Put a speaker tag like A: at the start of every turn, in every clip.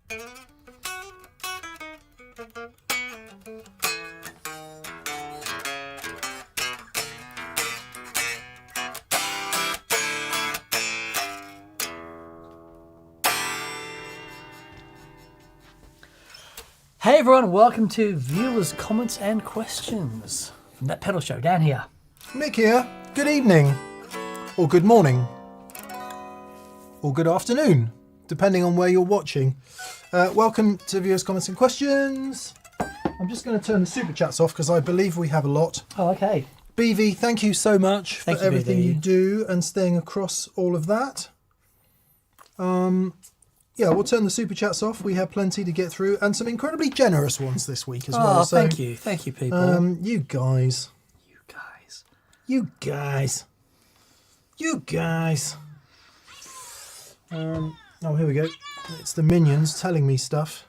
A: Hey everyone, welcome to Viewers' Comments and Questions from That Pedal Show. Dan here.
B: Mick here. Good evening, or good morning, or good afternoon, depending on where you're watching. Welcome to Viewers' Comments and Questions. I'm just going to turn the super chats off because I believe we have a lot.
A: Oh, okay.
B: BV, thank you so much for everything
A: BV.
B: you do and staying across all of that. Yeah, we'll turn the super chats off. We have plenty to get through and some incredibly generous ones this week as well.
A: Oh, thank you. Thank you, people.
B: You guys.
A: You guys.
B: Oh, here we go. It's the minions telling me stuff.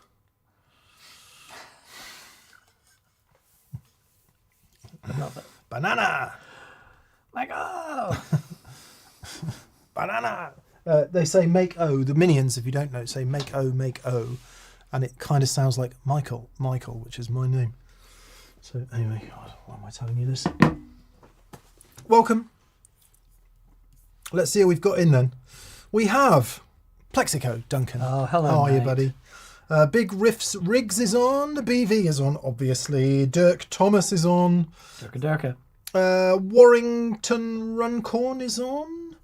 A: Love it.
B: Banana!
A: Michael!
B: Banana! They say make O. The minions, if you don't know, say make O, make O. And it kind of sounds like Michael, which is my name. So anyway, God, why am I telling you this? Welcome. Let's see what we've got in then. We have Plexico, Duncan.
A: Oh, hello,
B: How are you,
A: mate.
B: buddy? Big Riffs Riggs is on. The BV is on, obviously. Dirk Thomas is on.
A: Durka.
B: Warrington Runcorn is on.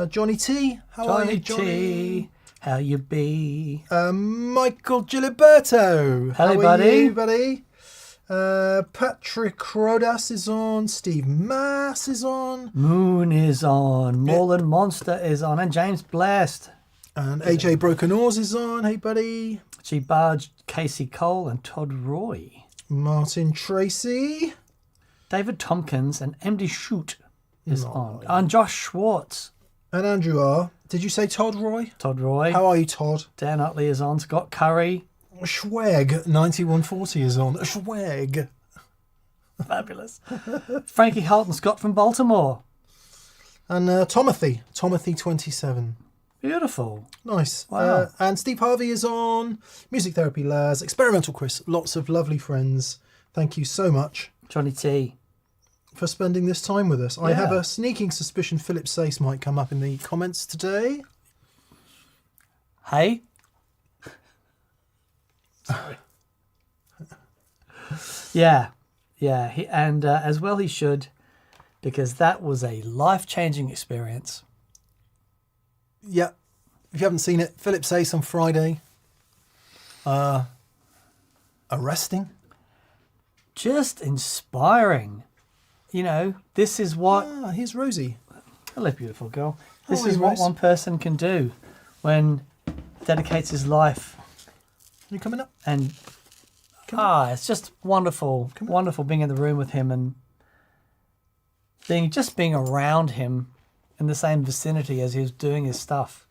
B: Johnny T. How are you, Johnny?
A: T. How you be?
B: Michael Giliberto.
A: Hello,
B: How are
A: buddy.
B: you, buddy? Patrick Rodas is on. Steve Mass is on.
A: Moon is on. Moreland Monster is on. And James Blast.
B: And AJ Broken Oars is on. Hey, buddy.
A: G. Barge, Casey Cole, and Todd Roy.
B: Martin Tracy.
A: David Tompkins and MD Shoot is on. And Josh Schwartz.
B: And Andrew R. Did you say Todd Roy?
A: Todd Roy.
B: How are you, Todd?
A: Dan Utley is on. Scott Curry.
B: Schweg 9140 is on. Schweg.
A: Fabulous. Frankie Holt and Scott from Baltimore.
B: And Tomothy 27.
A: Beautiful.
B: Nice.
A: Wow.
B: And Steve Harvey is on. Music Therapy Laz. Experimental Chris. Lots of lovely friends. Thank you so much
A: Johnny T.
B: for spending this time with us. I
A: Yeah.
B: have a sneaking suspicion Philip Sace might come up in the comments today.
A: Hey. Sorry. Yeah. And as well he should, because that was a life-changing experience.
B: Yeah. If you haven't seen it, Philip Sace on Friday. Arresting.
A: Just inspiring. You know, this is what...
B: Here's Rosie.
A: Hello, beautiful girl. This
B: Hello,
A: is what
B: Rose.
A: one person can do when dedicates his life.
B: You coming up?
A: And it's just wonderful, wonderful being in the room with him and being around him in the same vicinity as he was doing his stuff.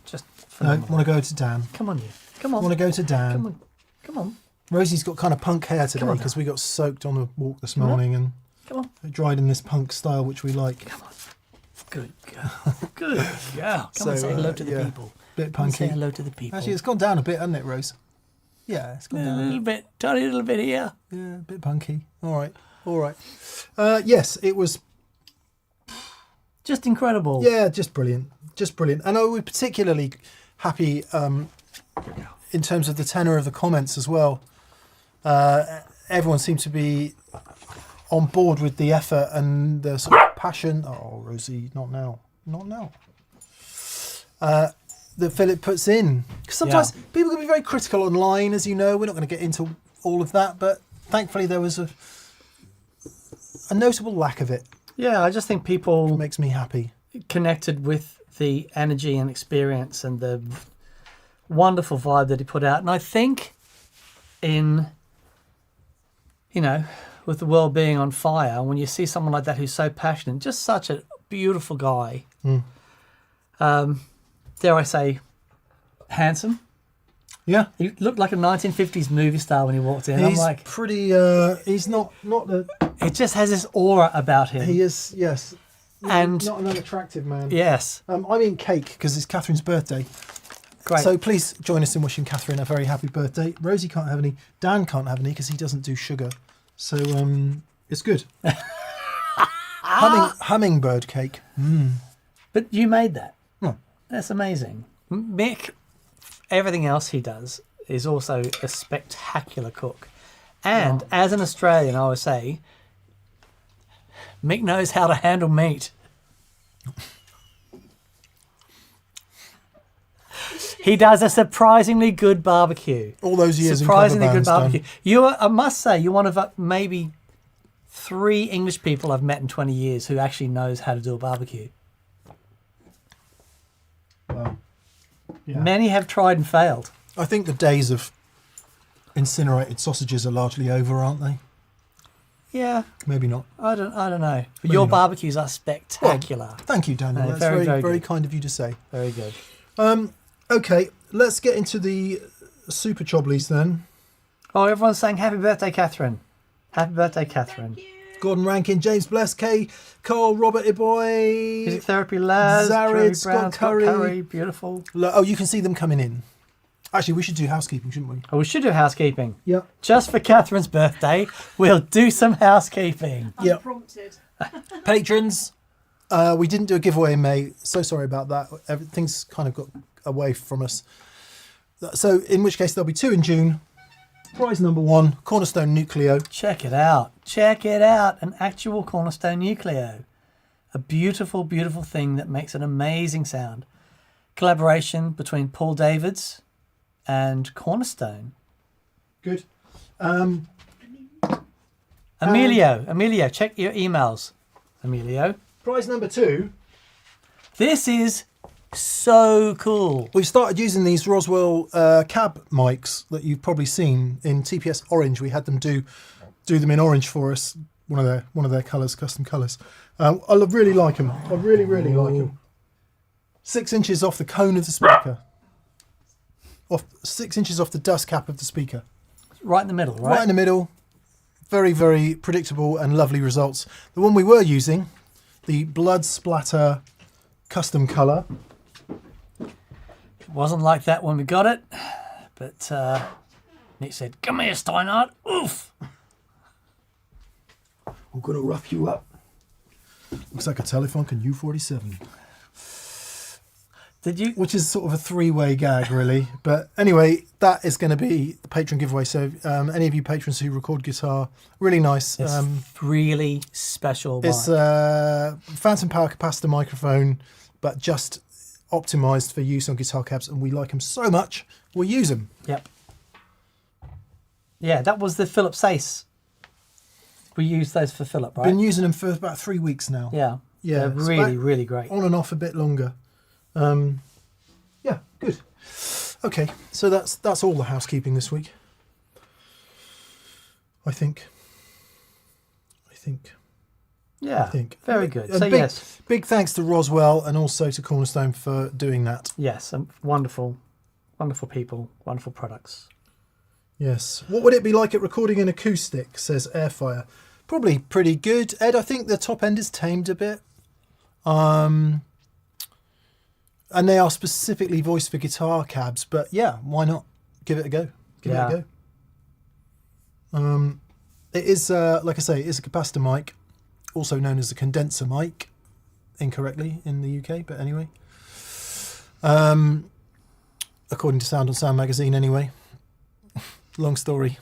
A: Just
B: No,
A: phenomenal.
B: want to go to Dan.
A: Come on, you. Come on.
B: Want to go to Dan.
A: Come on. Come on.
B: Rosie's got kind of punk hair today
A: on,
B: because we got soaked on the walk this morning and
A: Come on.
B: it dried in this punk style, which we like.
A: Come on. Good girl. Good girl. Come on, say hello to the people.
B: Bit
A: Come on, say
B: punky.
A: hello to the people.
B: Actually, it's gone down a bit, hasn't it, Rose? Yeah, it's gone
A: a
B: down a
A: little bit, tiny little bit here.
B: bit. Yeah, a bit punky. All right. Yes, it was.
A: Just incredible.
B: Yeah, just brilliant. And I was particularly happy in terms of the tenor of the comments as well. Everyone seemed to be on board with the effort and the sort of passion. Oh, Rosie, not now. That Philip puts in. 'Cause sometimes people can be very critical online, as you know. We're not going to get into all of that, but thankfully there was a notable lack of it.
A: Yeah, I just think people
B: It makes me happy.
A: connected with the energy and experience and the wonderful vibe that he put out. And I think with the world being on fire, when you see someone like that who's so passionate, just such a beautiful guy, dare I say, handsome.
B: Yeah.
A: He looked like a 1950s movie star when he walked in.
B: He's
A: I'm like,
B: pretty, he's not the,
A: it just has this aura about him.
B: he is, yes.
A: And
B: Not an unattractive man.
A: yes,
B: I'm eating cake because it's Catherine's birthday.
A: great.
B: So please join us in wishing Catherine a very happy birthday. Rosie can't have any. Dan can't have any because he doesn't do sugar. So it's good. Hummingbird cake.
A: But you made that.
B: Oh.
A: That's amazing. Mick, everything else he does is also a spectacular cook. And as an Australian, I would say, Mick knows how to handle meat. He does a surprisingly good barbecue.
B: All those years
A: surprisingly
B: in
A: good
B: cover
A: barbecue.
B: bands
A: You are, I must say, you're one of maybe 3 English people I've met in 20 years who actually knows how to do a barbecue.
B: Wow. Yeah.
A: Many have tried and failed.
B: I think the days of incinerated sausages are largely over, aren't they?
A: Yeah,
B: Maybe not.
A: I don't know. But
B: Maybe
A: your
B: not.
A: barbecues are spectacular.
B: Thank you, Daniel.
A: No,
B: That's
A: very,
B: very,
A: very
B: very
A: good.
B: kind of you to say.
A: Very good.
B: Okay, let's get into the super choblies then.
A: Oh, everyone's saying happy birthday, Catherine. Happy birthday, Catherine.
B: Gordon Rankin, James Bless, Kay, Cole, Robert Iboy,
A: Music Therapy Laz,
B: Zarid,
A: Jerry
B: Scott
A: Brown,
B: Curry.
A: beautiful.
B: Oh, you can see them coming in. Actually, we should do housekeeping, shouldn't we?
A: Oh, we should do housekeeping.
B: Yeah.
A: Just for Catherine's birthday, we'll do some housekeeping.
B: Yeah.
C: Unprompted.
B: Patrons, we didn't do a giveaway in May. So sorry about that. Everything's kind of got away from us. So in which case there'll be 2 in June. Prize number 1, Cornerstone Nucleo.
A: Check it out. Check it out. An actual Cornerstone Nucleo. A beautiful, beautiful thing that makes an amazing sound. Collaboration between Paul Davids and Cornerstone.
B: Good.
A: Emilio, check your emails. Emilio.
B: Prize number 2.
A: This is so cool.
B: We've started using these Roswell cab mics that you've probably seen in TPS Orange. We had them do them in orange for us. One of their colours, custom colours. I really like them. I really like them. 6 inches off the cone of the speaker. 6 inches off the dust cap of the speaker.
A: Right in the middle, right?
B: Right in the middle. Very, very predictable and lovely results. The one we were using, the Blood Splatter custom colour.
A: It wasn't like that when we got it, but Nick said, "Come here, Steinhardt." Oof.
B: I'm going to rough you up. Looks like a Telefunken U47.
A: Did you?
B: Which is sort of a 3-way gag, really. But anyway, that is going to be the patron giveaway. So any of you patrons who record guitar, really nice.
A: It's really special.
B: It's a phantom power capacitor microphone, but just optimized for use on guitar cabs. And we like them so much, we use them.
A: Yep. Yeah, that was the Philip Sace. We used those for Philip, right?
B: Been using them for about 3 weeks now.
A: Yeah.
B: Yeah,
A: They're
B: it's
A: really,
B: about
A: really great.
B: On and off a bit longer. Yeah, good. Okay, so that's all the housekeeping this week. I think.
A: Yeah. Very good.
B: And
A: So yes.
B: big thanks to Roswell and also to Cornerstone for doing that.
A: Yes, wonderful, wonderful people, wonderful products.
B: Yes. What would it be like at recording an acoustic, says Airfire? Probably pretty good. Ed, I think the top end is tamed a bit. And they are specifically voiced for guitar cabs, but yeah, why not? Give it a go. Give it a go. It is, like I say, it is a capacitor mic, also known as a condenser mic, incorrectly in the UK, but anyway. According to Sound on Sound magazine, anyway. Long story.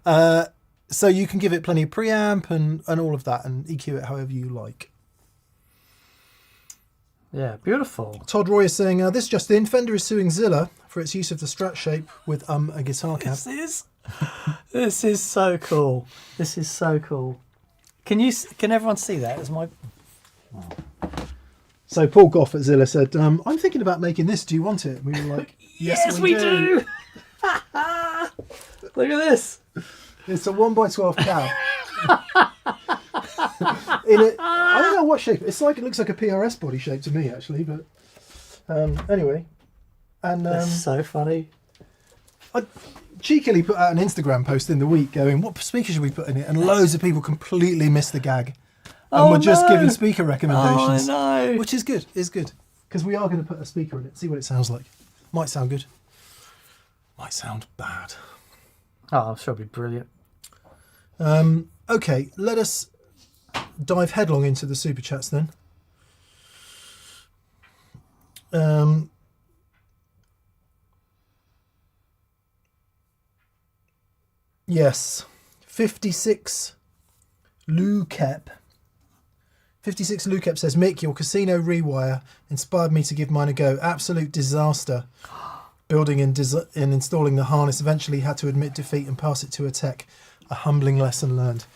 B: So you can give it plenty of preamp and all of that and EQ it however you like.
A: Yeah, beautiful.
B: Todd Roy is saying, this just in, Fender is suing Zilla for its use of the Strat shape with a guitar cab.
A: This is so cool. This is so cool. Can everyone see that? It's my...
B: So Paul Goff at Zilla said, I'm thinking about making this. Do you want it? We were like,
A: yes, we do. Look at this.
B: It's a 1x12 cab. I don't know what shape. It looks like a PRS body shape to me, actually. But anyway, and
A: That's so funny.
B: I cheekily put out an Instagram post in the week going, "What speaker should we put in it?" And loads of people completely missed the gag, and were just giving speaker recommendations.
A: Oh, I know.
B: Which is good. Is good. because we are going to put a speaker in it, see what it sounds like. Might sound good. Might sound bad.
A: Oh, I'm sure it'll be brilliant.
B: Okay, let us dive headlong into the super chats then. Yes, 56 Lou Kep. 56 Lou Kep says, Mick, your casino rewire inspired me to give mine a go. Absolute disaster. Building and installing the harness, eventually had to admit defeat and pass it to a tech. A humbling lesson learned.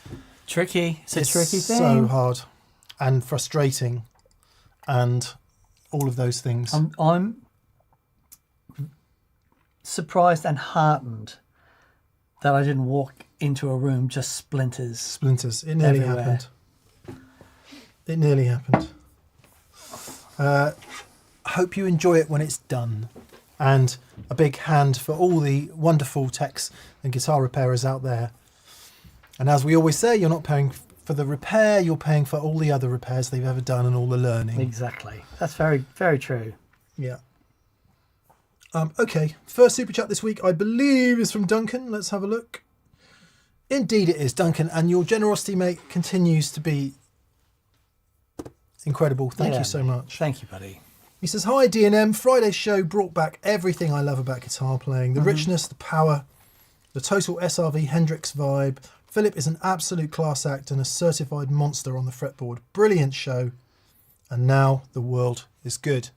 A: Tricky. It's a tricky thing.
B: So hard and frustrating and all of those things.
A: I'm surprised and heartened that I didn't walk into a room just splinters.
B: Splinters. It nearly
A: everywhere.
B: happened. It nearly happened. Hope you enjoy it when it's done. And a big hand for all the wonderful techs and guitar repairers out there. And as we always say, you're not paying for the repair, you're paying for all the other repairs they've ever done and all the learning.
A: Exactly. That's very, very true.
B: Yeah. Okay, first super chat this week, I believe, is from Duncan. Let's have a look. Indeed it is, Duncan, and your generosity, mate, continues to be incredible. Thank you so much.
A: Thank you, buddy.
B: He says, hi, D&M. Friday's show brought back everything I love about guitar playing. The richness, the power, the total SRV Hendrix vibe. Philip is an absolute class act and a certified monster on the fretboard. Brilliant show. And now the world is good.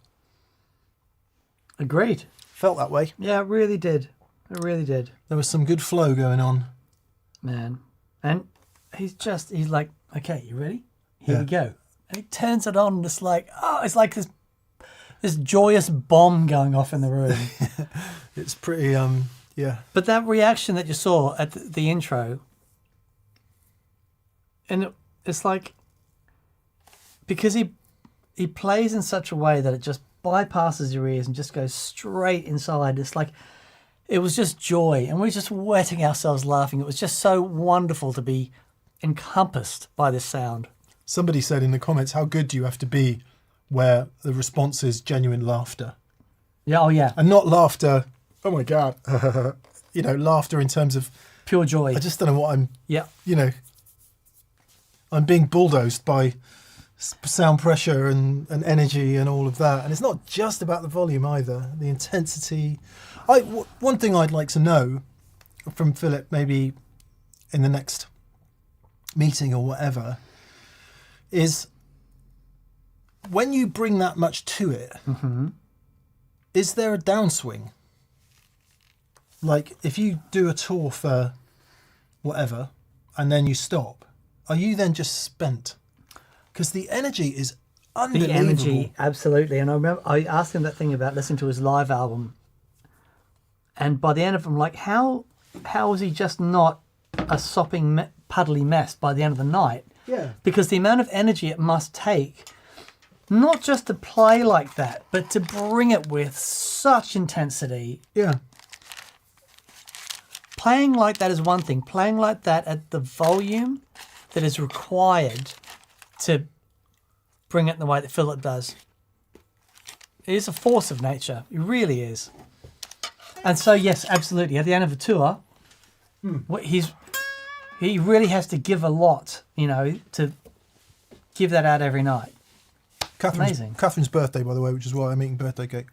A: Agreed.
B: Felt that way.
A: Yeah, it really did. It really did.
B: There was some good flow going on.
A: Man. And he's like, okay, you ready? Here
B: Yeah.
A: we go. And he turns it on and it's like this joyous bomb going off in the room.
B: It's pretty, yeah.
A: But that reaction that you saw at the intro, and it's like, because he plays in such a way that it just bypasses your ears and just goes straight inside. It's like, it was just joy, and we were just wetting ourselves laughing. It was just so wonderful to be encompassed by this sound.
B: Somebody said in the comments, how good do you have to be where the response is genuine laughter?
A: Yeah, oh yeah.
B: And not laughter, oh my God, laughter in terms of,
A: Pure joy.
B: I just don't know what I'm,
A: Yeah.
B: I'm being bulldozed by sound pressure and energy and all of that. And it's not just about the volume either, the intensity. One thing I'd like to know from Philip, maybe in the next meeting or whatever, is when you bring that much to it, is there a downswing? Like if you do a tour for whatever and then you stop, are you then just spent? Because the energy is unbelievable.
A: The energy, absolutely. And I remember I asked him that thing about listening to his live album. And by the end of it, I'm like, how is he just not a sopping, puddly mess by the end of the night?
B: Yeah.
A: Because the amount of energy it must take, not just to play like that, but to bring it with such intensity.
B: Yeah.
A: Playing like that is one thing. Playing like that at the volume that is required to bring it in the way that Philip does. It is a force of nature. It really is. And so, yes, absolutely. At the end of a tour, he really has to give a lot, to give that out every night. Amazing.
B: Catherine's birthday, by the way, which is why I'm eating birthday cake.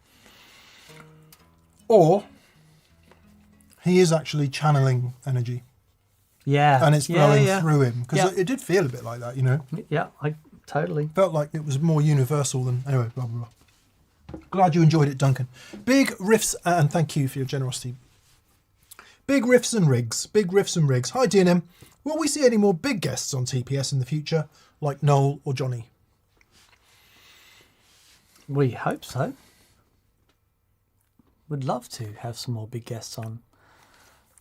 B: Or he is actually channeling energy.
A: Yeah.
B: And it's flowing through him. Because
A: Yeah.
B: it did feel a bit like that,
A: Yeah, totally.
B: Felt like it was more universal than... Anyway, blah, blah, blah. Glad you enjoyed it, Duncan. Big riffs, and thank you for your generosity. Big riffs and rigs. Big riffs and rigs. Hi, D&M. Will we see any more big guests on TPS in the future, like Noel or Johnny?
A: We hope so. Would love to have some more big guests on.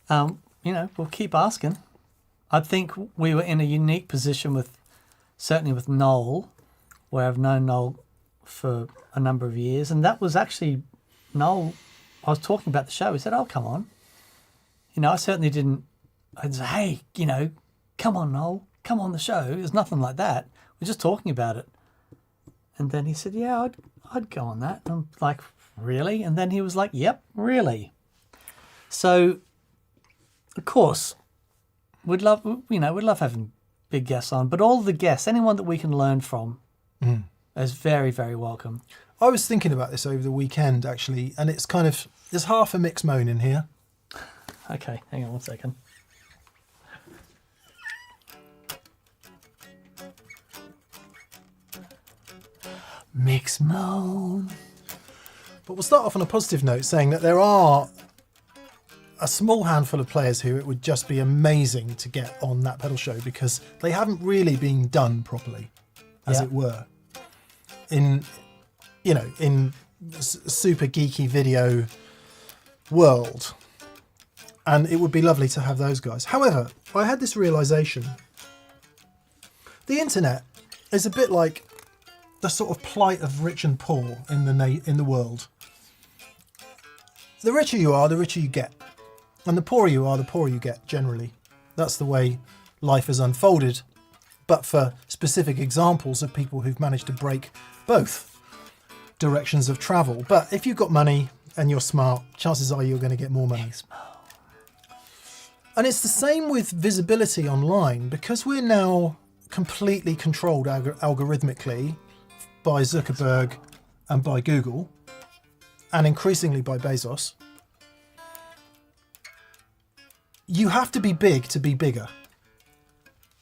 A: We'll keep asking. I think we were in a unique position certainly with Noel, where I've known Noel for a number of years, and that was actually Noel. I was talking about the show. He said, "Oh, come on." I certainly didn't. I'd say, "Hey, come on, Noel, come on the show." There's nothing like that. We're just talking about it. And then he said, "Yeah, I'd go on that. I'm like, really? And then he was like, yep, really. So, of course, we'd love having big guests on, but all the guests, anyone that we can learn from, is very, very welcome.
B: I was thinking about this over the weekend, actually, and it's kind of, there's half a mixed moan in here.
A: Okay, hang on one second. Mixed moan.
B: But we'll start off on a positive note, saying that there are a small handful of players who it would just be amazing to get on that pedal show, because they haven't really been done properly, as it were, in super geeky video world. And it would be lovely to have those guys. However, I had this realization: the internet is a bit like the sort of plight of rich and poor in the world. The richer you are, the richer you get. And the poorer you are, the poorer you get, generally. That's the way life has unfolded. But for specific examples of people who've managed to break both directions of travel. But if you've got money and you're smart, chances are you're going to get more money. And it's the same with visibility online, because we're now completely controlled algorithmically by Zuckerberg and by Google, and increasingly by Bezos. You have to be big to be bigger.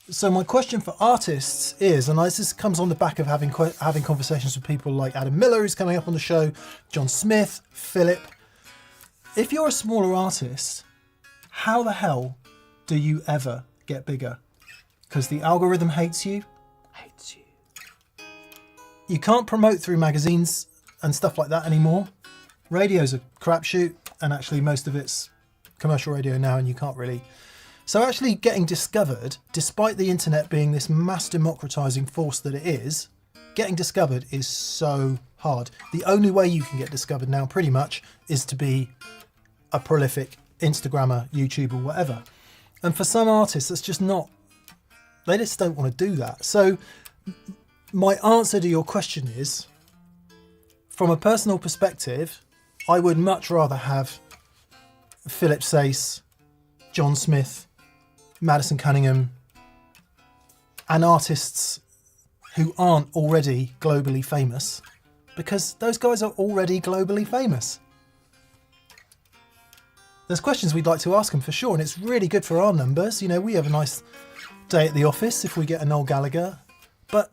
B: So my question for artists is, and this comes on the back of having conversations with people like Adam Miller, who's coming up on the show, John Smith, Philip. If you're a smaller artist, how the hell do you ever get bigger? Because the algorithm hates you.
A: Hates you.
B: You can't promote through magazines and stuff like that anymore. Radio's a crapshoot, and actually most of it's commercial radio now, and you can't really. So actually getting discovered, despite the internet being this mass democratizing force that it is, getting discovered is so hard. The only way you can get discovered now, pretty much, is to be a prolific Instagrammer, YouTuber, whatever. And for some artists, that's just not, they just don't want to do that. So my answer to your question is, from a personal perspective, I would much rather have Philip Sayce, John Smith, Madison Cunningham, and artists who aren't already globally famous, because those guys are already globally famous. There's questions we'd like to ask them for sure, and it's really good for our numbers. You know, we have a nice day at the office if we get a Noel Gallagher, but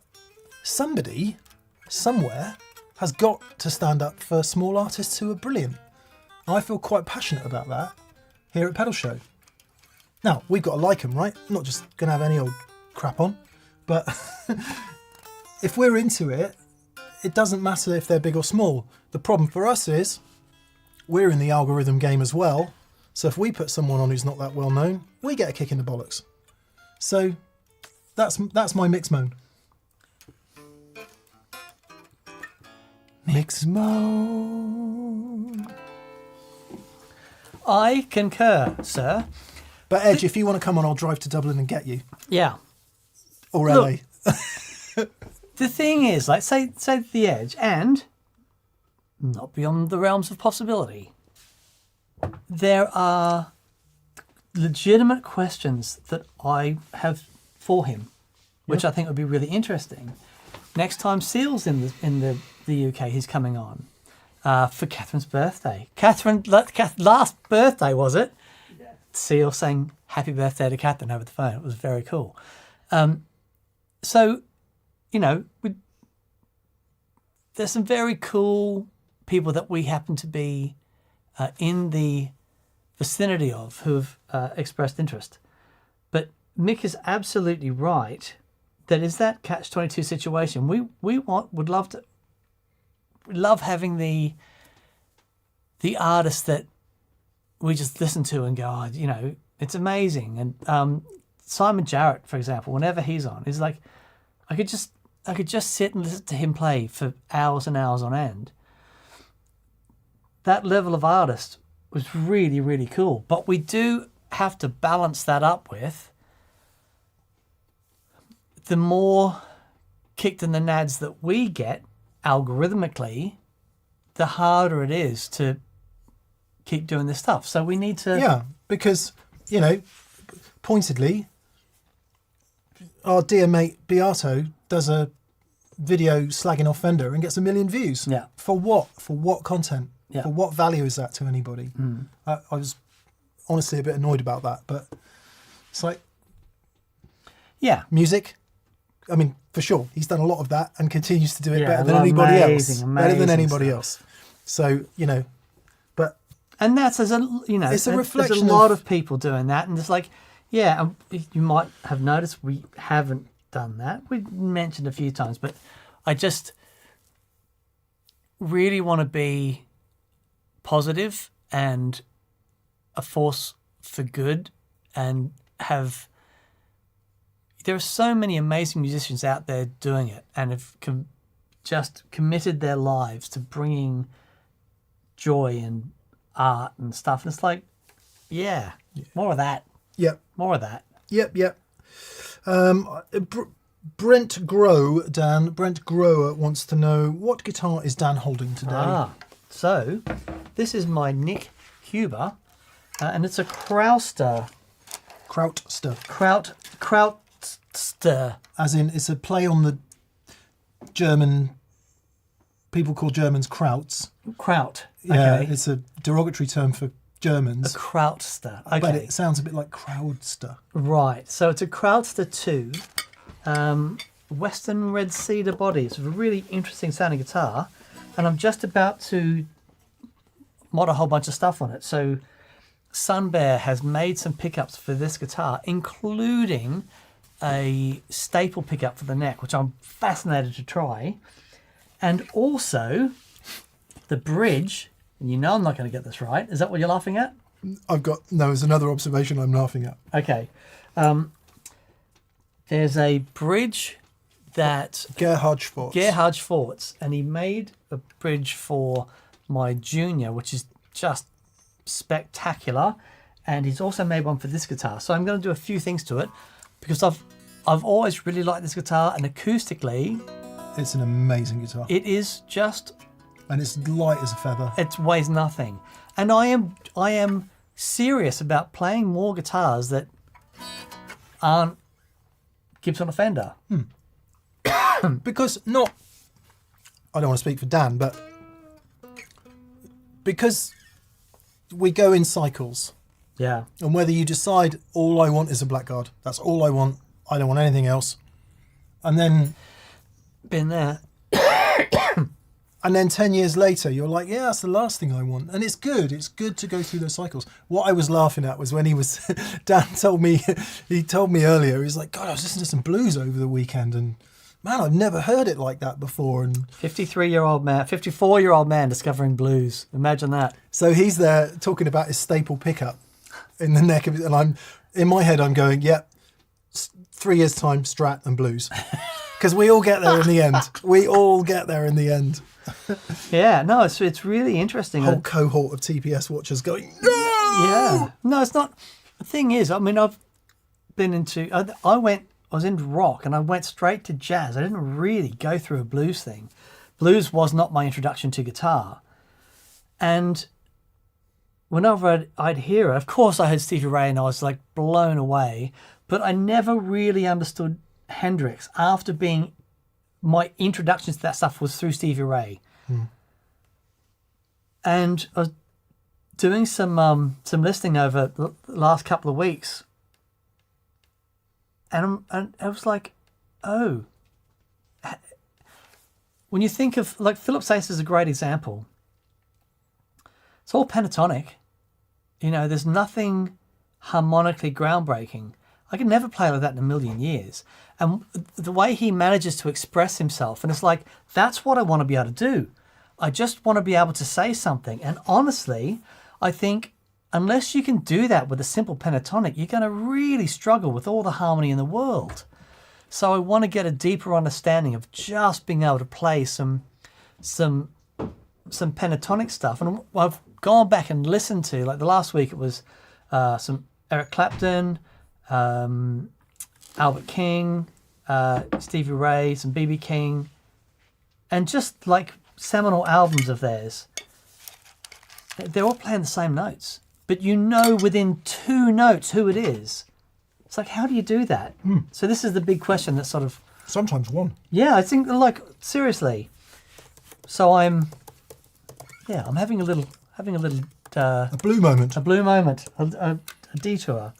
B: somebody, somewhere, has got to stand up for small artists who are brilliant. I feel quite passionate about that here at Pedal Show. Now, we've got to like them, right? I'm not just going to have any old crap on, but if we're into it, it doesn't matter if they're big or small. The problem for us is we're in the algorithm game as well. So if we put someone on who's not that well known, we get a kick in the bollocks. So that's my mix moan. Mix moan.
A: I concur, sir.
B: But Edge, if you want to come on, I'll drive to Dublin and get you.
A: Yeah.
B: Or LA.
A: Look, the thing is, like, say the Edge, and not beyond the realms of possibility, there are legitimate questions that I have for him, which I think would be really interesting. Next time Seal's in the UK, he's coming on for Catherine's birthday. Last birthday, was it? Yeah. Seal saying happy birthday to Catherine over the phone. It was very cool. So, you know, there's some very cool people that we happen to be in the vicinity of who have expressed interest. But Mick is absolutely right. That is that catch-22 situation. We love having the artists that we just listen to and go, oh, you know, it's amazing. And Simon Jarrett, for example, whenever he's on, is like, I could just sit and listen to him play for hours and hours on end. That level of artist was really, really cool. But we do have to balance that up with the more kicked in the nads that we get algorithmically, the harder it is to keep doing this stuff. So we need to...
B: Yeah, because, pointedly, our dear mate Beato does a video slagging off Fender and gets 1 million views.
A: Yeah.
B: For what? For what content?
A: Yeah.
B: For what value is that to anybody? I was honestly a bit annoyed about that, but it's like...
A: Yeah.
B: Music, I mean, for sure, he's done a lot of that and continues to do it
A: Yeah,
B: better than anybody else.
A: amazing
B: Better than anybody
A: stuff.
B: else. So, but...
A: And that's, it's a
B: It's a reflection
A: there's a lot
B: of-
A: of people doing that. And it's like, yeah, you might have noticed we haven't done that. We mentioned a few times, but I just really want to be positive and a force for good and have... There are so many amazing musicians out there doing it and have just committed their lives to bringing joy and art and stuff. And it's like, yeah, more of that.
B: Yep.
A: More of that.
B: Yep. Brent Grower wants to know, what guitar is Dan holding today?
A: So this is my Nick Huber, and it's a Krautster. Krautster.
B: As in, it's a play on the German, people call Germans Krauts.
A: Kraut.
B: Yeah,
A: Okay.
B: it's a derogatory term for Germans.
A: A Krautster. Okay.
B: But it sounds a bit like Crowdster.
A: Right. So it's a Krautster 2, Western red cedar body. It's a really interesting sounding guitar, and I'm just about to mod a whole bunch of stuff on it. So Sunbear has made some pickups for this guitar, including a staple pickup for the neck, which I'm fascinated to try, and also the bridge. And you know I'm not going to get this right. Is that what you're laughing at?
B: There's another observation I'm laughing at.
A: Okay. There's a bridge that
B: Gerhard Schwartz.
A: And he made a bridge for my Junior, which is just spectacular. And he's also made one for this guitar. So I'm going to do a few things to it because I've always really liked this guitar, and acoustically,
B: It's an amazing guitar.
A: it is just...
B: And it's light as a feather.
A: It weighs nothing. And I am serious about playing more guitars that aren't Gibson or Fender.
B: Because I don't want to speak for Dan, but because we go in cycles,
A: Yeah.
B: and whether you decide all I want is a Blackguard, that's all I want, I don't want anything else, and then
A: Been there.
B: 10 years later you're like, yeah, that's the last thing I want, and it's good to go through those cycles. What I was laughing at was when Dan told me earlier, he was like, God, I was listening to some blues over the weekend, and man, I've never heard it like that before. And
A: 54-year-old man discovering blues. Imagine that.
B: so he's there talking about his staple pickup in the neck of it, and I'm in my head I'm going, yep, 3 years time, Strat and blues, because we all get there in the end. We all get there in the end.
A: Yeah, no, it's really interesting.
B: Whole cohort of TPS watchers going, no!
A: Yeah. No, it's not. The thing is, I mean, I've been into... I was into rock and I went straight to jazz. I didn't really go through a blues thing. Blues was not my introduction to guitar. And whenever I'd hear it, of course I heard Stevie Ray and I was like blown away, but I never really understood Hendrix after being... My introduction to that stuff was through Stevie Ray. And I was doing some listening over the last couple of weeks. And I was like, oh. When you think of, like, Philip Sace is a great example. It's all pentatonic. You know, there's nothing harmonically groundbreaking. I could never play like that in a million years. And the way he manages to express himself, and it's like, that's what I want to be able to do. I just want to be able to say something. And honestly, I think unless you can do that with a simple pentatonic, you're going to really struggle with all the harmony in the world. So I want to get a deeper understanding of just being able to play some pentatonic stuff. And I've gone back and listened to, like the last week it was some Eric Clapton, Albert King, Stevie Ray, some B.B. King, and just like seminal albums of theirs, they're all playing the same notes, but you know within 2 notes who it is. It's like, how do you do that? So this is the big question that sort of...
B: Sometimes one.
A: Yeah, I think, like, seriously. So I'm having a little...
B: A blue moment.
A: A blue moment, a detour.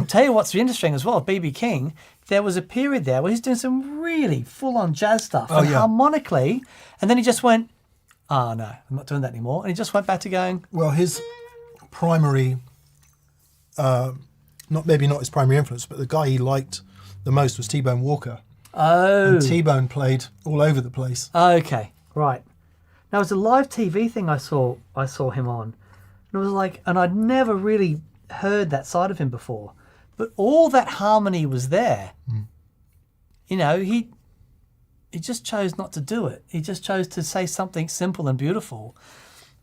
A: Tell you what's interesting as well, B.B. King, there was a period there where he's doing some really full-on jazz stuff and harmonically, and then he just went, oh no, I'm not doing that anymore. And he just went back to going...
B: Well, his primary, maybe not his primary influence, but the guy he liked the most was T-Bone Walker.
A: Oh.
B: And T-Bone played all over the place.
A: Okay, right. Now, it was a live TV thing I saw him on. And it was like, and I'd never really heard that side of him before. But all that harmony was there. You know, he just chose not to do it. He just chose to say something simple and beautiful.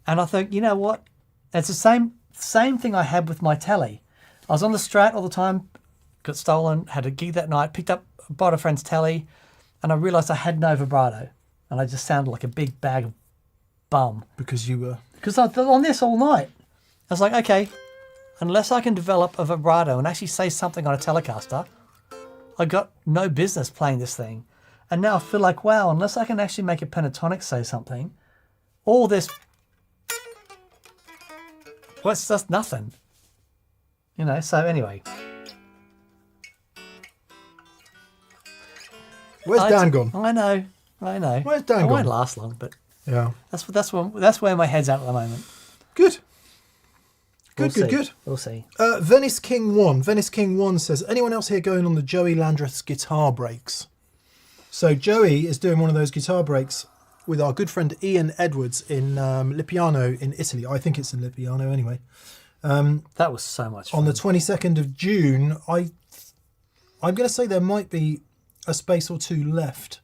A: And I thought, you know what? It's the same thing I had with my telly. I was on the Strat all the time, got stolen, had a gig that night, bought a friend's telly, and I realised I had no vibrato. And I just sounded like a big bag of bum.
B: Because you were...
A: Because I was on this all night. I was like, okay, unless I can develop a vibrato and actually say something on a Telecaster, I got no business playing this thing. And now I feel like, wow, unless I can actually make a pentatonic say something, all this, well, it's just nothing. You know, so anyway.
B: Where's Dan gone?
A: I know.
B: Where's Dan
A: It
B: gone?
A: won't last long, but
B: Yeah.
A: that's where my head's at the moment.
B: Good.
A: We'll
B: Good.
A: see. We'll see.
B: Venice King 1. Venice King 1 says, anyone else here going on the Joey Landreth's guitar breaks? So Joey is doing one of those guitar breaks with our good friend Ian Edwards in Lipiano in Italy. I think it's in Lipiano anyway.
A: That was so much fun.
B: On the 22nd of June. I'm going to say there might be a space or two left.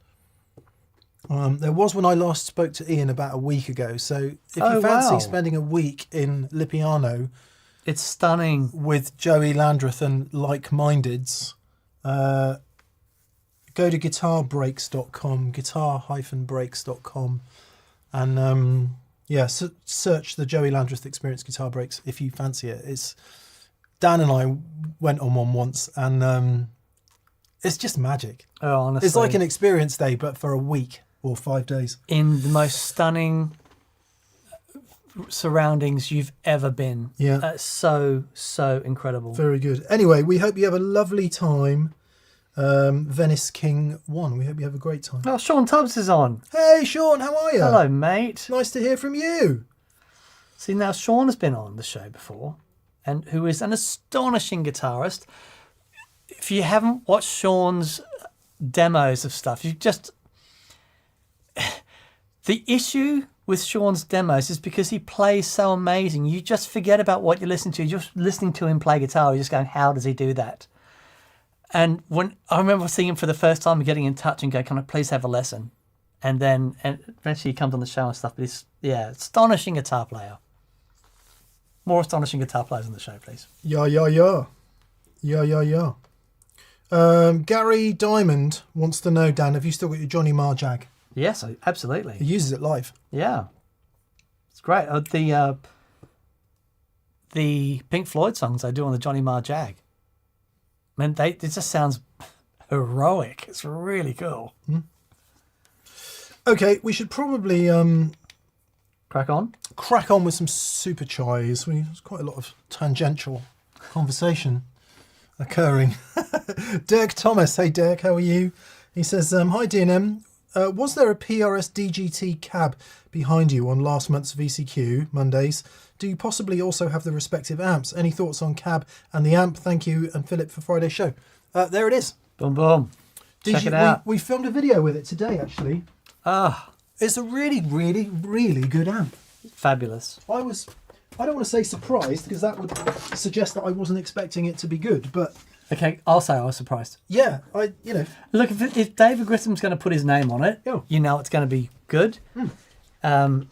B: There was when I last spoke to Ian about a week ago. So if you fancy spending a week in Lipiano,
A: it's stunning,
B: with Joey Landreth and likemindeds, go to guitarbreaks.com, guitar-breaks.com, and search the Joey Landreth Experience Guitar Breaks if you fancy it. It's Dan and I went on one once, and it's just magic.
A: Oh, honestly,
B: it's like an experience day, but for a week or 5 days
A: in the most stunning surroundings you've ever been.
B: Yeah,
A: so incredible.
B: Very good. Anyway, we hope you have a lovely time. Venice King 1. We hope you have a great time.
A: Oh, Sean Tubbs is on.
B: Hey, Sean, how are you?
A: Hello, mate.
B: Nice to hear from you.
A: See, now Sean has been on the show before, and who is an astonishing guitarist. If you haven't watched Sean's demos of stuff, you just... The issue with Sean's demos is because he plays so amazing. You just forget about what you're listening to. You're just listening to him play guitar. You're just going, how does he do that? And when I remember seeing him for the first time, getting in touch and go, can I please have a lesson? And eventually he comes on the show and stuff. But he's, astonishing guitar player. More astonishing guitar players on the show, please.
B: Yeah. Gary Diamond wants to know, Dan, have you still got your Johnny Marr Jag?
A: Yes, absolutely.
B: He uses it live.
A: Yeah. It's great. The Pink Floyd songs they do on the Johnny Marr Jag. Man, it just sounds heroic. It's really cool.
B: Okay, we should probably
A: crack on
B: with some super chais. There's quite a lot of tangential conversation occurring. Dirk Thomas, hey Dirk, how are you? He says, hi DNM. Was there a PRS DGT cab behind you on last month's VCQ Mondays? Do you possibly also have the respective amps? Any thoughts on cab and the amp? Thank you, and Philip, for Friday's show. There it is.
A: Boom, boom. Check it out.
B: We filmed a video with it today, actually. It's a really, really, really good amp.
A: Fabulous.
B: I don't want to say surprised, because that would suggest that I wasn't expecting it to be good, but...
A: Okay, I'll say I was surprised.
B: Yeah,
A: Look, if David Grisham's going to put his name on it, you know it's going to be good. And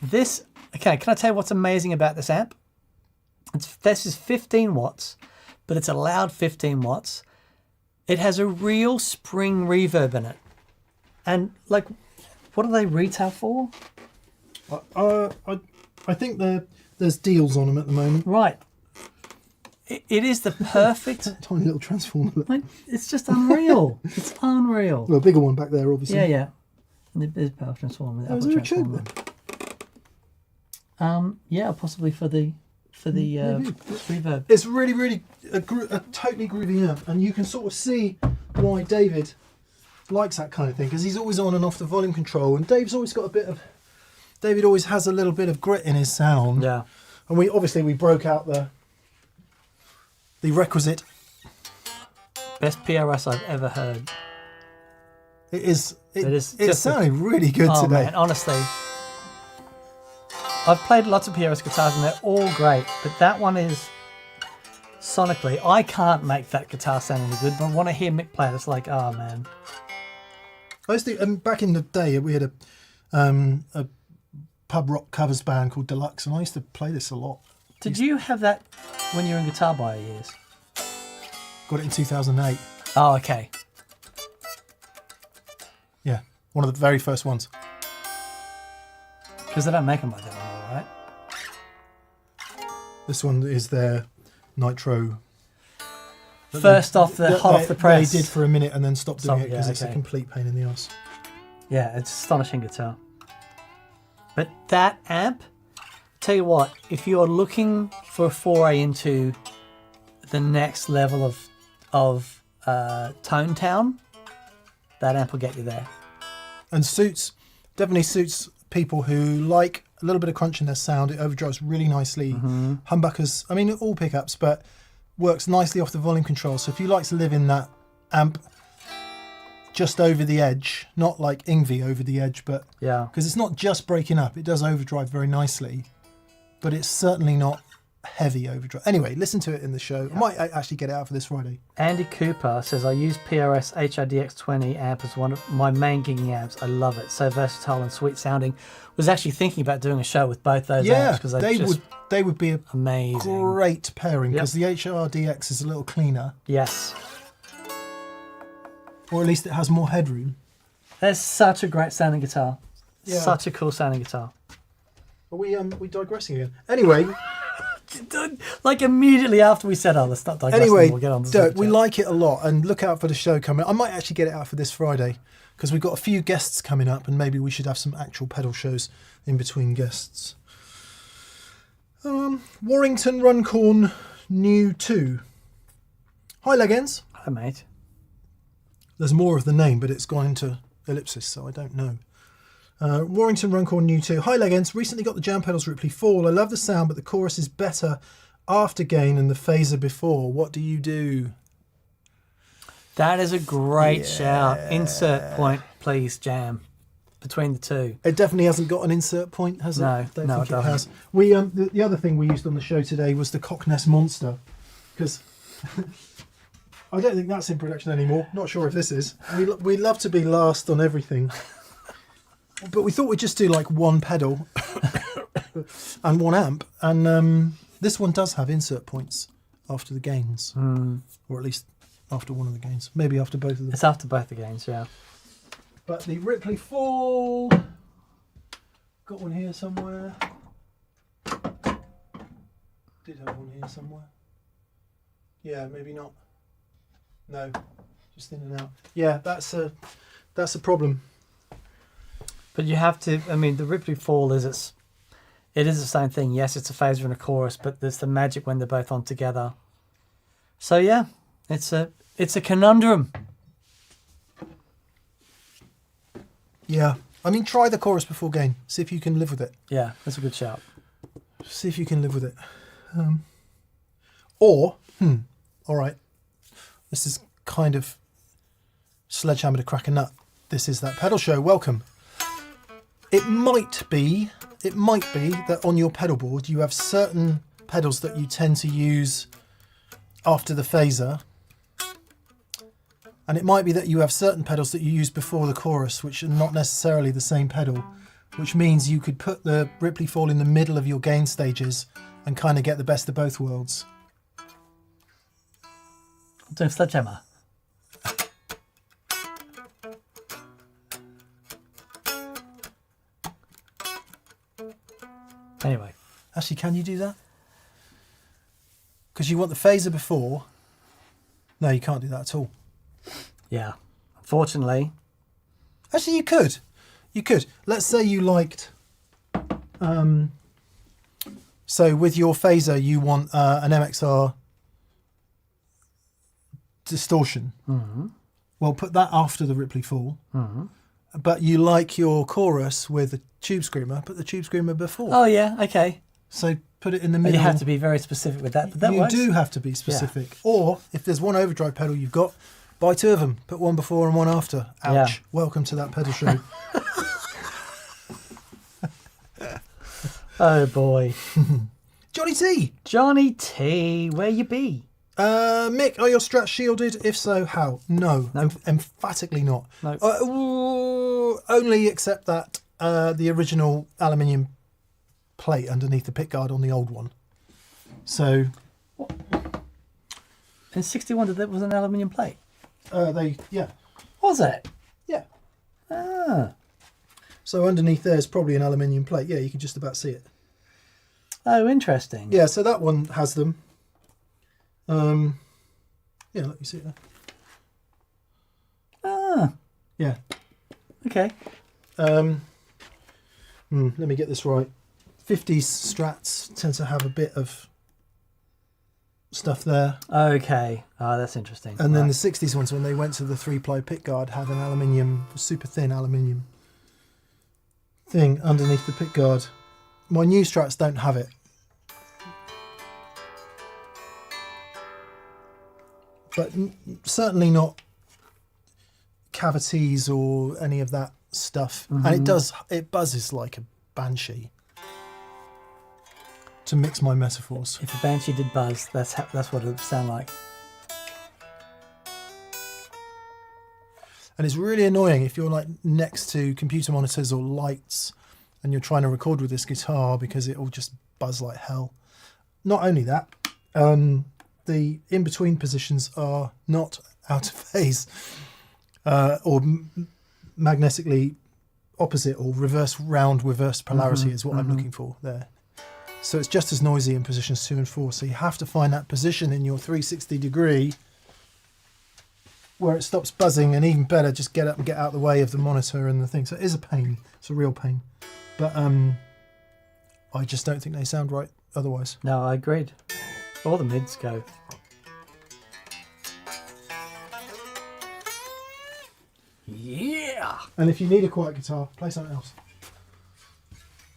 A: this... Okay, can I tell you what's amazing about this amp? This is 15 watts, but it's a loud 15 watts. It has a real spring reverb in it. And like, what do they retail for?
B: I think there's deals on them at the moment.
A: Right. It is the perfect.
B: Tiny little transformer.
A: Like, it's just unreal. It's unreal.
B: Well, a bigger one back there, obviously.
A: Yeah. And there's power transformer.
B: Oh, is there a choke then?
A: Yeah, possibly for the reverb.
B: It's really a totally groovy amp, and you can sort of see why David likes that kind of thing, because he's always on and off the volume control, and David always has a little bit of grit in his sound.
A: Yeah.
B: And we broke out the requisite.
A: Best PRS I've ever heard.
B: It
A: just
B: sounded really good today.
A: Man, honestly. I've played lots of PRS guitars and they're all great, but that one is sonically, I can't make that guitar sound any good, but when I hear Mick play it, it's like, oh man.
B: I used to, back in the day, we had a pub rock covers band called Deluxe, and I used to play this a lot.
A: Did you have that when you were in Guitar Buyer years?
B: Got it in 2008.
A: Oh, okay.
B: Yeah, one of the very first ones.
A: Because they don't make them like that anymore, right?
B: This one is their Nitro.
A: First off the press.
B: They did for a minute and then stopped doing it because it's a
A: okay.
B: complete pain in the ass.
A: Yeah, it's astonishing guitar. But that amp, tell you what, if you're looking for a foray into the next level of Tone Town, that amp will get you there.
B: And definitely suits people who like a little bit of crunch in their sound. It overdrives really nicely.
A: Mm-hmm.
B: Humbuckers, I mean, all pickups, but works nicely off the volume control. So if you like to live in that amp just over the edge, not like Yngwie over the edge, but
A: yeah,
B: because it's not just breaking up, it does overdrive very nicely, but it's certainly not heavy overdrive. Anyway, listen to it in the show. I might actually get it out for this Friday.
A: Andy Cooper says, I use PRS HRDX20 amp as one of my main gigging amps. I love it. So versatile and sweet sounding. Was actually thinking about doing a show with both those amps because
B: they would be a
A: amazing,
B: great pairing, because the HRDX is a little cleaner.
A: Yes.
B: Or at least it has more headroom.
A: That's such a great sounding guitar.
B: Yeah.
A: Such a cool sounding guitar.
B: Are we digressing again? Anyway.
A: Like immediately after we said, let's stop digressing.
B: Anyway,
A: we'll get on to
B: Dirk, we like it a lot, and look out for the show coming. I might actually get it out for this Friday, because we've got a few guests coming up, and maybe we should have some actual pedal shows in between guests. Warrington Runcorn New 2. Hi, Legends.
A: Hi, mate.
B: There's more of the name, but it's gone into ellipsis, so I don't know. Warrington Runcorn New 2. Hi, Legends. Recently got the Jam Pedals Ripley Fall. I love the sound, but the chorus is better after gain and the phaser before. What do you do?
A: That is a great shout. Insert point, please, Jam. Between the two.
B: It definitely hasn't got an insert point, has it?
A: No, no, it doesn't.
B: Has. We the other thing we used on the show today was the Cockness Monster, because I don't think that's in production anymore. Not sure if this is. We love to be last on everything, but we thought we'd just do like one pedal and one amp, and this one does have insert points after the gains, or at least after one of the gains, maybe after both of them.
A: It's after both the gains, yeah.
B: But the Ripley Fall, got one here somewhere. Did have one here somewhere. Yeah, maybe not. No, just in and out. Yeah, that's a problem.
A: But you have to. I mean, the Ripley Fall it is the same thing. Yes, it's a phaser and a chorus, but there's the magic when they're both on together. So yeah, it's a conundrum.
B: Yeah, I mean, try the chorus before gain. See if you can live with it.
A: Yeah, that's a good shout.
B: See if you can live with it. All right. This is kind of sledgehammer to crack a nut. This is that pedal show. Welcome. It might be that on your pedal board you have certain pedals that you tend to use after the phaser. And it might be that you have certain pedals that you use before the chorus, which are not necessarily the same pedal, which means you could put the Ripley Fall in the middle of your gain stages and kind of get the best of both worlds.
A: Doing sledgehammer. Anyway.
B: Actually, can you do that? Because you want the phaser before. No, you can't do that at all.
A: Yeah. Unfortunately.
B: Actually, you could. You could. Let's say you liked... so with your phaser, you want an MXR distortion.
A: Mm-hmm.
B: Well, put that after the Ripley fall.
A: Mm-hmm.
B: But you like your chorus with a tube screamer, put the tube screamer before.
A: Oh, yeah. Okay.
B: So put it in the
A: But
B: middle.
A: you have to be very specific with that. But that
B: you
A: works.
B: do have to be specific. Or if there's one overdrive pedal you've got, buy two of them. Put one before and one after. Ouch.
A: Yeah.
B: Welcome to that pedal show.
A: Oh, boy.
B: Johnny T.
A: Johnny T, where you be?
B: Mick, are your strats shielded? If so, how? No.
A: No.
B: Emphatically not.
A: No.
B: Only except that the original aluminium plate underneath the pickguard on the old one. So...
A: In 61, that was an aluminium plate?
B: yeah.
A: Was it?
B: Yeah.
A: Ah.
B: So underneath there is probably an aluminium plate. Yeah, you can just about see it.
A: Oh, interesting.
B: Yeah, so that one has them. Yeah, let me see it there.
A: Ah.
B: Yeah.
A: Okay.
B: Let me get this right. 50s strats tend to have a bit of stuff there.
A: Okay. Oh, that's interesting.
B: And then the 60s ones, when they went to the 3-ply pickguard, had an aluminium, super thin aluminium thing underneath the pickguard. My new strats don't have it. But certainly not cavities or any of that stuff.
A: Mm-hmm.
B: And it buzzes like a banshee. To mix my metaphors.
A: If a banshee did buzz, that's what it would sound like.
B: And it's really annoying if you're like next to computer monitors or lights and you're trying to record with this guitar because it will just buzz like hell. Not only that, the in-between positions are not out of phase or magnetically opposite or reverse polarity is what I'm looking for there. So it's just as noisy in positions 2 and 4. So you have to find that position in your 360 degree where it stops buzzing, and even better, just get up and get out of the way of the monitor and the thing. So it is a pain. It's a real pain. But I just don't think they sound right otherwise.
A: No, I agreed. All the mids go. Yeah.
B: And if you need a quiet guitar, play something else.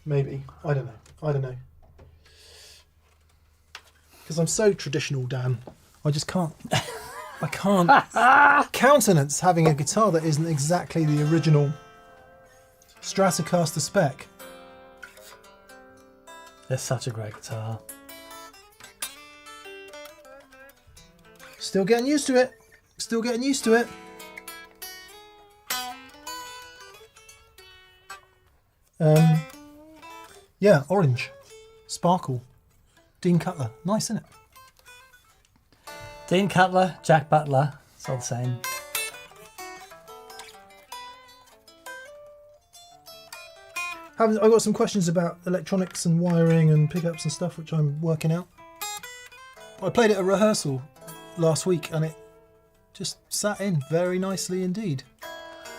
B: Maybe. I don't know. Because I'm so traditional, Dan. I just can't. I can't countenance having a guitar that isn't exactly the original Stratocaster spec.
A: It's such a great guitar.
B: Still getting used to it. Still getting used to it. Yeah, orange. Sparkle. Dean Cutler. Nice, isn't it?
A: Dean Cutler, Jack Butler, it's all the same.
B: I've got some questions about electronics and wiring and pickups and stuff, which I'm working out. I played it at rehearsal last week and it just sat in very nicely indeed.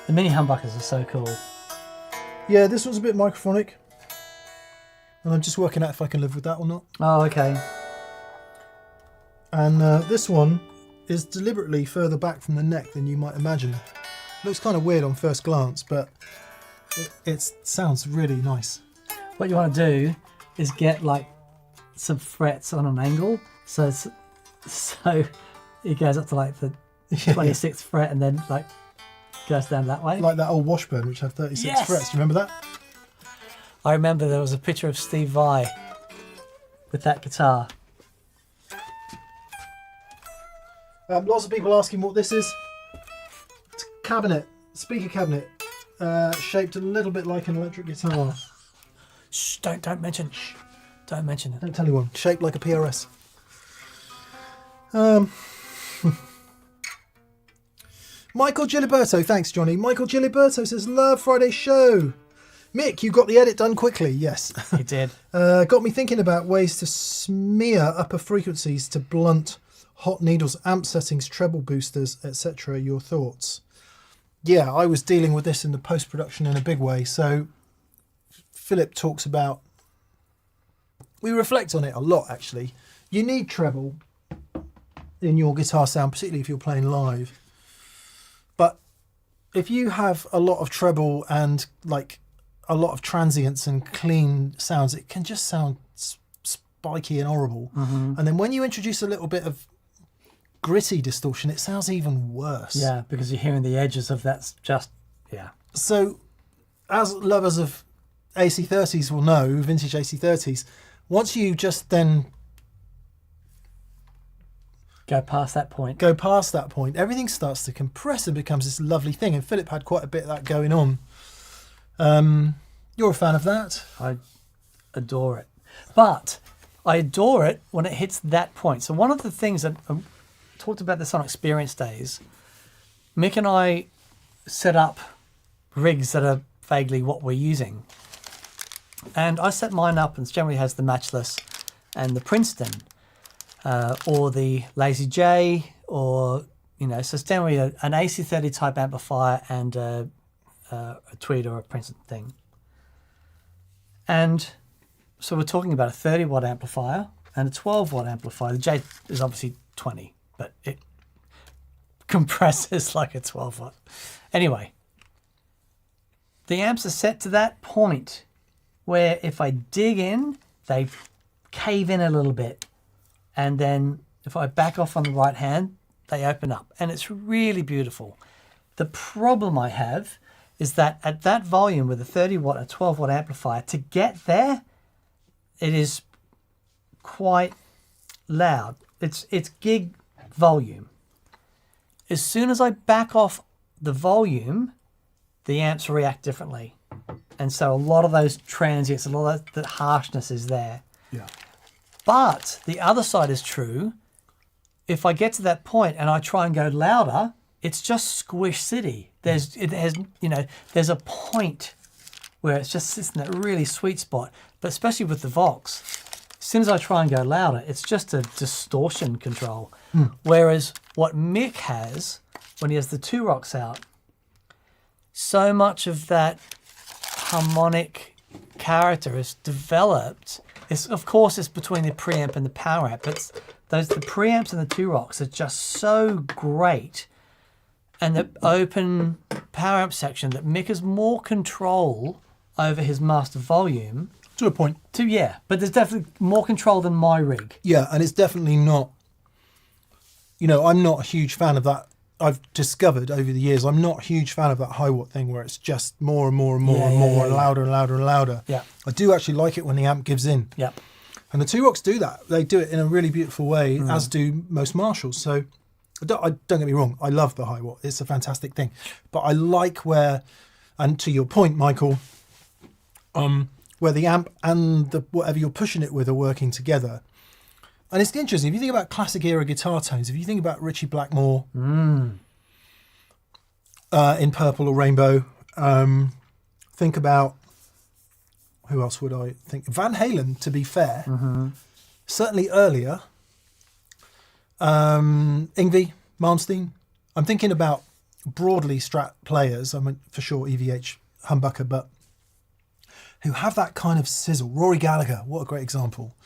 A: The mini humbuckers are so cool.
B: Yeah, this one's a bit microphonic. And I'm just working out if I can live with that or not.
A: Oh, okay.
B: And this one is deliberately further back from the neck than you might imagine. Looks kind of weird on first glance, but it sounds really nice.
A: What you want to do is get like some frets on an angle, so it goes up to like the 26th fret and then like goes down that way.
B: Like that old Washburn, which had 36
A: Yes.
B: frets. Do you remember that?
A: I remember there was a picture of Steve Vai with that guitar.
B: Lots of people asking what this is. It's a cabinet, speaker cabinet, shaped a little bit like an electric guitar.
A: Shh! Don't mention. Shh! Don't mention it.
B: Don't tell anyone. Shaped like a PRS. Michael Giliberto, thanks Johnny. Michael Giliberto says, love Friday's show. Mick, you got the edit done quickly. Yes.
A: He did.
B: Got me thinking about ways to smear upper frequencies to blunt hot needles, amp settings, treble boosters, etc. Your thoughts? Yeah, I was dealing with this in the post-production in a big way. So Philip talks about, we reflect on it a lot actually. You need treble in your guitar sound, particularly if you're playing live. But if you have a lot of treble and like a lot of transients and clean sounds, it can just sound spiky and horrible. And then when you introduce a little bit of gritty distortion, it sounds even worse.
A: Yeah, because you're hearing the edges of that's just, yeah.
B: So as lovers of AC30s will know, vintage AC30s, once you just then
A: Go past that point.
B: everything starts to compress and becomes this lovely thing. And Philip had quite a bit of that going on. You're a fan of that?
A: I adore it. But I adore it when it hits that point. So one of the things that I talked about this on Experience Days, Mick and I set up rigs that are vaguely what we're using. And I set mine up, and it generally has the Matchless and the Princeton, or the Lazy J, or, you know, so it's generally an AC30 type amplifier and a Tweed or a Princeton thing. And so we're talking about a 30 watt amplifier and a 12 watt amplifier. The J is obviously 20, but it compresses like a 12 watt. Anyway, the amps are set to that point where if I dig in, they cave in a little bit. And then if I back off on the right hand, they open up. And it's really beautiful. The problem I have is that at that volume with a 30 watt and 12 watt amplifier, to get there, it is quite loud. It's gig volume. As soon as I back off the volume, the amps react differently. And so a lot of those transients, a lot of the harshness is there.
B: Yeah.
A: But the other side is true. If I get to that point and I try and go louder, it's just Squish City. There's a point where it's just sits in that really sweet spot. But especially with the Vox, as soon as I try and go louder, it's just a distortion control. Whereas what Mick has, when he has the two rocks out, so much of that harmonic character is developed. Of course, it's between the preamp and the power amp, but the preamps and the two rocks are just so great. And the open power amp section, that Mick has more control over his master volume.
B: To a point.
A: But there's definitely more control than my rig.
B: Yeah, and it's definitely not, I'm not a huge fan of that. I've discovered over the years, I'm not a huge fan of that high watt thing where it's just more and more and more and more and louder and louder and louder.
A: Yeah.
B: I do actually like it when the amp gives in.
A: Yeah.
B: And the two rocks do that. They do it in a really beautiful way, as do most Marshalls. So don't get me wrong, I love the high watt. It's a fantastic thing. But I like where, and to your point, Michael, where the amp and the whatever you're pushing it with are working together. And it's interesting, if you think about classic era guitar tones, if you think about Ritchie Blackmore in Purple or Rainbow, think about, who else would I think? Van Halen, to be fair. Certainly earlier. Yngwie, Malmsteen. I'm thinking about broadly Strat players, I mean, for sure EVH, humbucker, but who have that kind of sizzle. Rory Gallagher, what a great example.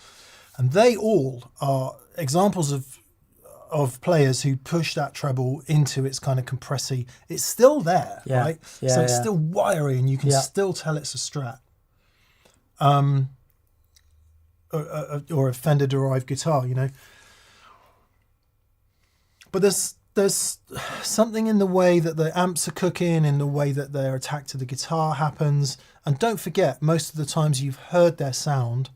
B: And they all are examples of players who push that treble into its kind of compressy. It's still there, right?
A: Yeah,
B: so it's still wiry, and you can still tell it's a Strat. Or a Fender-derived guitar, But there's something in the way that the amps are cooking, in the way that their attack to the guitar happens. And don't forget, most of the times you've heard their sound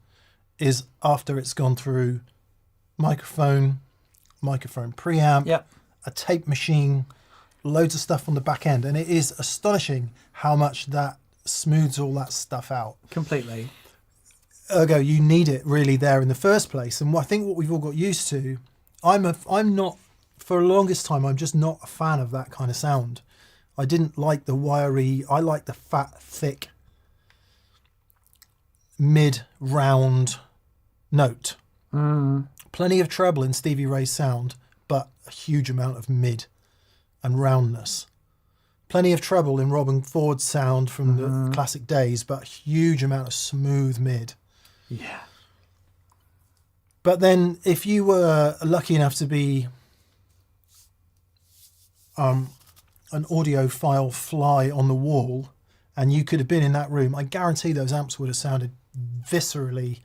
B: is after it's gone through microphone preamp, a tape machine, loads of stuff on the back end. And it is astonishing how much that smooths all that stuff out.
A: Completely.
B: Ergo, you need it really there in the first place. And I think what we've all got used to, I'm not, for the longest time, I'm just not a fan of that kind of sound. I didn't like the wiry, I like the fat, thick mid-round note. Plenty of treble in Stevie Ray's sound, but a huge amount of mid and roundness. Plenty of treble in Robin Ford's sound from the classic days, but a huge amount of smooth mid.
A: Yeah.
B: But then if you were lucky enough to be an audiophile fly on the wall and you could have been in that room, I guarantee those amps would have sounded viscerally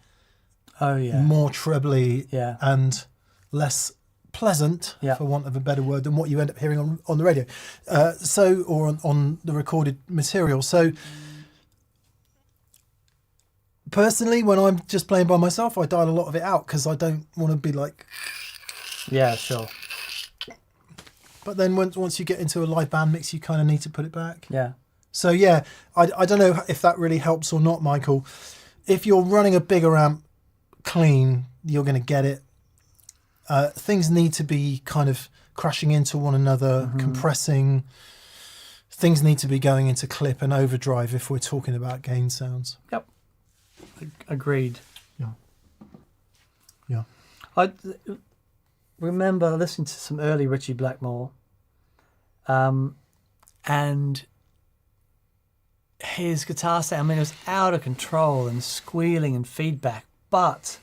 B: more trebly and less pleasant, for want of a better word, than what you end up hearing on the radio. Or on the recorded material. So personally, when I'm just playing by myself, I dial a lot of it out because I don't want to be like...
A: Yeah, sure.
B: But then once you get into a live band mix, you kind of need to put it back.
A: Yeah.
B: So yeah, I don't know if that really helps or not, Michael. If you're running a bigger amp clean, you're going to get it. Things need to be kind of crashing into one another, compressing. Things need to be going into clip and overdrive if we're talking about gain sounds.
A: Yep. Agreed.
B: Yeah.
A: I remember listening to some early Ritchie Blackmore, and his guitar sound, I mean, it was out of control and squealing and feedback, but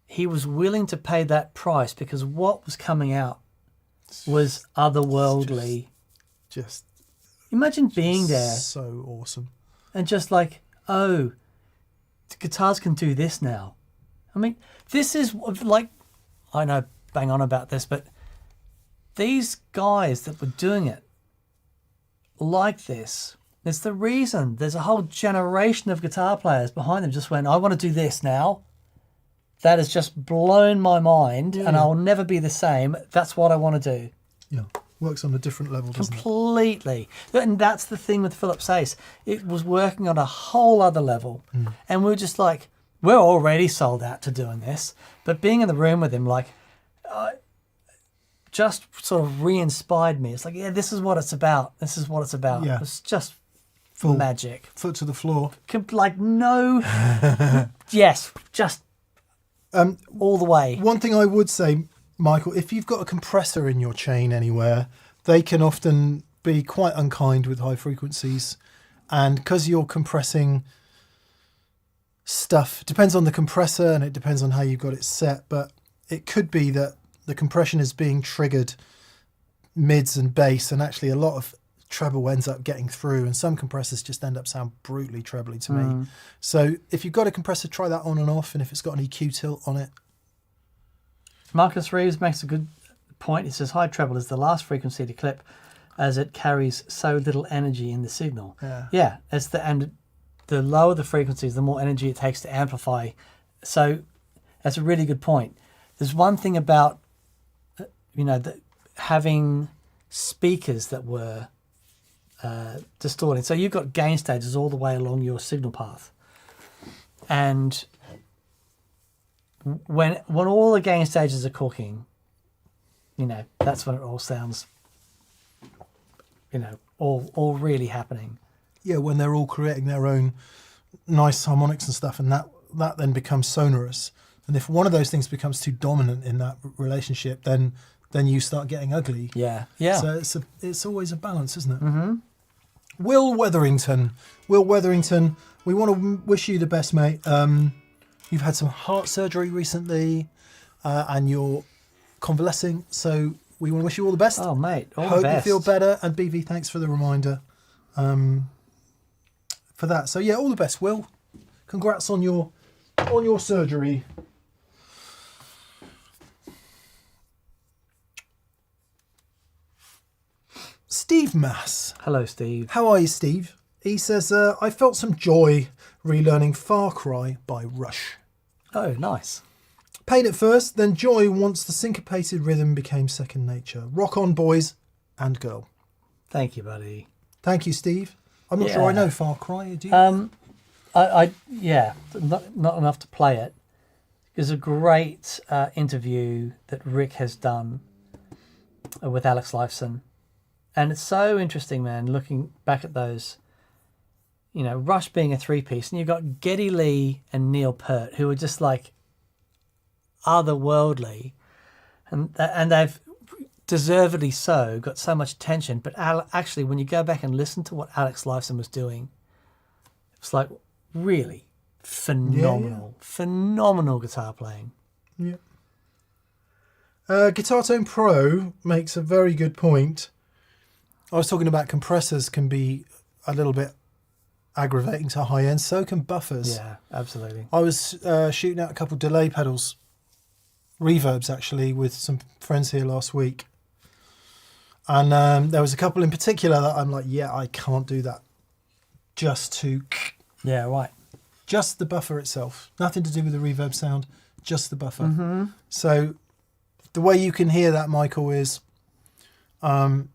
A: he was willing to pay that price because what was coming out was otherworldly.
B: Just
A: imagine being there.
B: So awesome.
A: And just like, oh, the guitars can do this now. I mean, this is like, I know, bang on about this, but these guys that were doing it like this, it's the reason there's a whole generation of guitar players behind them just went, I want to do this now. That has just blown my mind, and I'll never be the same. That's what I want to do.
B: Yeah, works on a different level, doesn't it?
A: Completely. And that's the thing with Philip Ace. It was working on a whole other level. And we're just like, we're already sold out to doing this. But being in the room with him, like, just sort of re-inspired me. It's like, yeah, this is what it's about. This is what it's about.
B: Yeah.
A: It's just
B: Full
A: magic.
B: Foot to the floor.
A: Like, no. Yes, just all the way.
B: One thing I would say, Michael, if you've got a compressor in your chain anywhere, they can often be quite unkind with high frequencies. And because you're compressing stuff, depends on the compressor and it depends on how you've got it set, but it could be that the compression is being triggered mids and bass, and actually a lot of treble ends up getting through, and some compressors just end up sound brutally trebly to me. So if you've got a compressor, try that on and off, and if it's got an EQ tilt on it.
A: Marcus Reeves makes a good point. He says high treble is the last frequency to clip as it carries so little energy in the signal. Yeah, and the lower the frequencies, the more energy it takes to amplify. So that's a really good point. There's one thing about, having speakers that were distorting. So you've got gain stages all the way along your signal path. And when all the gain stages are cooking, that's when it all sounds, all really happening.
B: Yeah, when they're all creating their own nice harmonics and stuff, and that then becomes sonorous. And if one of those things becomes too dominant in that relationship, then you start getting ugly.
A: Yeah.
B: So it's always a balance, isn't it? Will Wetherington, we want to wish you the best, mate. You've had some heart surgery recently, and you're convalescing, so we want to wish you all the best.
A: Oh, mate, all
B: Hope
A: the best.
B: you feel better, and BV, thanks for the reminder for that. So yeah, all the best, Will. Congrats on your surgery. Steve Mass.
A: Hello, Steve.
B: How are you, Steve? He says, I felt some joy relearning Far Cry by Rush.
A: Oh, nice.
B: Pain at first, then joy once the syncopated rhythm became second nature. Rock on, boys and girl.
A: Thank you, buddy.
B: Thank you, Steve. I'm not sure I know Far Cry. Do you?
A: Not enough to play it. There's a great interview that Rick has done with Alex Lifeson. And it's so interesting, man, looking back at those, you know, Rush being a three-piece, and you've got Geddy Lee and Neil Peart, who are just like otherworldly, and they've deservedly so got so much attention. But actually, when you go back and listen to what Alex Lifeson was doing, it's like really phenomenal guitar playing.
B: Yeah. Guitar Tone Pro makes a very good point. I was talking about compressors can be a little bit aggravating to high end. So can buffers.
A: Yeah, absolutely.
B: I was shooting out a couple of delay pedals, reverbs actually, with some friends here last week. And there was a couple in particular that I'm like, yeah, I can't do that. Just
A: Right.
B: Just the buffer itself. Nothing to do with the reverb sound, just the buffer.
A: Mm-hmm.
B: So the way you can hear that, Michael, is the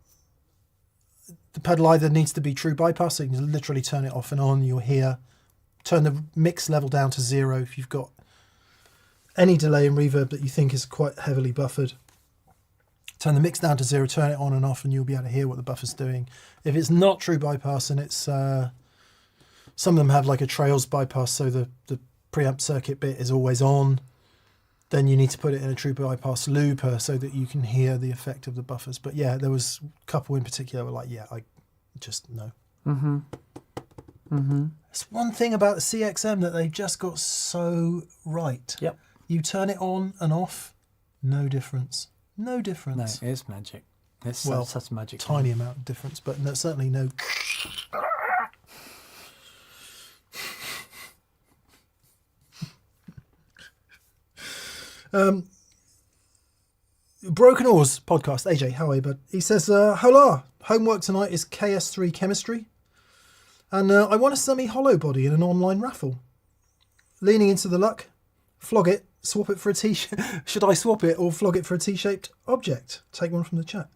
B: pedal either needs to be true bypass, so you can literally turn it off and on. You'll hear, turn the mix level down to 0 if you've got any delay and reverb that you think is quite heavily buffered. Turn the mix down to 0, turn it on and off, and you'll be able to hear what the buffer's doing. If it's not true bypass, and it's some of them have like a trails bypass, so the preamp circuit bit is always on, then you need to put it in a true bypass looper so that you can hear the effect of the buffers. But yeah, there was a couple in particular were like, yeah, I just no.
A: Mm-hmm. Mm-hmm.
B: It's one thing about the CXM that they've just got so right.
A: Yep.
B: You turn it on and off, no difference. No
A: No,
B: difference.
A: it's magic. It's such magic.
B: Tiny amount of difference, but no, certainly no. Broken Oars podcast, AJ, how are you, bud? He says, hola, homework tonight is KS3 chemistry, and I want a semi-hollow body in an online raffle. Leaning into the luck, flog it, swap it for a T. Should I swap it or flog it for a T-shaped object? Take one from the chat.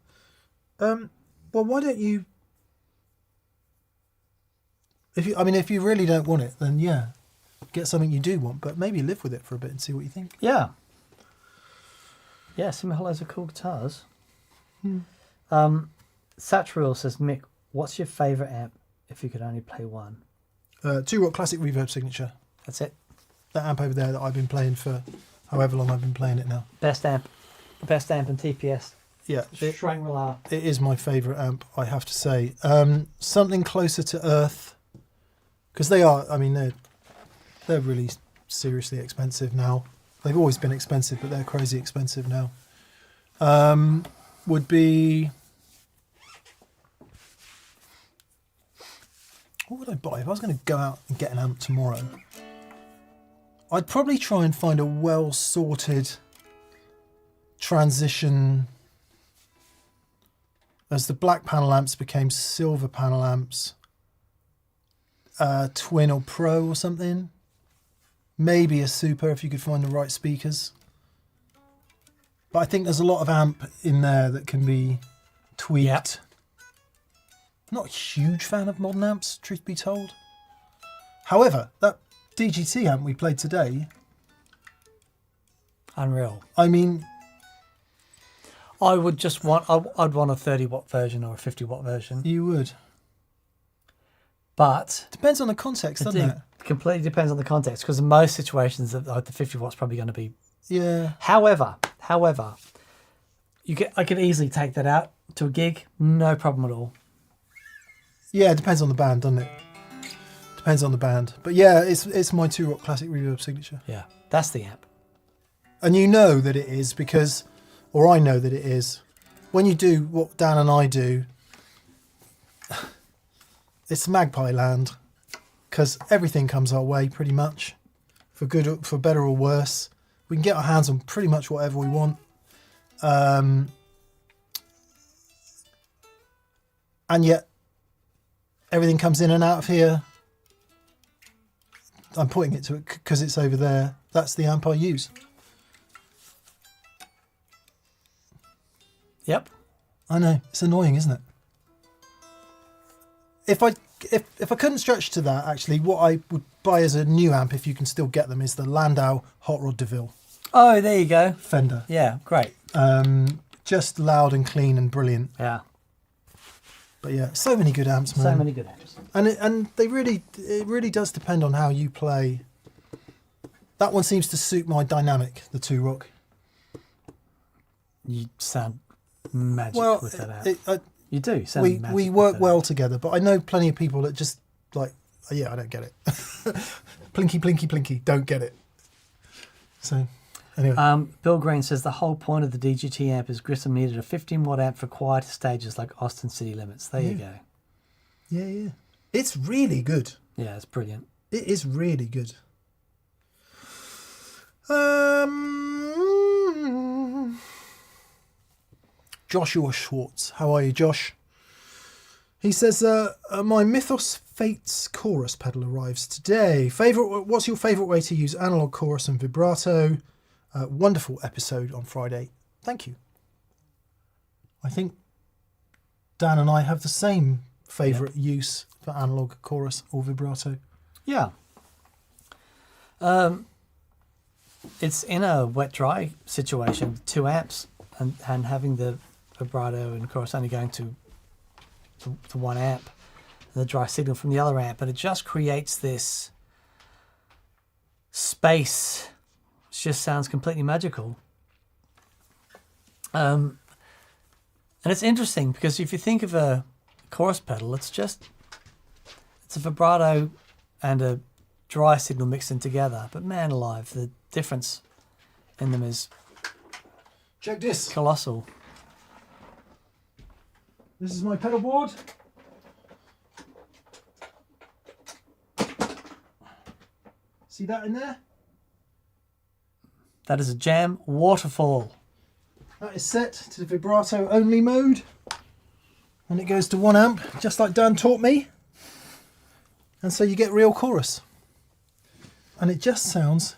B: Well, why don't you? If you really don't want it, then yeah, get something you do want, but maybe live with it for a bit and see what you think.
A: Yeah. Yeah, semi-hollows are cool guitars. Satriel says, Mick, what's your favourite amp if you could only play one?
B: 2 Rock Classic Reverb Signature.
A: That's it.
B: That amp over there that I've been playing for however long I've been playing it now.
A: Best amp in TPS.
B: Yeah,
A: Shangri-La.
B: it is my favourite amp, I have to say. Something closer to Earth, because they are, I mean, they're really seriously expensive now. They've always been expensive, but they're crazy expensive now. Would be... What would I buy? If I was going to go out and get an amp tomorrow, I'd probably try and find a well-sorted transition as the black panel amps became silver panel amps. Twin or Pro or something. Maybe a Super if you could find the right speakers. But I think there's a lot of amp in there that can be tweaked.
A: Yep.
B: Not a huge fan of modern amps, truth be told. However, that DGT amp we played today,
A: Unreal.
B: I mean,
A: I would just want, I'd want a 30 watt version or a 50 watt version.
B: you would.
A: But
B: Depends on the context, doesn't it?
A: completely depends on the context, because in most situations the 50 watts probably going to be.
B: Yeah.
A: However, I could easily take that out to a gig, no problem at all.
B: Yeah, it depends on the band, doesn't it? Depends on the band. But yeah, it's my 2 Rock Classic Reverb Signature.
A: Yeah, that's the amp.
B: And you know that it is because, or I know that it is, when you do what Dan and I do, it's Magpie land, because everything comes our way pretty much, for good, for better or worse. We can get our hands on pretty much whatever we want. And yet, everything comes in and out of here. I'm pointing it to it because it's over there. That's the amp I use.
A: Yep.
B: I know, it's annoying, isn't it? If I couldn't stretch to that, actually, what I would buy as a new amp, if you can still get them, is the Landau Hot Rod DeVille
A: Oh, there you go.
B: Fender.
A: Yeah, great.
B: Just loud and clean and brilliant.
A: Yeah.
B: But yeah, so many good amps, man.
A: So many good amps.
B: And it really does depend on how you play. That one seems to suit my dynamic, the 2-rock.
A: You sound magic with that amp. You do sound magic.
B: We work well together, but I know plenty of people that just like, yeah, I don't get it. Plinky, plinky, plinky, don't get it. So, anyway.
A: Bill Green says the whole point of the DGT amp is Grissom needed a 15-watt amp for quieter stages like Austin City Limits. There you go.
B: Yeah. It's really good.
A: Yeah, it's brilliant.
B: It is really good. Joshua Schwartz. How are you, Josh? He says, my Mythos Fates chorus pedal arrives today. What's your favourite way to use analog chorus and vibrato? Wonderful episode on Friday. Thank you. I think Dan and I have the same favourite use for analog chorus or vibrato.
A: Yeah. It's in a wet-dry situation with 2 amps and having the vibrato and chorus only going to 1 amp and the dry signal from the other amp, but it just creates this space which just sounds completely magical. And it's interesting because if you think of a chorus pedal, it's a vibrato and a dry signal mixed in together, but man alive, the difference in them is
B: check this.
A: Colossal.
B: This is my pedal board. See that in there?
A: That is a Jam Waterfall.
B: That is set to the vibrato only mode. And it goes to 1 amp, just like Dan taught me. And so you get real chorus. And it just sounds...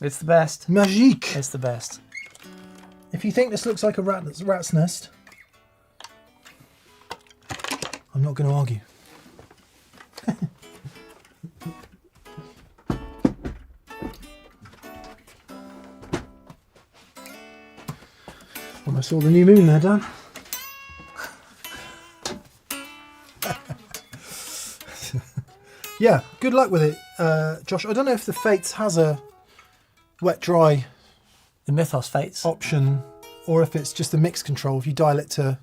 A: It's the best.
B: Magique.
A: It's the best.
B: If you think this looks like a rat's nest, I'm not going to argue. Almost saw the new moon there, Dan. Yeah, good luck with it, Josh. I don't know if the Fates has a wet-dry
A: The Mythos Fates
B: option, or if it's just a mix control. If you dial it to,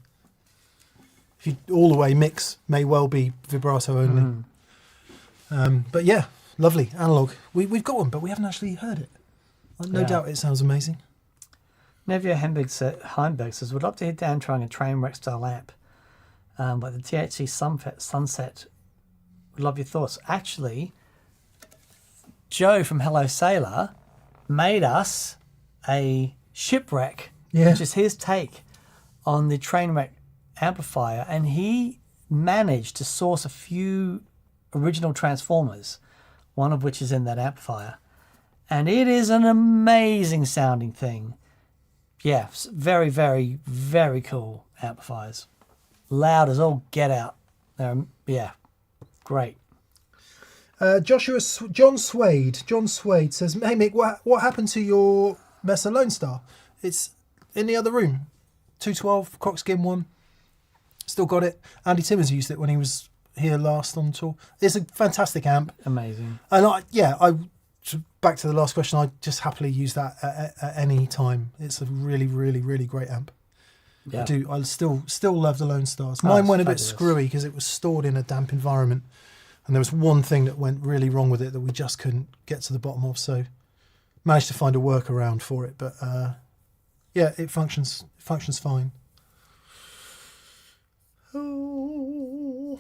B: if you all the way mix, may well be vibrato only. But yeah, lovely analog. We've got one, but we haven't actually heard it. No doubt it sounds amazing.
A: Nevia Heimberg says, would love to hear Dan trying a train wreck style amp. But the THC Sunset, would love your thoughts. Actually, Joe from Hello Sailor made us a shipwreck, which is his take on the train wreck amplifier, and he managed to source a few original transformers, one of which is in that amplifier, and it is an amazing sounding thing. Yeah, very, very, very cool amplifiers. Loud as all get out. They're, great.
B: John Swade says, hey Mick, what happened to your Mesa Lone Star? It's in the other room. 212 Crocskin one. Still got it. Andy Timmers used it when he was here last on tour. It's a fantastic amp.
A: Amazing.
B: And back to the last question, I just happily use that at any time. It's a really, really, really great amp. Yeah. I still love the Lone Stars. Mine went a bit screwy because it was stored in a damp environment, and there was one thing that went really wrong with it that we just couldn't get to the bottom of. So managed to find a workaround for it, but it functions fine. Oh.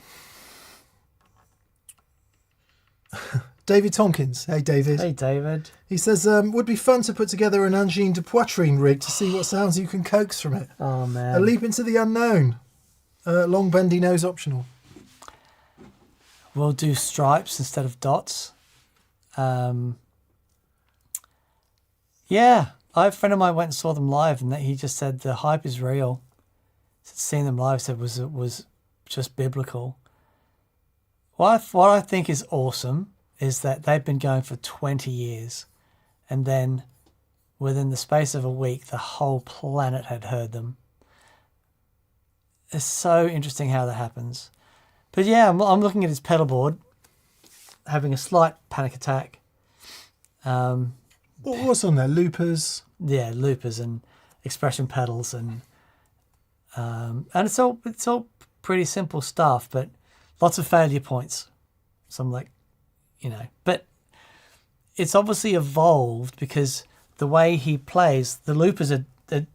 B: David Tompkins. Hey, David.
A: Hey, David.
B: He says, would be fun to put together an Angine de Poitrine rig to see what sounds you can coax from it.
A: Oh, man.
B: A leap into the unknown. Long bendy nose optional.
A: We'll do stripes instead of dots. A friend of mine went and saw them live, and he just said the hype is real. Seeing them live said was just biblical. What I think is awesome is that they've been going for 20 years, and then within the space of a week, the whole planet had heard them. It's so interesting how that happens. But yeah, I'm looking at his pedal board, having a slight panic attack.
B: What's on there? Loopers.
A: Yeah, loopers and expression pedals and it's all pretty simple stuff, but lots of failure points. So I'm like, but it's obviously evolved because the way he plays, the loopers are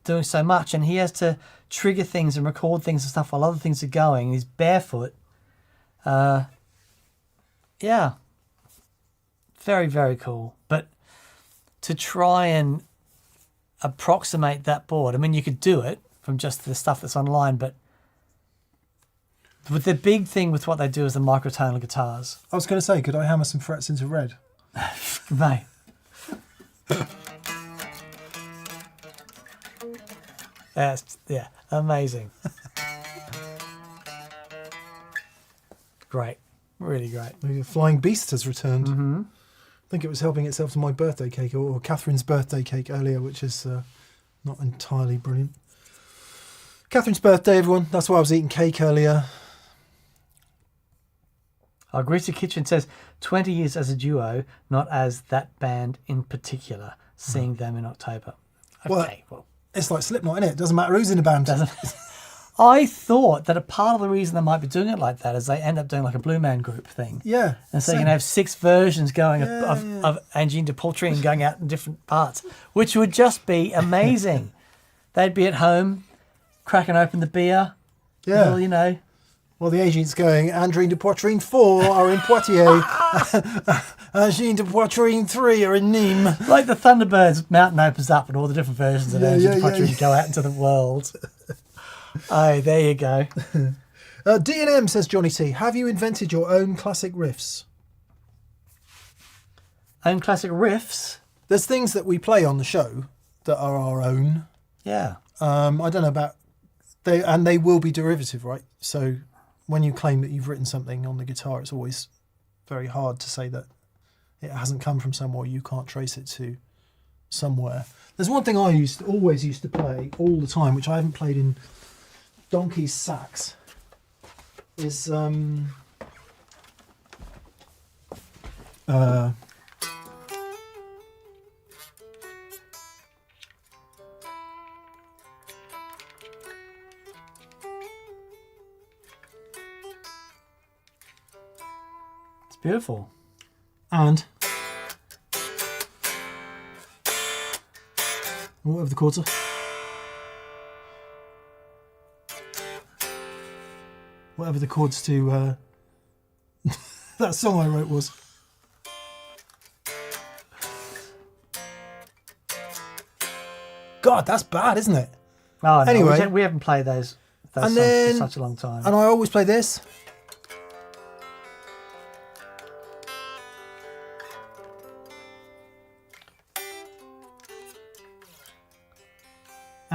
A: doing so much, and he has to trigger things and record things and stuff while other things are going. He's barefoot. Yeah. Very, very cool. But to try and approximate that board, I mean, you could do it from just the stuff that's online, but the big thing with what they do is the microtonal guitars.
B: I was going to say, could I hammer some frets into red?
A: Mate. Yeah, amazing. Great. Really great.
B: The Flying Beast has returned. Mm-hmm. I think it was helping itself to my birthday cake, or Catherine's birthday cake earlier, which is not entirely brilliant. Catherine's birthday, everyone. That's why I was eating cake earlier.
A: Our Greasy Kitchen says 20 years as a duo, not as that band in particular. Seeing them in October. Okay, well,
B: it's like Slipknot, isn't it? Doesn't matter who's in the band.
A: I thought that a part of the reason they might be doing it like that is they end up doing like a Blue Man Group thing.
B: Yeah.
A: And so you can have 6 versions going of Angine de Poitrine going out in different parts, which would just be amazing. They'd be at home, cracking open the beer.
B: Yeah.
A: Little,
B: Well, the agent's going, Angine de Poitrine 4 are in Poitiers. Angine de Poitrine 3 are in Nîmes.
A: Like the Thunderbirds mountain opens up and all the different versions of Angine de Poitrine go out into the world. Oh, there you go.
B: D&M, says Johnny T. Have you invented your own classic riffs?
A: Own classic riffs?
B: There's things that we play on the show that are our own.
A: Yeah.
B: I don't know about... They will be derivative, right? So when you claim that you've written something on the guitar, it's always very hard to say that it hasn't come from somewhere you can't trace it to somewhere. There's one thing I always used to play all the time, which I haven't played in donkey's sacks, is
A: it's beautiful.
B: And whatever the chords are. Whatever the chords to that song I wrote was. God, that's bad, isn't it?
A: Oh, no,
B: anyway,
A: we haven't played those songs for such a long time.
B: And I always play this.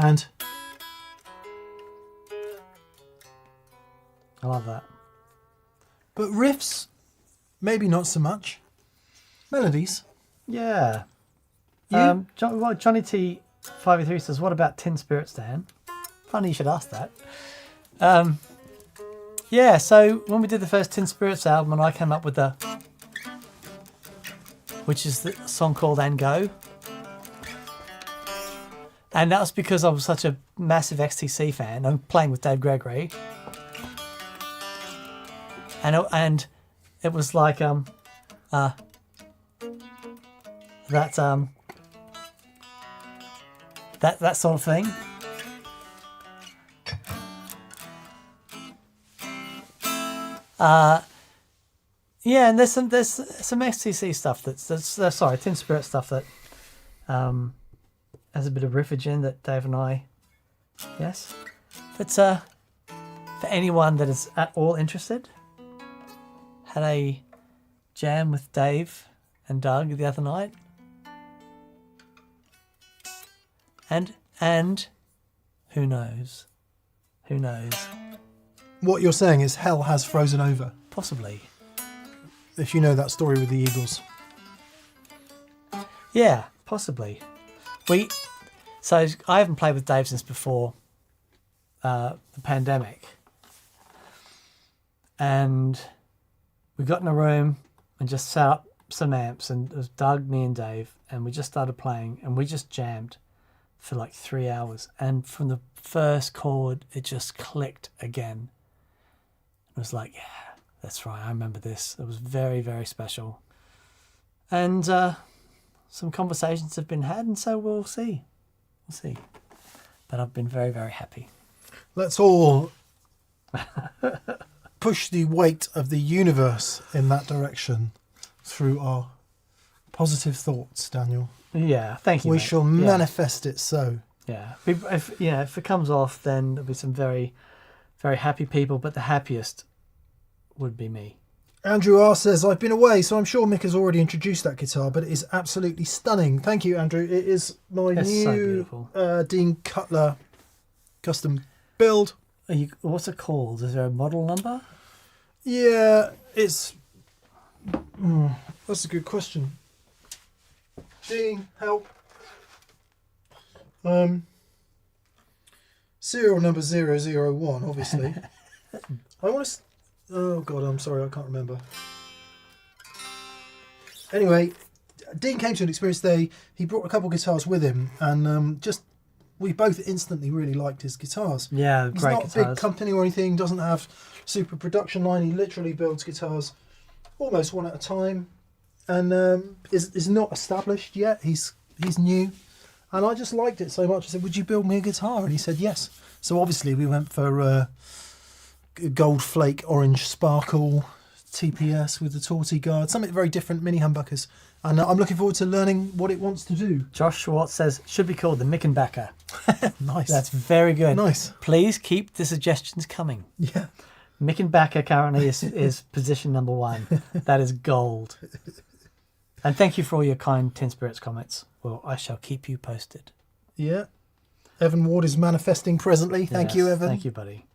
B: And
A: I love that.
B: But riffs, maybe not so much. Melodies.
A: Yeah.
B: You?
A: Johnny T 583 says, what about Tin Spirits, Dan? Funny you should ask that. Yeah, so when we did the first Tin Spirits album and I came up with which is the song called And Go. And that was because I was such a massive XTC fan. I'm playing with Dave Gregory. And it was like that sort of thing. Yeah, and there's some XTC stuff that's sorry, Tin Spirit stuff that has a bit of riffage in that Dave and I, yes. But for anyone that is at all interested, had a jam with Dave and Doug the other night. And who knows? Who knows?
B: What you're saying is hell has frozen over.
A: Possibly.
B: If you know that story with the Eagles.
A: Yeah, possibly. So I haven't played with Dave since before the pandemic. And we got in a room and just set up some amps, and it was Doug, me and Dave, and we just started playing, and we just jammed for like 3 hours. And from the first chord, it just clicked again. It was like, yeah, that's right, I remember this. It was very, very special. And some conversations have been had, and so we'll see. We'll see. But I've been very, very happy.
B: Let's all push the weight of the universe in that direction through our positive thoughts, Daniel.
A: Yeah, thank you.
B: We
A: mate.
B: shall manifest it so.
A: Yeah. If it comes off, then there'll be some very, very happy people, but the happiest would be me.
B: Andrew R says, I've been away, so I'm sure Mick has already introduced that guitar, but it is absolutely stunning. Thank you, Andrew. It is my new Dean Cutler custom build.
A: What's it called? Is there a model number?
B: Yeah, it's... that's a good question. Dean, help. Serial number 001, obviously. I want to... Oh, God, I'm sorry, I can't remember. Anyway, Dean came to an experience day. He brought a couple of guitars with him, and we both instantly really liked his guitars.
A: Yeah,
B: He's
A: great
B: not
A: guitars.
B: a big company or anything, doesn't have super production line. He literally builds guitars almost one at a time, and is not established yet. He's new, and I just liked it so much. I said, would you build me a guitar? And he said yes. So obviously we went for gold flake orange sparkle TPS with the torty guard, something very different, mini humbuckers, and I'm looking forward to learning what it wants to do.
A: Josh Schwartz says should be called the Mickenbacker.
B: Nice.
A: That's very good.
B: Nice.
A: Please keep the suggestions coming.
B: Yeah.
A: Mickenbacker currently is position number 1. That is gold. And thank you for all your kind Tin Spirits comments. Well, I shall keep you posted.
B: Yeah. Evan Ward is manifesting presently. Thank you, Evan.
A: Thank you, buddy.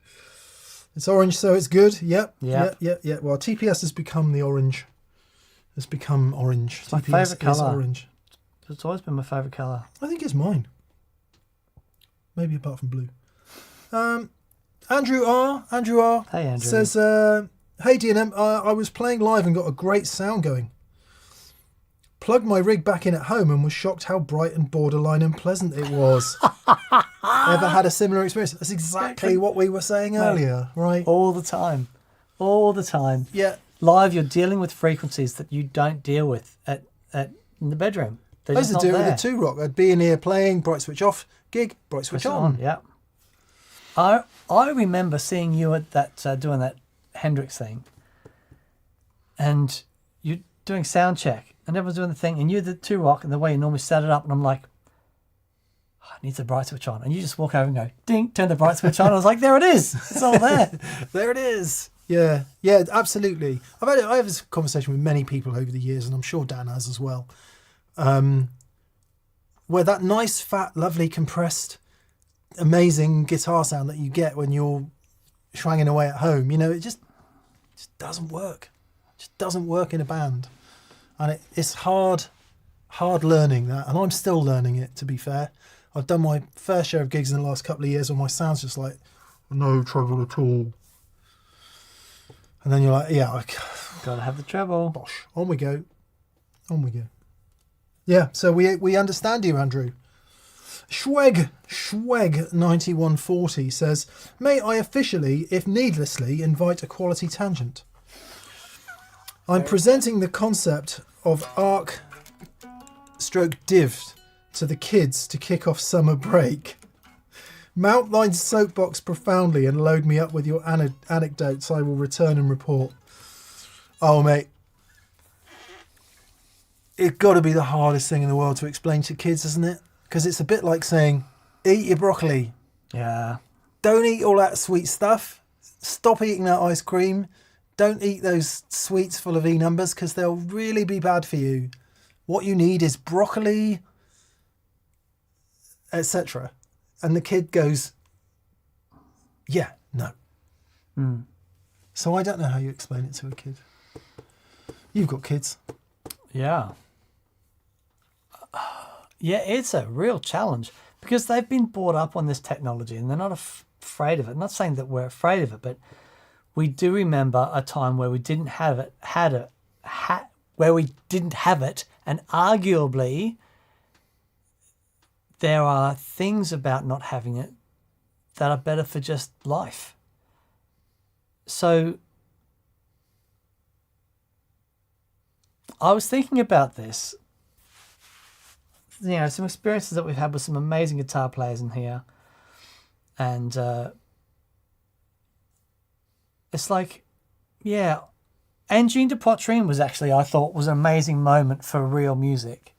B: It's orange, so it's good. Yep.
A: Yep.
B: Yep. Well, TPS has become the orange. It's become orange.
A: It's my
B: TPS
A: favourite colour.
B: Orange.
A: It's always been my favourite colour.
B: I think it's mine. Maybe apart from blue. Andrew R.
A: Hey, Andrew.
B: Says, hey, DNM, I was playing live and got a great sound going. Plugged my rig back in at home and was shocked how bright and borderline unpleasant it was. Ever had a similar experience? That's exactly what we were saying earlier, right?
A: All the time. All the time.
B: Yeah.
A: Live, you're dealing with frequencies that you don't deal with in the bedroom. They're
B: I used
A: just
B: to
A: not
B: do it
A: there.
B: with a 2-rock. I'd be in here playing, bright switch off, gig, bright switch on.
A: Yeah. I remember seeing you at that doing that Hendrix thing, and you're doing sound check, and everyone's doing the thing, and you're the 2-rock, and the way you normally set it up, and I'm like, oh, it needs a bright switch on, and you just walk over and go, ding, turn the bright switch on. I was like, there it is, it's all there, there it is.
B: Yeah, absolutely. I have this conversation with many people over the years, and I'm sure Dan has as well, where that nice, fat, lovely, compressed, amazing guitar sound that you get when you're swanging away at home, it just doesn't work. It just doesn't work in a band, and it's hard learning that, and I'm still learning it, to be fair. I've done my fair share of gigs in the last couple of years where my sound's just like no trouble at all, and then you're like,
A: Gotta have the treble.
B: bosh, on we go. Yeah, so we understand you, Andrew. Schweg 9140 says, may I officially, if needlessly, invite a quality tangent? I'm presenting the concept of arc stroke div to the kids to kick off summer break. Mount thine soapbox profoundly and load me up with your anecdotes. I will return and report. Oh, mate. It's got to be the hardest thing in the world to explain to kids, isn't it? Because it's a bit like saying, eat your broccoli.
A: Yeah.
B: Don't eat all that sweet stuff. Stop eating that ice cream. Don't eat those sweets full of E numbers because they'll really be bad for you. What you need is broccoli, etc. And the kid goes, yeah, no. So I don't know how you explain it to a kid. You've got kids.
A: Yeah. Yeah, it's a real challenge because they've been brought up on this technology and they're not afraid of it. I'm not saying that we're afraid of it, but we do remember a time where we didn't have it, where we didn't have it, and arguably there are things about not having it that are better for just life. So I was thinking about this, some experiences that we've had with some amazing guitar players in here. And it's like, yeah. And Gene de Poitrine was actually, I thought, was an amazing moment for real music.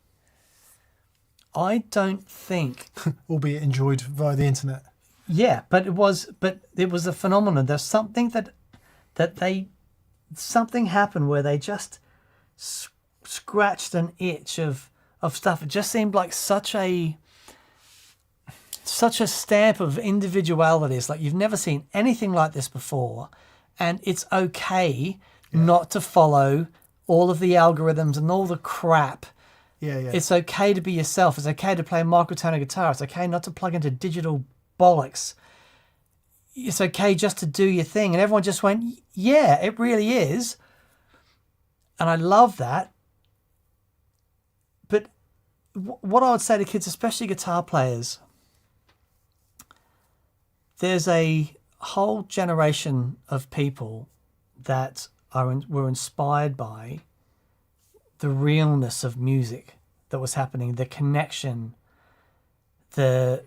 A: I don't think...
B: albeit enjoyed via the internet.
A: Yeah, but it was a phenomenon. There's something something happened where they just scratched an itch of stuff. It just seemed like such a stamp of individuality. It's like you've never seen anything like this before, and it's okay not to follow all of the algorithms and all the crap.
B: Yeah.
A: It's okay to be yourself. It's okay to play a microtonal guitar. It's okay not to plug into digital bollocks. It's okay just to do your thing. And everyone just went, yeah, it really is. And I love that. But what I would say to kids, especially guitar players, there's a whole generation of people that were inspired by the realness of music that was happening, the connection, the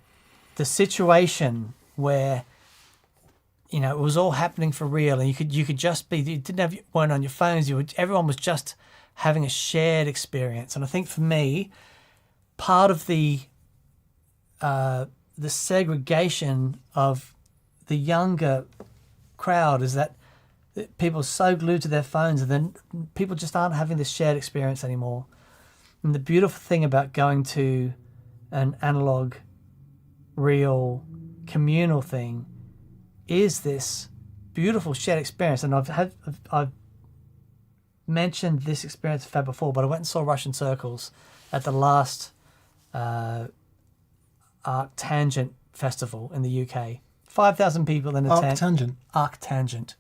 A: situation where it was all happening for real, and you could just be, you weren't on your phones, everyone was just having a shared experience. And I think for me, part of the segregation of the younger crowd is that people are so glued to their phones, and then people just aren't having this shared experience anymore. And the beautiful thing about going to an analog, real, communal thing is this beautiful shared experience. And I've mentioned this experience with Fab before, but I went and saw Russian Circles at the last Arctangent festival in the UK. 5,000 people in a tent.
B: Arctangent.
A: Arctangent.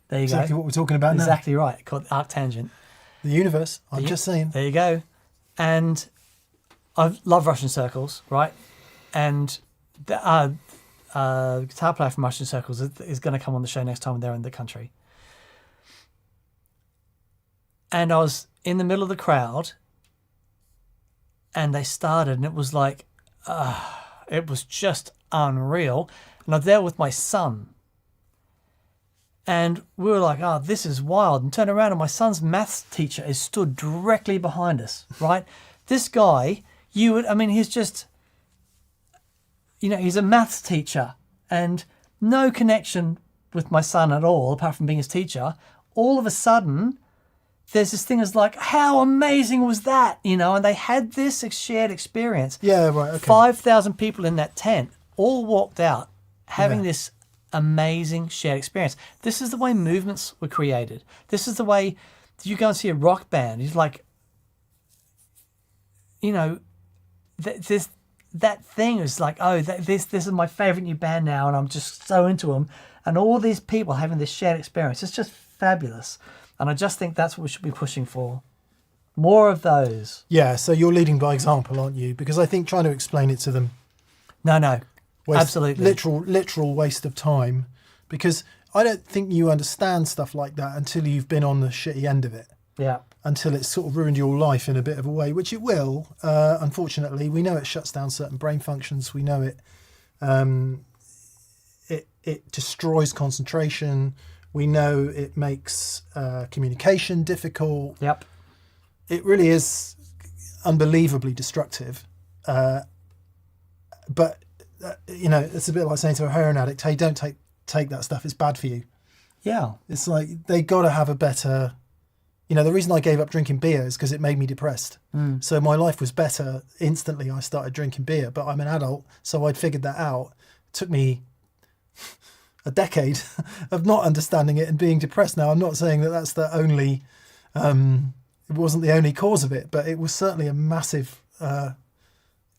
A: There you
B: Exactly
A: go.
B: what we're talking about now.
A: Exactly right. Called Arctangent.
B: The universe. I'm just saying.
A: There you go. And I love Russian Circles, right? And the guitar player from Russian Circles is going to come on the show next time they're in the country. And I was in the middle of the crowd, and they started, and it was like, it was just unreal. And I'm there with my son. And we were like, this is wild. And turn around, and my son's maths teacher is stood directly behind us, right? This guy, he's just, he's a maths teacher and no connection with my son at all, apart from being his teacher. All of a sudden, there's this thing that's like, how amazing was that? And they had this shared experience.
B: Yeah, right, okay.
A: 5,000 people in that tent all walked out having this amazing shared experience. This is the way movements were created. This is the way you go and see a rock band. He's like, that thing is like, this is my favorite new band now, and I'm just so into them. And all these people having this shared experience. It's just fabulous. And I just think that's what we should be pushing for. More of those.
B: Yeah, so you're leading by example, aren't you? Because I think trying to explain it to them...
A: No. Absolutely.
B: Literal waste of time, because I don't think you understand stuff like that until you've been on the shitty end of it.
A: Yeah.
B: Until it's sort of ruined your life in a bit of a way, which it will. Unfortunately, we know it shuts down certain brain functions. We know it. It destroys concentration. We know it makes communication difficult.
A: Yep.
B: It really is unbelievably destructive. But it's a bit like saying to a heroin addict, hey, don't take that stuff, it's bad for you.
A: Yeah.
B: It's like they got to have a better, the reason I gave up drinking beer is because it made me depressed. So my life was better instantly I started drinking beer, but I'm an adult, so I'd figured that out. It took me a decade of not understanding it and being depressed. Now, I'm not saying that that's the only, it wasn't the only cause of it, but it was certainly a massive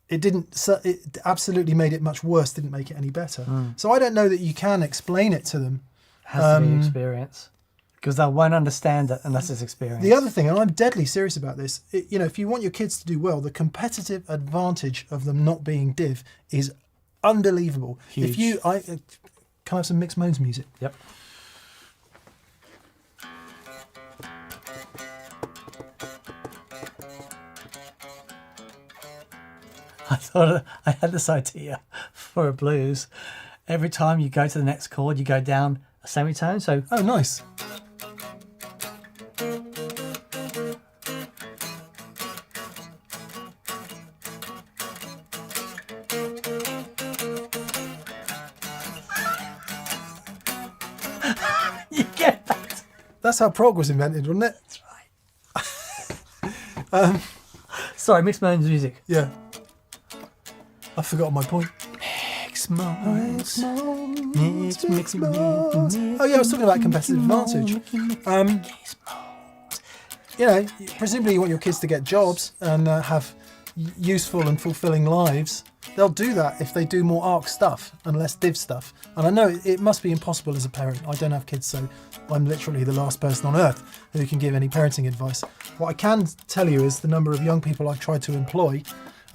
B: It absolutely made it much worse. Didn't make it any better. So I don't know that you can explain it to them.
A: Has to be experience. Because they won't understand it unless it's experience.
B: The other thing, and I'm deadly serious about this, if you want your kids to do well, the competitive advantage of them not being div is unbelievable.
A: Huge.
B: Can I have some Mixed Moans music?
A: Yep. I thought I had this idea for a blues. Every time you go to the next chord, you go down a semitone. So
B: Oh, nice.
A: you get that.
B: That's how prog was invented, wasn't it?
A: That's right. Sorry, Mixed Moans music.
B: Yeah. I've forgotten my point.
A: Mixed Moans. Mixed Moans.
B: Oh yeah, I was talking about competitive advantage. Presumably you want your kids to get jobs and have useful and fulfilling lives. They'll do that if they do more ARC stuff and less div stuff. And I know it must be impossible as a parent. I don't have kids, so I'm literally the last person on earth who can give any parenting advice. What I can tell you is the number of young people I've tried to employ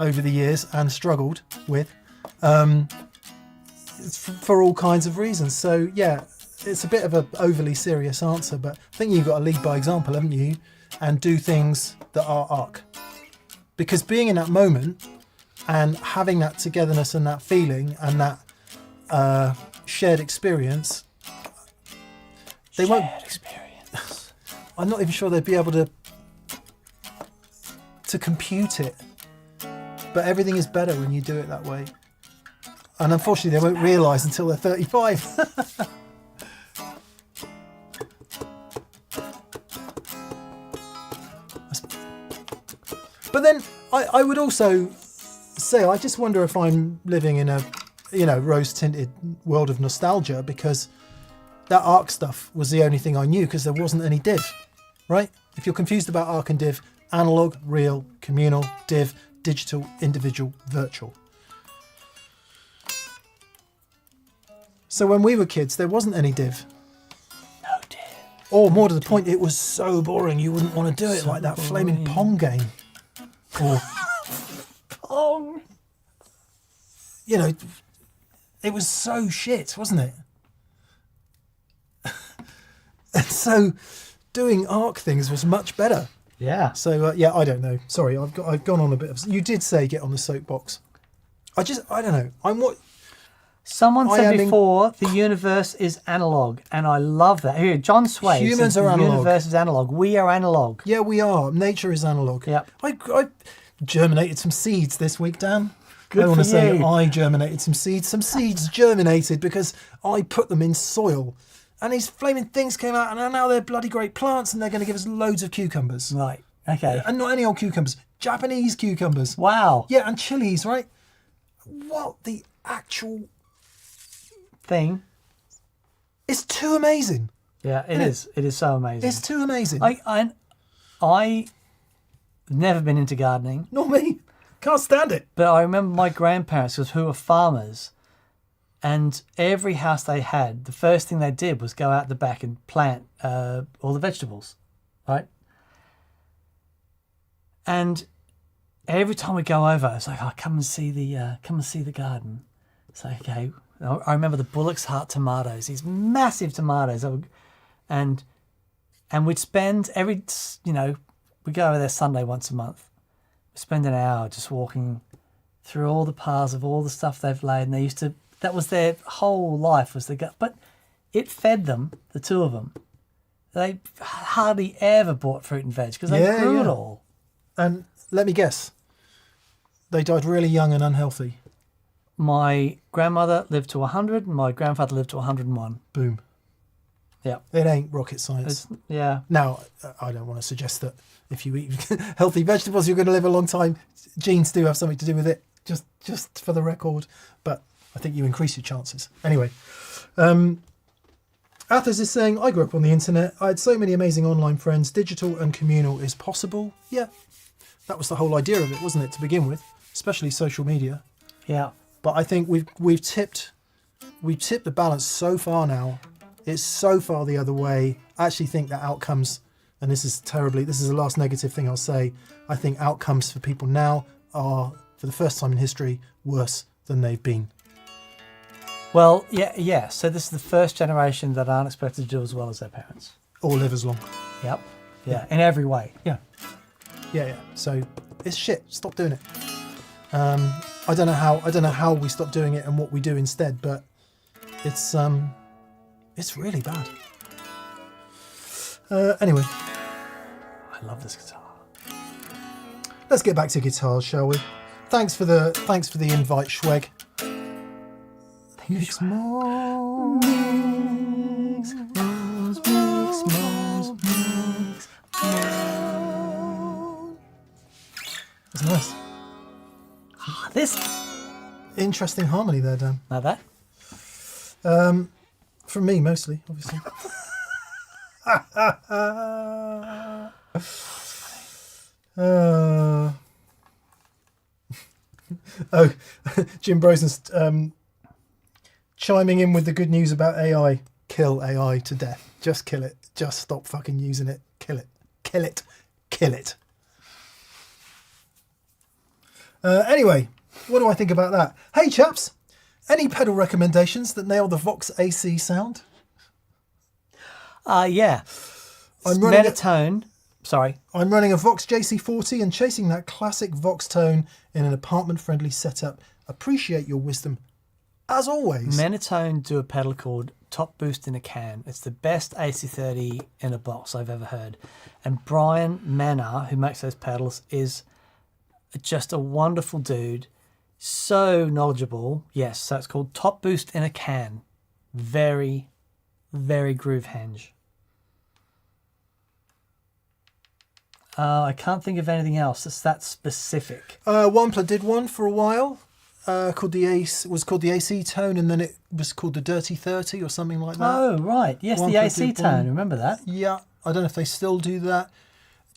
B: over the years and struggled with for all kinds of reasons. So yeah, it's a bit of an overly serious answer, but I think you've got to lead by example, haven't you? And do things that are ARC. Because being in that moment and having that togetherness and that feeling and that shared experience, they won't.
A: Experience.
B: I'm not even sure they'd be able to compute it. But everything is better when you do it that way. And unfortunately, they won't realise until they're 35. But then I would also say, I just wonder if I'm living in a, rose-tinted world of nostalgia, because that ARC stuff was the only thing I knew, because there wasn't any div, right? If you're confused about ARC and div, analog, real, communal, div, digital, individual, virtual. So when we were kids, there wasn't any div.
A: No div.
B: Or more to the point, it was so boring you wouldn't want to do it, like that flaming Pong game. Or
A: Pong.
B: It was so shit, wasn't it? And so doing ARC things was much better.
A: Yeah.
B: So yeah, I don't know. Sorry, I've gone on a bit of. You did say get on the soapbox. I don't know.
A: Someone said before the universe is analog, and I love that. Here, John Sway.
B: Humans
A: says
B: are
A: the
B: analog.
A: universe is analog. We are analog.
B: Yeah, we are. Nature is analog.
A: Yep.
B: I germinated some seeds this week, Dan.
A: Good
B: I want to
A: for
B: say
A: you.
B: I germinated some seeds. Some seeds germinated because I put them in soil. And these flaming things came out, and now they're bloody great plants, and they're going to give us loads of cucumbers.
A: Right. Okay.
B: And not any old cucumbers. Japanese cucumbers.
A: Wow.
B: Yeah, and chilies, right? What the actual...
A: Thing.
B: It's too amazing.
A: Yeah, it is. It is so amazing.
B: It's too amazing.
A: I've never been into gardening,
B: Not me. Can't stand it.
A: but I remember my grandparents, who were farmers, and every house they had, the first thing they did was go out the back and plant all the vegetables, right? And every time we go over, it's like, "Oh, come and see the garden." It's like, okay. I remember the Bullock's Heart tomatoes, these massive tomatoes, and we'd spend we go over there Sunday once a month. We spend an hour just walking through all the paths of all the stuff they've laid, and that was their whole life, was but it fed them, the two of them. They hardly ever bought fruit and veg because they grew it all.
B: And let me guess, they died really young and unhealthy.
A: My grandmother lived to 100 and my grandfather lived to 101.
B: Boom.
A: Yeah.
B: It ain't rocket science.
A: Yeah.
B: Now, I don't want to suggest that if you eat healthy vegetables, you're going to live a long time. Genes do have something to do with it, just for the record. But I think you increase your chances. Anyway, Athos is saying, I grew up on the internet. I had so many amazing online friends. Digital and communal is possible. Yeah. That was the whole idea of it, wasn't it, to begin with? especially social media.
A: Yeah.
B: But I think we've tipped the balance so far now. It's so far the other way. I actually think that outcomes, and this is the last negative thing I'll say, I think outcomes for people now are, for the first time in history, worse than they've been.
A: Well, yeah. So this is the first generation that aren't expected to do as well as their parents.
B: Or live as long.
A: Yep. Yeah. In every way.
B: Yeah. So it's shit. Stop doing it. I don't know how we stop doing it and what we do instead, but it's really bad. Anyway,
A: I love this guitar.
B: let's get back to guitars, shall we? Thanks for the invite, Schweg. Mix more.
A: Mix, mix.
B: That's nice.
A: This.
B: Interesting harmony there, Dan.
A: Now that.
B: From me mostly, obviously. Oh, Jim Brosen's chiming in with the good news about AI. Kill AI to death. Just kill it. Just stop fucking using it. Kill it. Kill it. Kill it. Anyway, what do I think about that? Hey chaps, any pedal recommendations that nail the Vox AC sound?
A: Yeah.
B: I'm running
A: Metatone. Sorry.
B: I'm running a Vox JC40 and chasing that classic Vox tone in an apartment-friendly setup. Appreciate your wisdom, as always.
A: Menatone do a pedal called Top Boost in a Can. It's the best AC30 in a box I've ever heard. And Brian Manar, who makes those pedals, is just a wonderful dude. So knowledgeable. Yes, so it's called Top Boost in a Can. Very, very groove henge. I can't think of anything else that's that specific.
B: Wampler did one for a while, called the AC tone, and then it was called the Dirty 30 or something like that.
A: Oh, right. Yes, the
B: Wampler
A: AC
B: did
A: tone.
B: one.
A: Remember that?
B: Yeah, I don't know if they still do that.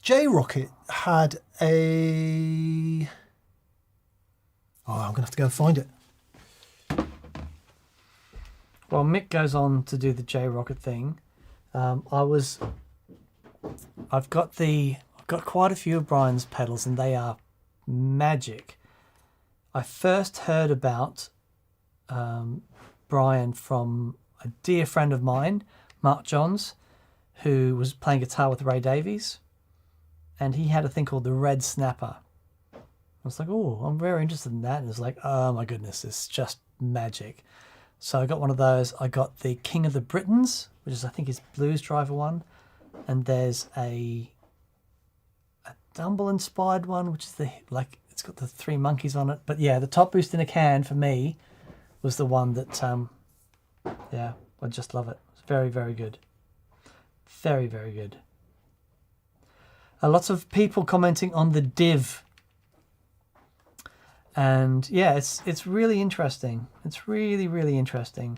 B: J-Rocket had a... Oh, I'm going to have to go and find it.
A: Well, Mick goes on to do the J-Rocket thing. I've got quite a few of Brian's pedals, and they are magic. I first heard about Brian from a dear friend of mine, Mark Johns, who was playing guitar with Ray Davies, and he had a thing called the Red Snapper. I was like, oh, I'm very interested in that. And it's like, oh my goodness, it's just magic. So I got one of those. I got the King of the Britons, which is I think is Blues Driver one, and there's a Dumble inspired one, which is it's got the three monkeys on it. But yeah, the Top Boost in a Can for me was the one that I just love it. It's very, very good. Very, very good. Lots of people commenting on the div. And yeah, it's really interesting. It's really, really interesting.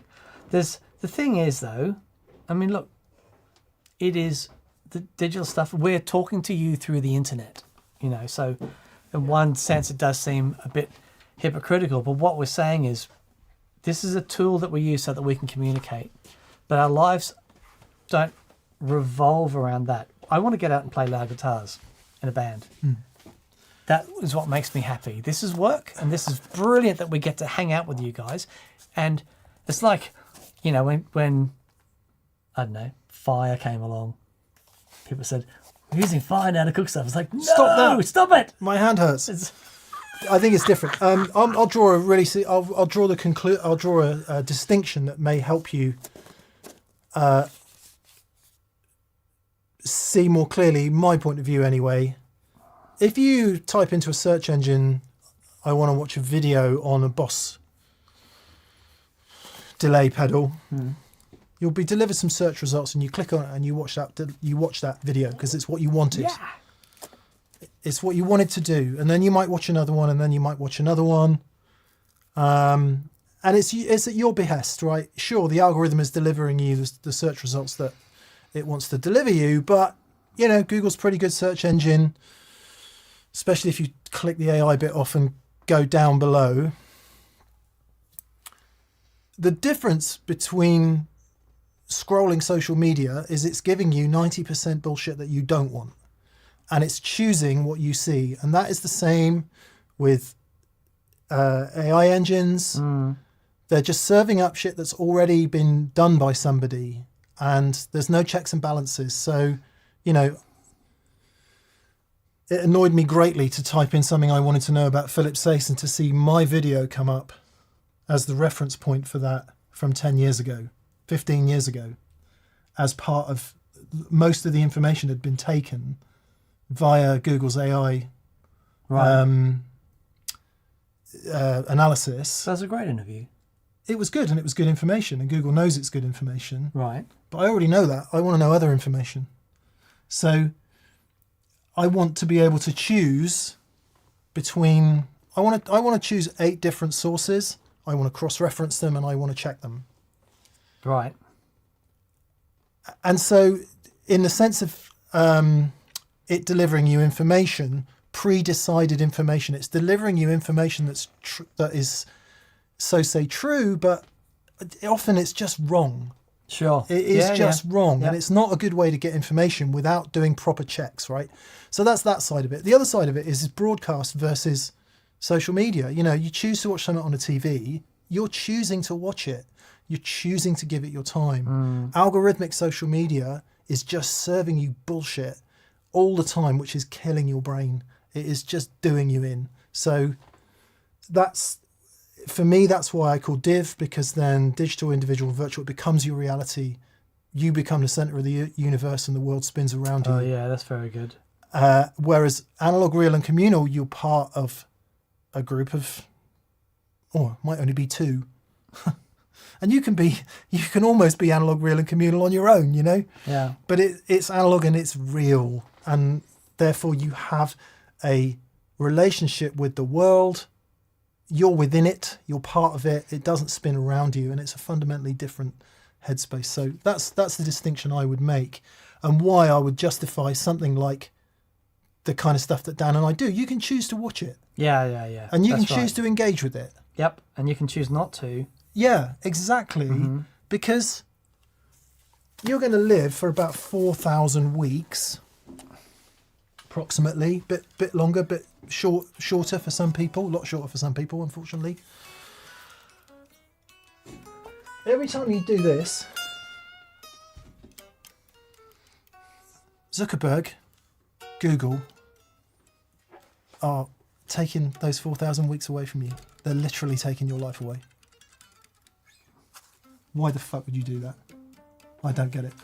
A: The thing is though, I mean look, it is the digital stuff. We're talking to you through the internet, so in one sense it does seem a bit hypocritical, but what we're saying is this is a tool that we use so that we can communicate, but our lives don't revolve around that. I want to get out and play loud guitars in a band. That is what makes me happy. This is work, and this is brilliant that we get to hang out with you guys. And it's like, when I don't know, fire came along, people said, we're using fire now to cook stuff. It's like, no, stop it.
B: My hand hurts. I think it's different. I'll draw a distinction that may help you see more clearly my point of view anyway. If you type into a search engine, I want to watch a video on a Boss delay pedal, you'll be delivered some search results, and you click on it and you watch that video because it's what you wanted.
A: Yeah.
B: It's what you wanted to do, and then you might watch another one, and then you might watch another one, and it's at your behest, right? Sure, the algorithm is delivering you the search results that it wants to deliver you, but Google's a pretty good search engine, especially if you click the AI bit off and go down below. The difference between scrolling social media is it's giving you 90% bullshit that you don't want, and it's choosing what you see. And that is the same with AI engines. They're just serving up shit that's already been done by somebody, and there's no checks and balances. So, you know, it annoyed me greatly to type in something I wanted to know about Philip Sayce and to see my video come up as the reference point for that from 10 years ago, 15 years ago, as part of most of the information had been taken via Google's AI analysis.
A: That's a great interview.
B: It was good, and it was good information, and Google knows it's good information.
A: Right.
B: But I already know that. I want to know other information. So I want to be able to choose between... I want to choose 8 different sources. I want to cross-reference them, and I want to check them.
A: Right.
B: And so in the sense of it delivering you information, pre-decided information, it's delivering you information that is, so say, true, but often it's just wrong.
A: Sure.
B: It is just wrong.
A: Yeah.
B: And it's not a good way to get information without doing proper checks, right? So that's that side of it. The other side of it is broadcast versus social media. You know, you choose to watch something on a TV, you're choosing to watch it. You're choosing to give it your time. Algorithmic social media is just serving you bullshit all the time, which is killing your brain. It is just doing you in. So that's, for me, that's why I call div, because then digital, individual, virtual, it becomes your reality. You become the center of the universe and the world spins around you.
A: Oh, yeah, that's very good.
B: Whereas analog, real, and communal, you're part of a group of, or it might only be 2. And you can almost be analog, real, and communal on your own, you know?
A: Yeah.
B: But it's analog and it's real. And therefore you have a relationship with the world. You're within it. You're part of it. It doesn't spin around you. And it's a fundamentally different headspace. So that's the distinction I would make, and why I would justify something like the kind of stuff that Dan and I do. You can choose to watch it.
A: Yeah.
B: And you
A: That's
B: can choose
A: right.
B: to engage with it.
A: Yep. And you can choose not to.
B: Yeah, exactly. Because you're going to live for about 4,000 weeks, approximately. Bit longer, bit shorter for some people. A lot shorter for some people, unfortunately. Every time you do this, Zuckerberg, Google, are taking those 4,000 weeks away from you. They're literally taking your life away. Why the fuck would you do that? I don't get it.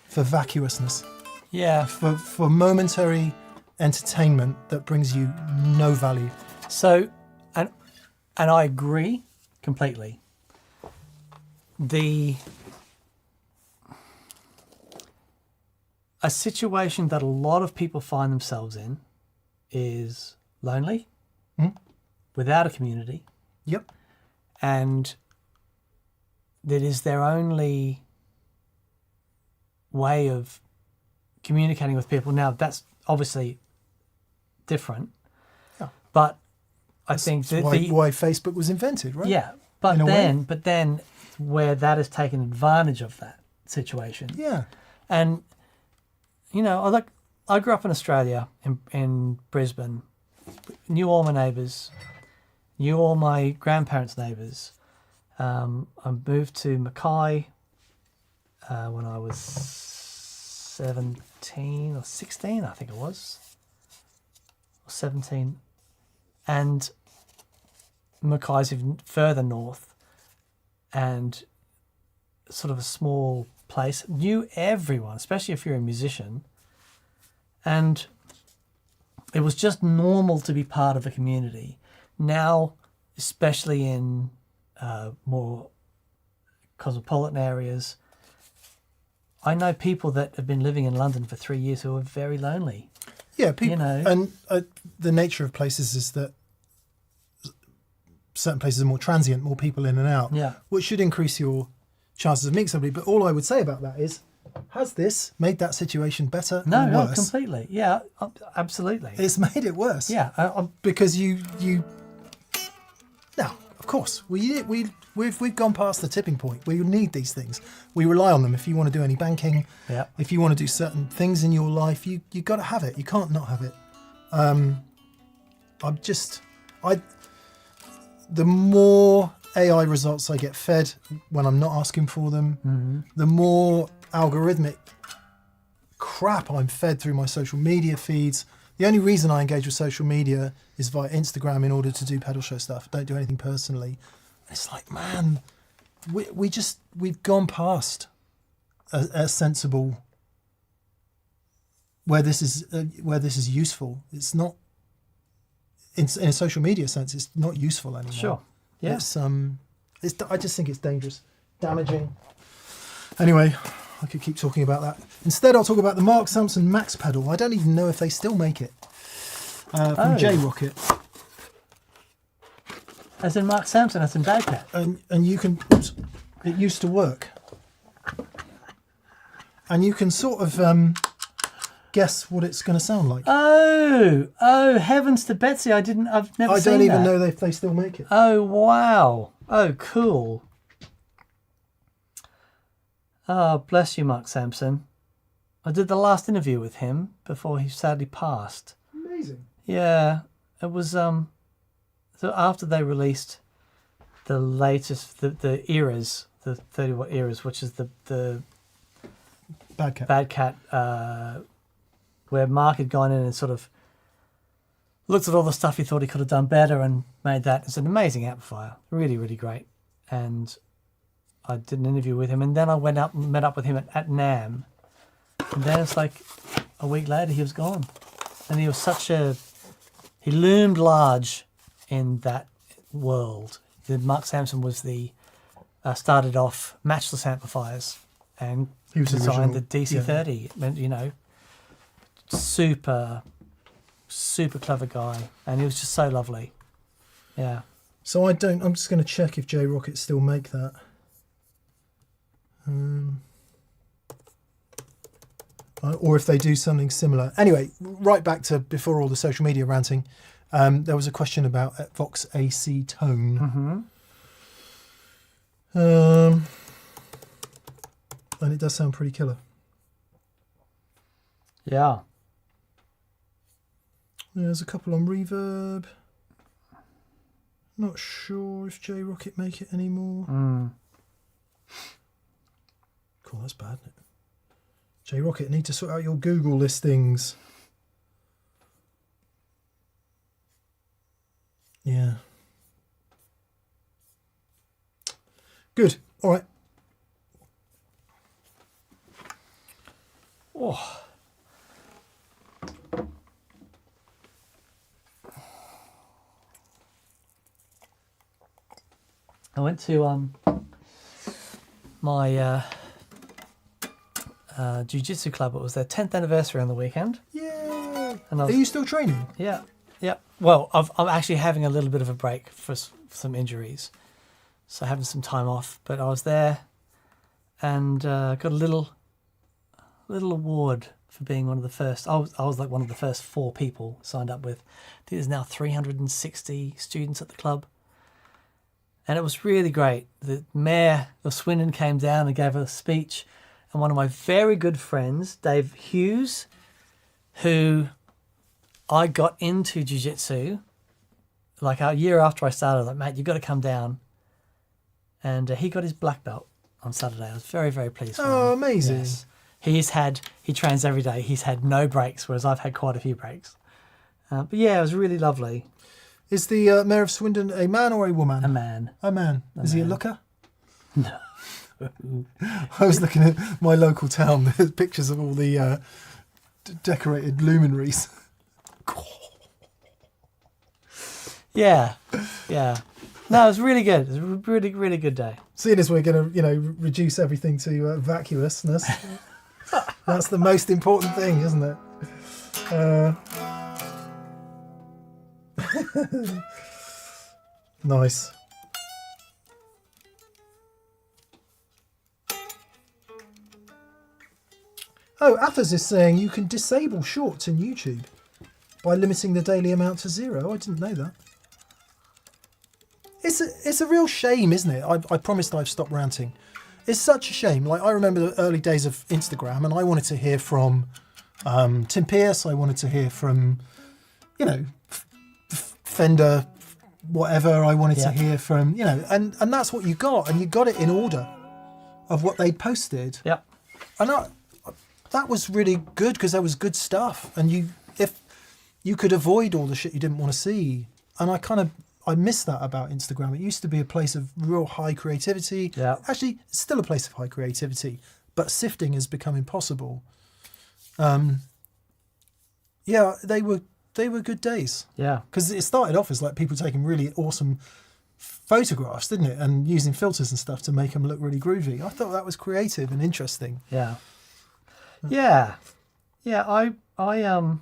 B: For vacuousness.
A: Yeah.
B: For momentary entertainment that brings you no value.
A: So, and I agree completely. A situation that a lot of people find themselves in is lonely, without a community,
B: Yep.
A: and that is their only way of communicating with people. Now, that's obviously different,
B: Yeah.
A: but I think that
B: Why Facebook was invented, right?
A: yeah,
B: In a way.
A: but then where that has taken advantage of that situation.
B: Yeah.
A: And you know, I grew up in Australia, in Brisbane, knew all my neighbours, knew all my grandparents' neighbours. I moved to Mackay when I was 17 or 16, I think it was, or 17, and Mackay's even further north, and sort of a small place, knew everyone, especially if you're a musician, and it was just normal to be part of a community. Now, especially in more cosmopolitan areas, I know people that have been living in London for 3 years who are very lonely.
B: Yeah, people,
A: You know.
B: and the nature of places is that certain places are more transient, more people in and out,
A: Yeah.
B: which should increase your chances of meeting somebody. But all I would say about that is Has this made that situation better
A: No,
B: or
A: no,
B: worse?
A: completely. Yeah, absolutely.
B: It's made it worse.
A: Yeah,
B: Because you. Now, of course, we've gone past the tipping point. We need these things. We rely on them. If you want to do any banking,
A: yeah,
B: if you want to do certain things in your life, you got to have it. You can't not have it. The more AI results I get fed when I'm not asking for them, the more algorithmic crap I'm fed through my social media feeds. The only reason I engage with social media is via Instagram in order to do pedal show stuff. Don't do anything personally. It's like, man, we've gone past a sensible where this is useful. It's not in a social media sense. It's not useful anymore.
A: sure. Yeah.
B: I just think it's dangerous, damaging. Anyway, I could keep talking about that. Instead, I'll talk about the Mark Sampson Max pedal. I don't even know if they still make it. From J-Rocket.
A: As in Mark Sampson, as in Bad Cat.
B: And you can, it used to work. And you can sort of guess what it's going to sound like.
A: Oh, heavens to Betsy! I've never seen that.
B: I don't even know if they still make it.
A: Oh, wow. Oh, cool. Oh, bless you, Mark Sampson. I did the last interview with him before he sadly passed.
B: Amazing.
A: Yeah, it was so after they released the latest, the eras, the 30-watt eras, which is the
B: Bad Cat.
A: Where Mark had gone in and sort of looked at all the stuff he thought he could have done better and made that. It's an amazing amplifier, really, really great. And I did an interview with him, and then I went up and met up with him at NAMM, and then it's like a week later he was gone, and he was he loomed large in that world. Mark Sampson was started off matchless amplifiers, and
B: He was
A: designed
B: original.
A: the DC30. You know, super clever guy, and he was just so lovely. Yeah.
B: So I'm just going to check if J-Rocket still make that. Or if they do something similar. Anyway, right back to before all the social media ranting, there was a question about Vox AC tone. And it does sound pretty killer.
A: Yeah.
B: There's a couple on reverb. Not sure if J-Rocket make it anymore. Cool, that's bad, isn't it? J-Rocket, need to sort out your Google listings. Yeah. Good. All right.
A: Oh. I went to my jiu-jitsu club. It was their 10th anniversary on the weekend.
B: Yeah.
A: And
B: Are you still training?
A: Yeah. Well, I'm actually having a little bit of a break for some injuries, so having some time off. But I was there, and got a little award for being one of the first. I was like one of the first 4 people signed up with. I think there's now 360 students at the club. And it was really great. The mayor of Swindon came down and gave a speech. And one of my very good friends, Dave Hughes, who I got into jiu-jitsu like a year after I started. Like, mate, you've got to come down. And he got his black belt on Saturday. I was very, very pleased for him.
B: Oh, amazing.
A: Yes. He trains every day. He's had no breaks, whereas I've had quite a few breaks. But yeah, it was really lovely.
B: Is the mayor of Swindon a man or a woman?
A: A man.
B: A man. Is he a looker?
A: No.
B: I was looking at my local town. There's pictures of all the decorated luminaries.
A: Yeah. No, it was really good. It was a really, really good day.
B: Seeing as we're going to, reduce everything to vacuousness, that's the most important thing, isn't it? Nice. Oh, Athers is saying you can disable shorts in YouTube by limiting the daily amount to 0. I didn't know that. It's a real shame, isn't it? I promised I've stopped ranting. It's such a shame. Like, I remember the early days of Instagram, and I wanted to hear from Tim Pierce. I wanted to hear from, you know, Fender, whatever. I wanted to hear from, you know, and that's what you got, and you got it in order of what they'd posted.
A: Yep.
B: And that was really good because there was good stuff, and if you could avoid all the shit you didn't want to see. And I miss that about Instagram. It used to be a place of real high creativity.
A: Yeah.
B: Actually, it's still a place of high creativity, but sifting has become impossible. Yeah, they were good days.
A: Yeah.
B: Because it started off as like people taking really awesome photographs, didn't it? And using filters and stuff to make them look really groovy. I thought that was creative and interesting.
A: Yeah. Yeah. Yeah. I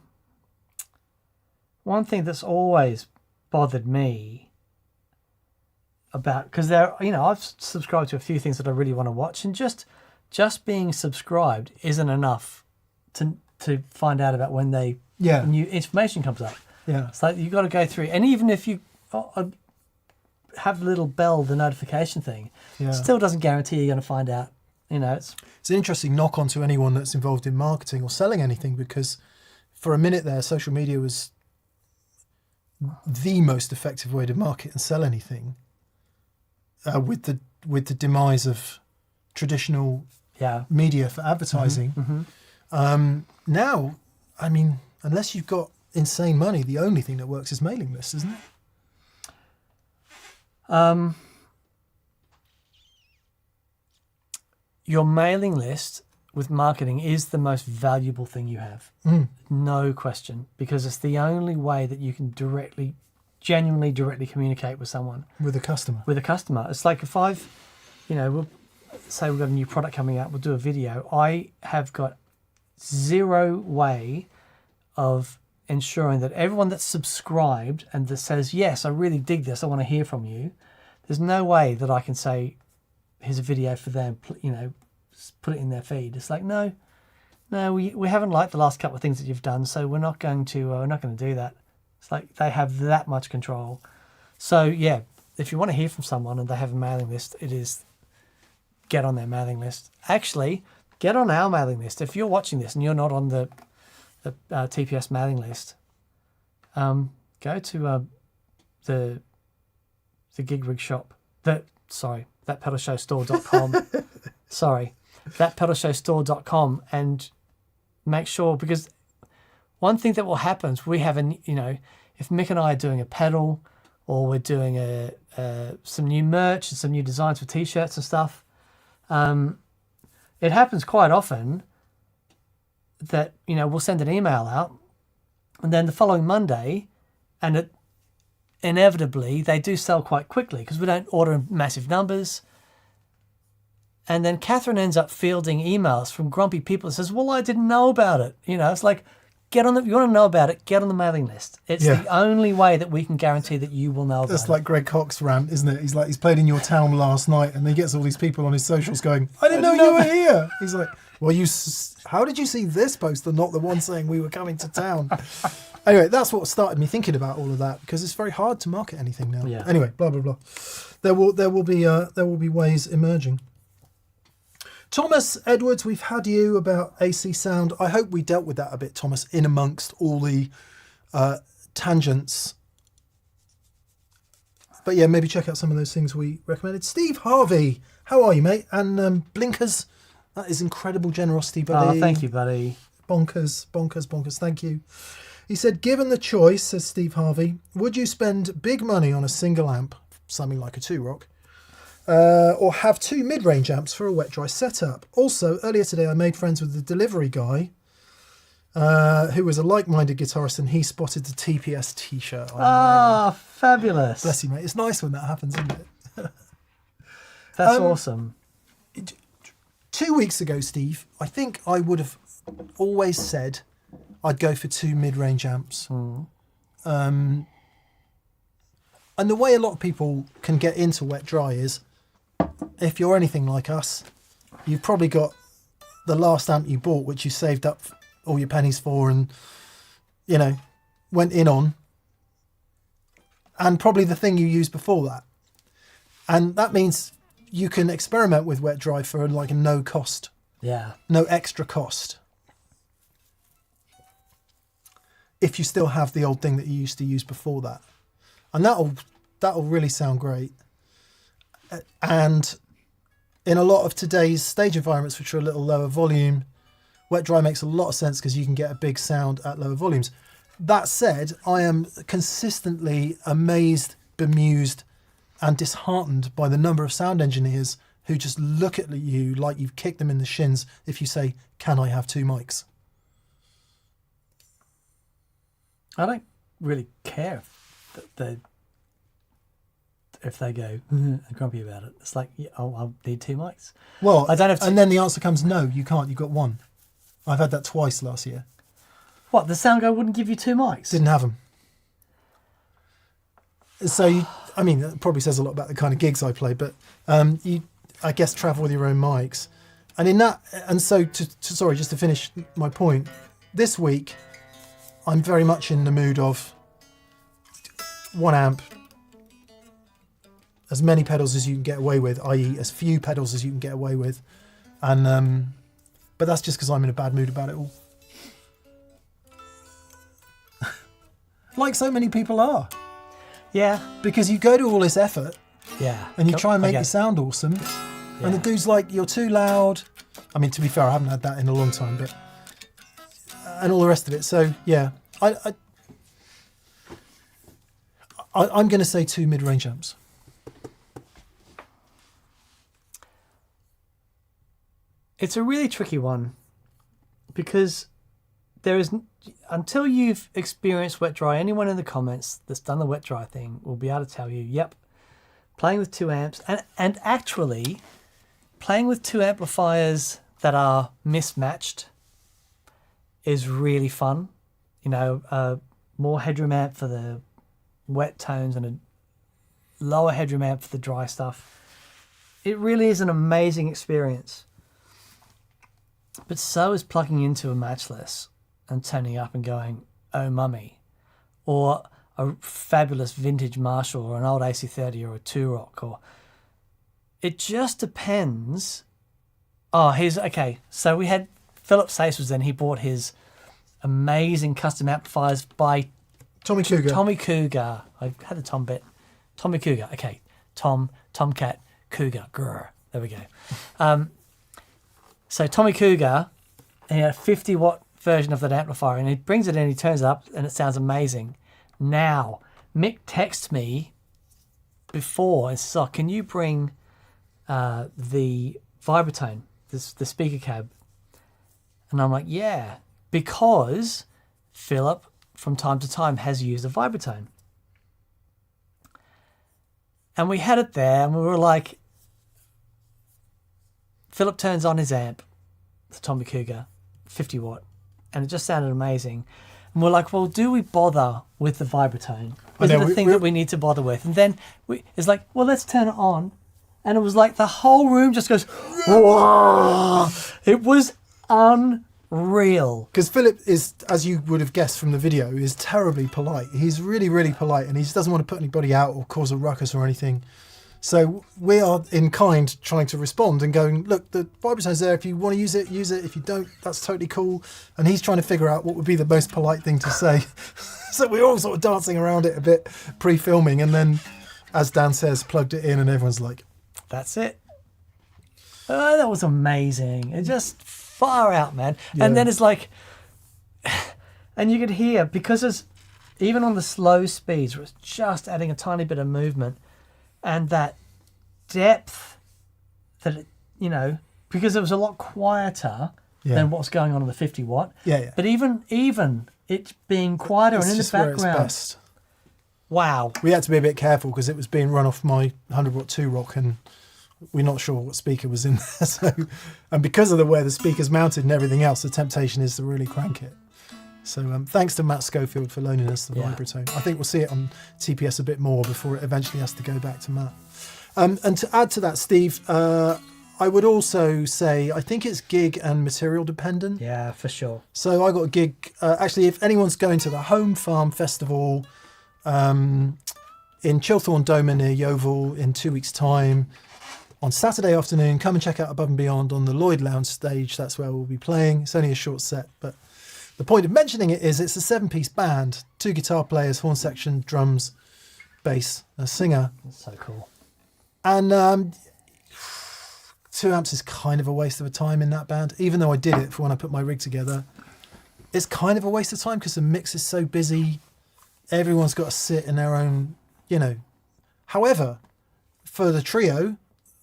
A: one thing that's always bothered me about, because I've subscribed to a few things that I really want to watch, and just being subscribed isn't enough to find out about when new information comes up.
B: Yeah.
A: It's like you've got to go through, and even if you have the little bell, the notification thing, still doesn't guarantee you're going to find out. It's
B: an interesting knock on to anyone that's involved in marketing or selling anything, because for a minute there, social media was the most effective way to market and sell anything. With the demise of traditional media for advertising.
A: Mm-hmm.
B: Now, I mean, unless you've got insane money, the only thing that works is mailing lists, isn't it?
A: Your mailing list with marketing is the most valuable thing you have. No question, because it's the only way that you can genuinely directly communicate with someone. With a customer. It's like if we'll say we've got a new product coming out, we'll do a video. I have got zero way of ensuring that everyone that's subscribed and that says, yes, I really dig this, I want to hear from you. There's no way that I can say, here's a video for them, put it in their feed. It's like, no, we haven't liked the last couple of things that you've done, so we're not going to do that. It's like they have that much control. So yeah, if you want to hear from someone and they have a mailing list, it is get on their mailing list. Actually, get on our mailing list. If you're watching this and you're not on the TPS mailing list, go to the Gig Rig shop. Thatpedalshowstore.com. thatpedalshowstore.com, and make sure, because one thing that will happen is we have if Mick and I are doing a pedal, or we're doing some new merch and some new designs for t-shirts and stuff, it happens quite often that we'll send an email out, and then the following Monday, and inevitably they do sell quite quickly because we don't order in massive numbers. And then Catherine ends up fielding emails from grumpy people that says, well, I didn't know about it. It's like, you want to know about it, get on the mailing list. It's the only way that we can guarantee that you will know about it.
B: That's like Greg Cox rant, isn't it? He's like, he's played in your town last night, and he gets all these people on his socials going, I didn't know you were here. He's like, well, how did you see this post and not the one saying we were coming to town? Anyway, that's what started me thinking about all of that, because it's very hard to market anything now.
A: Yeah.
B: Anyway, blah blah blah. There will be ways emerging. Thomas Edwards, we've had you about AC sound. I hope we dealt with that a bit, Thomas, in amongst all the tangents. But yeah, maybe check out some of those things we recommended. Steve Harvey, how are you, mate? And Blinkers, that is incredible generosity, buddy.
A: Oh, thank you, buddy.
B: Bonkers. Thank you. He said, given the choice, says Steve Harvey, would you spend big money on a single amp, something like a 2-rock, or have 2 mid-range amps for a wet-dry setup? Also, earlier today I made friends with the delivery guy who was a like-minded guitarist, and he spotted the TPS t-shirt.
A: Fabulous.
B: Bless you, mate. It's nice when that happens, isn't it?
A: That's awesome.
B: 2 weeks ago, Steve, I think I would have always said I'd go for 2 mid-range amps. And the way a lot of people can get into wet-dry is, if you're anything like us, you've probably got the last amp you bought, which you saved up all your pennies for and, you know, went in on, and probably the thing you used before that. And that means you can experiment with wet dry for like a no cost, no extra cost. If you still have the old thing that you used to use before that. And that'll really sound great. And in a lot of today's stage environments, which are a little lower volume, wet dry makes a lot of sense because you can get a big sound at lower volumes. That said, I am consistently amazed, bemused, and disheartened by the number of sound engineers who just look at you like you've kicked them in the shins if you say, "Can I have 2 mics?"
A: I don't really care if they go grumpy about it. It's like, yeah, I'll need 2 mics.
B: Well,
A: I don't have to.
B: And then the answer comes, no, you can't. You've got 1. I've had that twice last year.
A: What, the sound guy wouldn't give you 2 mics?
B: Didn't have them. So, that probably says a lot about the kind of gigs I play, but you, I guess, travel with your own mics. And in that, and so, sorry, just to finish my point, this week, I'm very much in the mood of 1 amp, as many pedals as you can get away with, i.e. as few pedals as you can get away with. And but that's just because I'm in a bad mood about it all. Like so many people are.
A: Yeah.
B: Because you go to all this effort.
A: Yeah.
B: And you try and make it sound awesome. Yeah. And the dude's like, "You're too loud." I mean, to be fair, I haven't had that in a long time, but... And all the rest of it. So, yeah. I'm going to say 2 mid-range amps.
A: It's a really tricky one because there is, until you've experienced wet dry, anyone in the comments that's done the wet dry thing will be able to tell you, yep, playing with 2 amps and actually playing with 2 amplifiers that are mismatched is really fun. You know, more headroom amp for the wet tones and a lower headroom amp for the dry stuff. It really is an amazing experience. But so is plugging into a matchless and turning up and going, "Oh mummy," or a fabulous vintage Marshall or an old AC30 or a 2-Rock, or it just depends. Oh, okay. So we had Philip Sace was then. He bought his amazing custom amplifiers by
B: Tommy Cougar.
A: Tommy Cougar. I had the Tom bit. Tommy Cougar. Okay. Tomcat Cougar. Grr. There we go. So Tommy Cougar, he had a 50-watt version of that amplifier, and he brings it in, he turns it up, and it sounds amazing. Now, Mick texted me before and says, "Oh, can you bring the Vibratone, the speaker cab?" And I'm like, "Yeah," because Philip, from time to time, has used a Vibratone. And we had it there, and we were like, Philip turns on his amp, the Tommy Cougar, 50 watt, and it just sounded amazing. And we're like, well, do we bother with the Vibratone? Is it the thing that we need to bother with? And then it's like, well, let's turn it on. And it was like the whole room just goes, whoa! It was unreal.
B: Because Philip is, as you would have guessed from the video, is terribly polite. He's really, really polite, and he just doesn't want to put anybody out or cause a ruckus or anything. So we are in kind trying to respond and going, look, the Vibratone's there. If you want to use it, use it. If you don't, that's totally cool. And he's trying to figure out what would be the most polite thing to say. So we're all sort of dancing around it a bit pre-filming. And then, as Dan says, plugged it in and everyone's like,
A: that's it. Oh, that was amazing. It just far out, man.
B: Yeah.
A: And then it's like, and you could hear, because it's even on the slow speeds, where it's just adding a tiny bit of movement, and that depth that it, you know, because it was a lot quieter than what's going on the 50 watt.
B: Yeah.
A: But even it being quieter and in the background.
B: Where it's best.
A: Wow.
B: We had to be a bit careful because it was being run off my 100 watt 2-Rock, and we're not sure what speaker was in there. So, and because of the way the speaker's mounted and everything else, the temptation is to really crank it. So thanks to Matt Schofield for loaning us the Vibratone. I think we'll see it on TPS a bit more before it eventually has to go back to Matt. And to add to that, Steve, I would also say I think it's gig and material dependent.
A: Yeah, for sure.
B: So I got a gig. Actually, if anyone's going to the Home Farm Festival in Chilthorne Doma near Yeovil in 2 weeks' time on Saturday afternoon, come and check out Above and Beyond on the Lloyd Lounge stage. That's where we'll be playing. It's only a short set, but the point of mentioning it is it's a 7-piece band, 2 guitar players, horn section, drums, bass, a singer.
A: That's so cool.
B: And 2 amps is kind of a waste of a time in that band, even though I did it for when I put my rig together. It's kind of a waste of time because the mix is so busy. Everyone's got to sit in their own, However, for the trio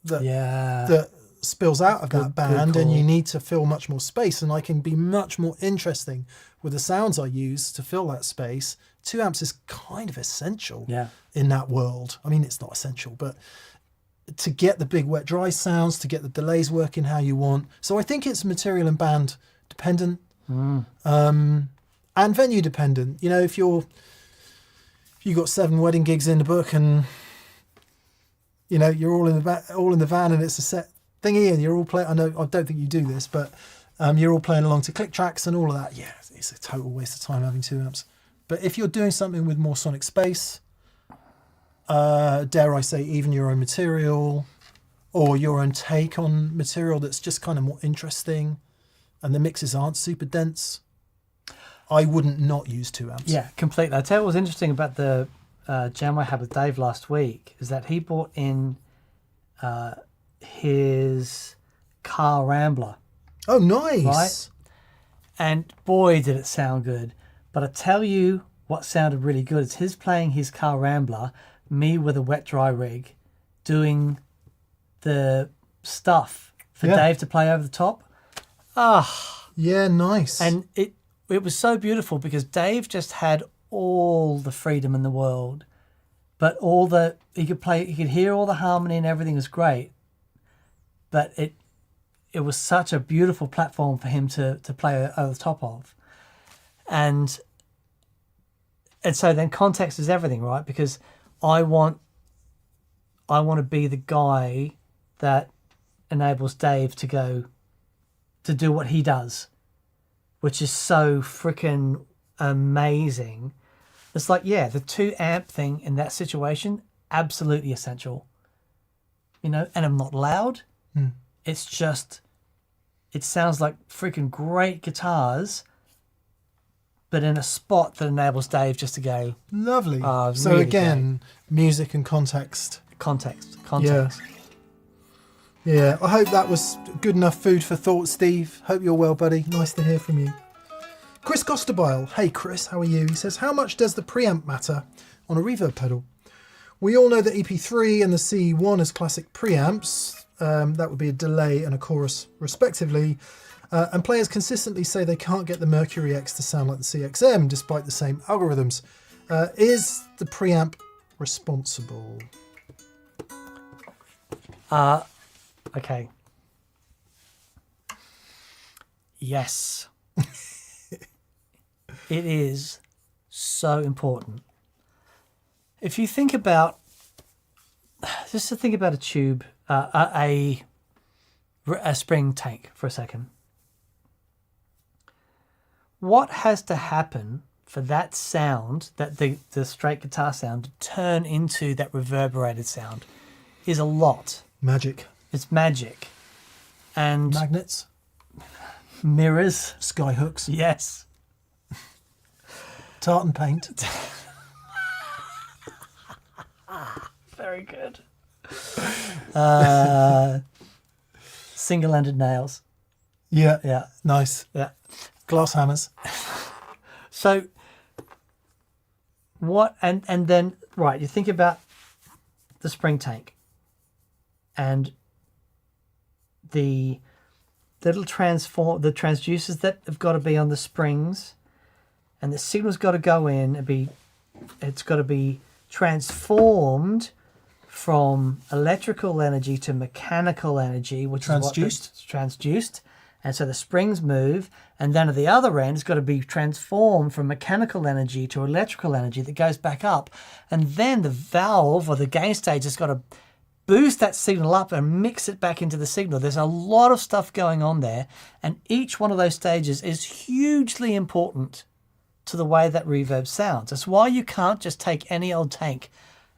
B: that spills out of that band, and you need to fill much more space, and I can be much more interesting with the sounds I use to fill that space. 2 amps is kind of essential in that world. I mean, it's not essential, but to get the big wet dry sounds, to get the delays working how you want. So I think it's material and band dependent, and venue dependent. If you got 7 wedding gigs in the book, and you're all in the van, and it's a set thingy, and you're all playing. I don't think you do this, but you're all playing along to click tracks and all of that. Yeah, it's a total waste of time having 2 amps. But if you're doing something with more sonic space, dare I say, even your own material or your own take on material that's just kind of more interesting, and the mixes aren't super dense, I wouldn't not use 2 amps.
A: Yeah, completely. I tell you what was interesting about the jam I had with Dave last week is that he brought in his car Rambler.
B: Oh, nice.
A: Right? And boy, did it sound good. But I tell you what sounded really good is his playing his car Rambler, me with a wet dry rig, doing the stuff for Dave to play over the top.
B: Yeah, nice.
A: And it was so beautiful because Dave just had all the freedom in the world, but he could hear all the harmony and everything was great. But it was such a beautiful platform for him to play over the top of. And so then context is everything, right? Because I want to be the guy that enables Dave to do what he does, which is so freaking amazing. It's like, the 2 amp thing in that situation, absolutely essential. And I'm not loud. It's just, it sounds like freaking great guitars, but in a spot that enables Dave just to go.
B: Lovely. So
A: really
B: again, music and context.
A: Context.
B: Yeah, I hope that was good enough food for thought, Steve. Hope you're well, buddy. Nice to hear from you. Chris Costabile. Hey, Chris, how are you? He says, how much does the preamp matter on a reverb pedal? We all know the EP3 and the C1 as classic preamps. That would be a delay and a chorus, respectively. And players consistently say they can't get the Mercury X to sound like the CXM, despite the same algorithms. Is the preamp responsible?
A: Okay. Yes. It is so important. If you think about, just to think about a tube, a spring tank for a second. What has to happen for that sound, that the straight guitar sound, to turn into that reverberated sound is a lot.
B: Magic.
A: It's magic. And
B: magnets,
A: mirrors,
B: sky hooks,
A: yes,
B: tartan paint.
A: Very good. Single-ended nails.
B: Yeah. Nice.
A: Yeah.
B: Glass hammers.
A: So what and then right, you think about the spring tank and the little the transducers that have got to be on the springs, and the signal's got to go in and it's got to be transformed from electrical energy to mechanical energy, which is transduced. And so the springs move, and then at the other end, it's got to be transformed from mechanical energy to electrical energy that goes back up. And then the valve or the gain stage has got to boost that signal up and mix it back into the signal. There's a lot of stuff going on there, and each one of those stages is hugely important to the way that reverb sounds. That's why you can't just take any old tank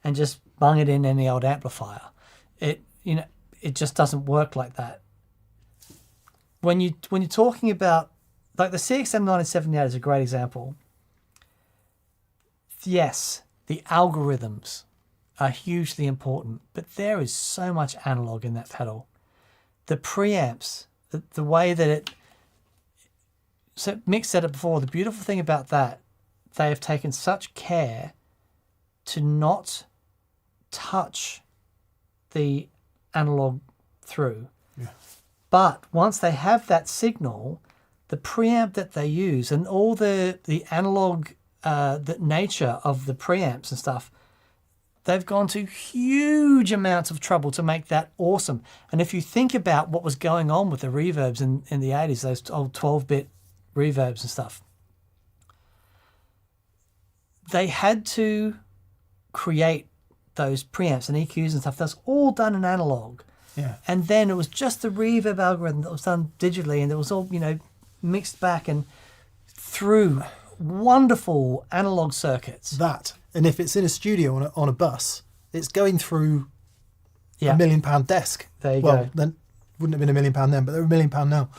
A: and just bung it in any old amplifier. It just doesn't work like that. When you're talking about, like, the CXM 978 is a great example. Yes, the algorithms are hugely important, but there is so much analog in that pedal. The preamps, the way that it... So Mick said it before, the beautiful thing about that, they have taken such care to not touch the analog through.
B: Yeah.
A: But once they have that signal, the preamp that they use and all the analog the nature of the preamps and stuff, they've gone to huge amounts of trouble to make that awesome. And if you think about what was going on with the reverbs in the 80s, those old 12-bit reverbs and stuff, they had to create those preamps and EQs and stuff. That's all done in analog.
B: Yeah.
A: And then it was just the reverb algorithm that was done digitally, and it was all, mixed back and through wonderful analog circuits.
B: That, and if it's in a studio on a bus, it's going through
A: Yeah.
B: £1 million desk.
A: There you
B: well,
A: go.
B: then wouldn't have been £1 million then, but they're £1 million now,